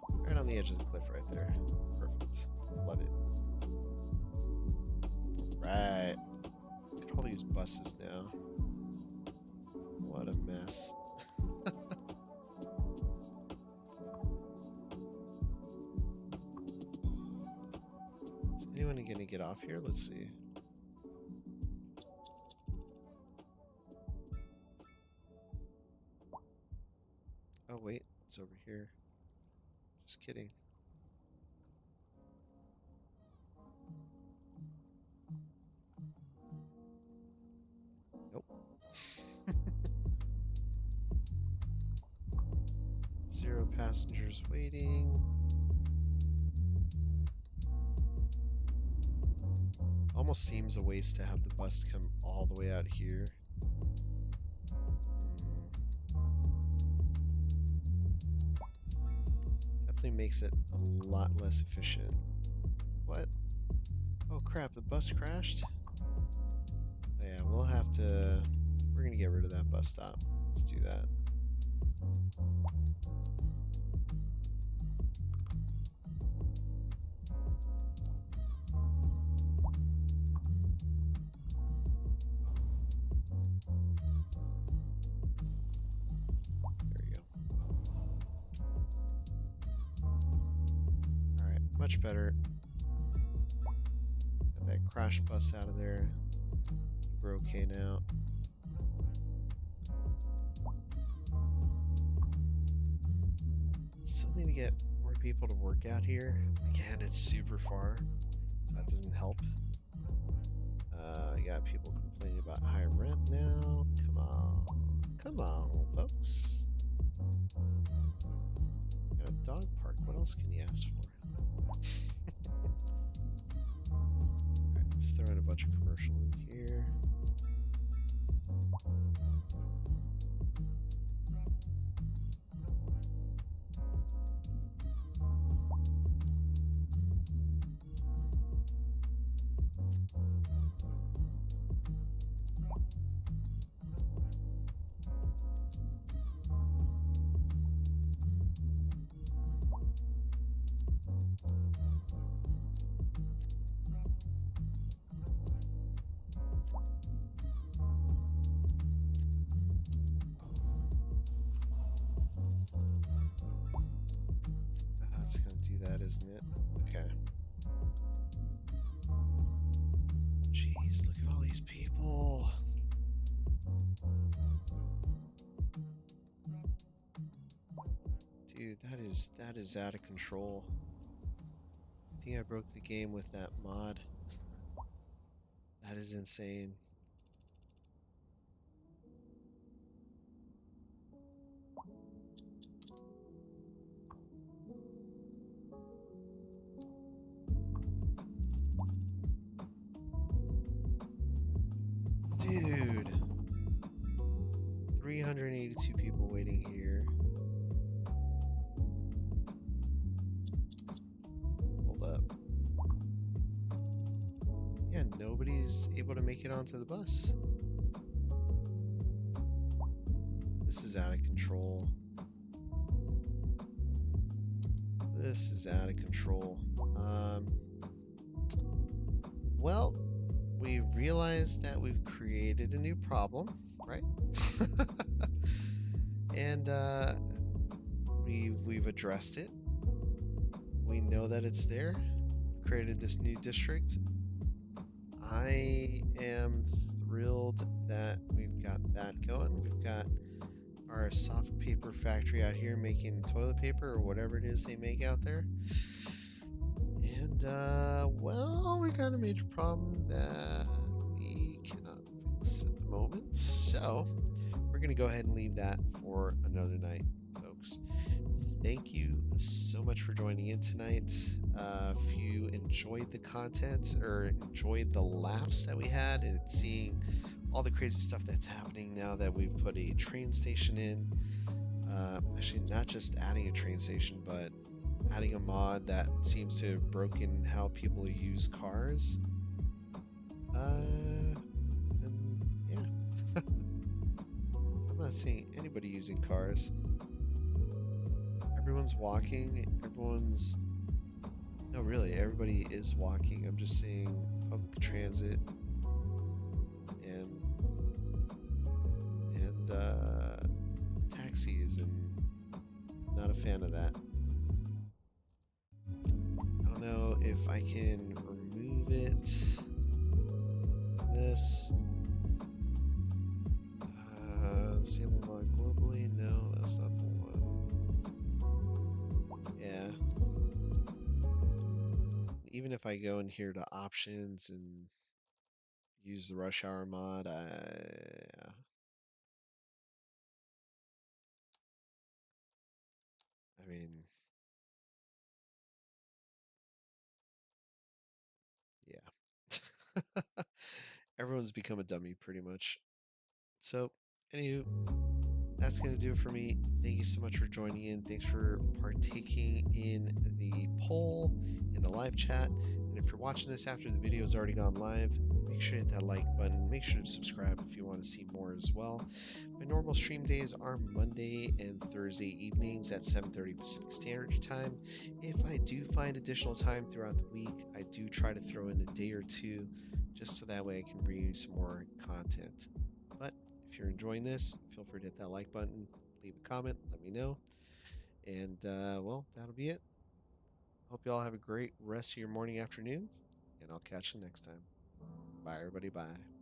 Right on the edge of the cliff right there. Perfect. Love it. Alright. Look at all these buses now. What a mess. Is anyone gonna get off here? Let's see. Oh wait, it's over here. Just kidding. Nope. Zero passengers waiting. Almost seems a waste to have the bus come all the way out here. Definitely makes it a lot less efficient. What? Oh crap, the bus crashed? Yeah, we'll have to... We're gonna get rid of that bus stop. Let's do that. There we go. Alright, much better. Got that crash bus out of there. We're okay now. Still need to get more people to work out here. Again, it's super far, so that doesn't help. You got people complaining about high rent now. Come on. Come on, folks. Got a dog park. What else can you ask for? Alright, let's throw in a bunch of commercial in here. That's gonna do that, isn't it? Okay. Jeez, look at all these people. Dude, that is out of control. I think I broke the game with that mod. That is insane. Dude. 382 people waiting here. Hold up. Yeah, nobody's able to make it onto the bus. This is out of control. This is out of control. Well, we realized that we've created a new problem, right? And we've addressed it. We know that it's there. Created this new district. I am thrilled that we've got that going. We've got our soft paper factory out here making toilet paper or whatever it is they make out there. And, well, we got a major problem that we cannot fix at the moment. So, we're going to go ahead and leave that for another night, folks. Thank you so much for joining in tonight. If you enjoyed the content or enjoyed the laughs that we had and seeing all the crazy stuff that's happening now that we've put a train station in, actually not just adding a train station, but adding a mod that seems to have broken how people use cars. And yeah, I'm not seeing anybody using cars. Everyone's walking. No, really, everybody is walking. I'm just seeing public transit and taxis, and not a fan of that. I don't know if I can remove it. This. Disable mod globally. No, that's not the one. Yeah. Even if I go in here to options and use the rush hour mod, I mean, yeah. Everyone's become a dummy pretty much. So, anywho, that's going to do it for me. Thank you so much for joining in. Thanks for partaking in the poll in the live chat. And if you're watching this after the video has already gone live, make sure to hit that like button. Make sure to subscribe if you want to see more as well. My normal stream days are Monday and Thursday evenings at 7:30 Pacific Standard Time. If I do find additional time throughout the week, I do try to throw in a day or two just so that way I can bring you some more content. But if you're enjoying this, feel free to hit that like button, leave a comment, let me know. And, well, that'll be it. Hope you all have a great rest of your morning, afternoon, and I'll catch you next time. Bye, everybody. Bye.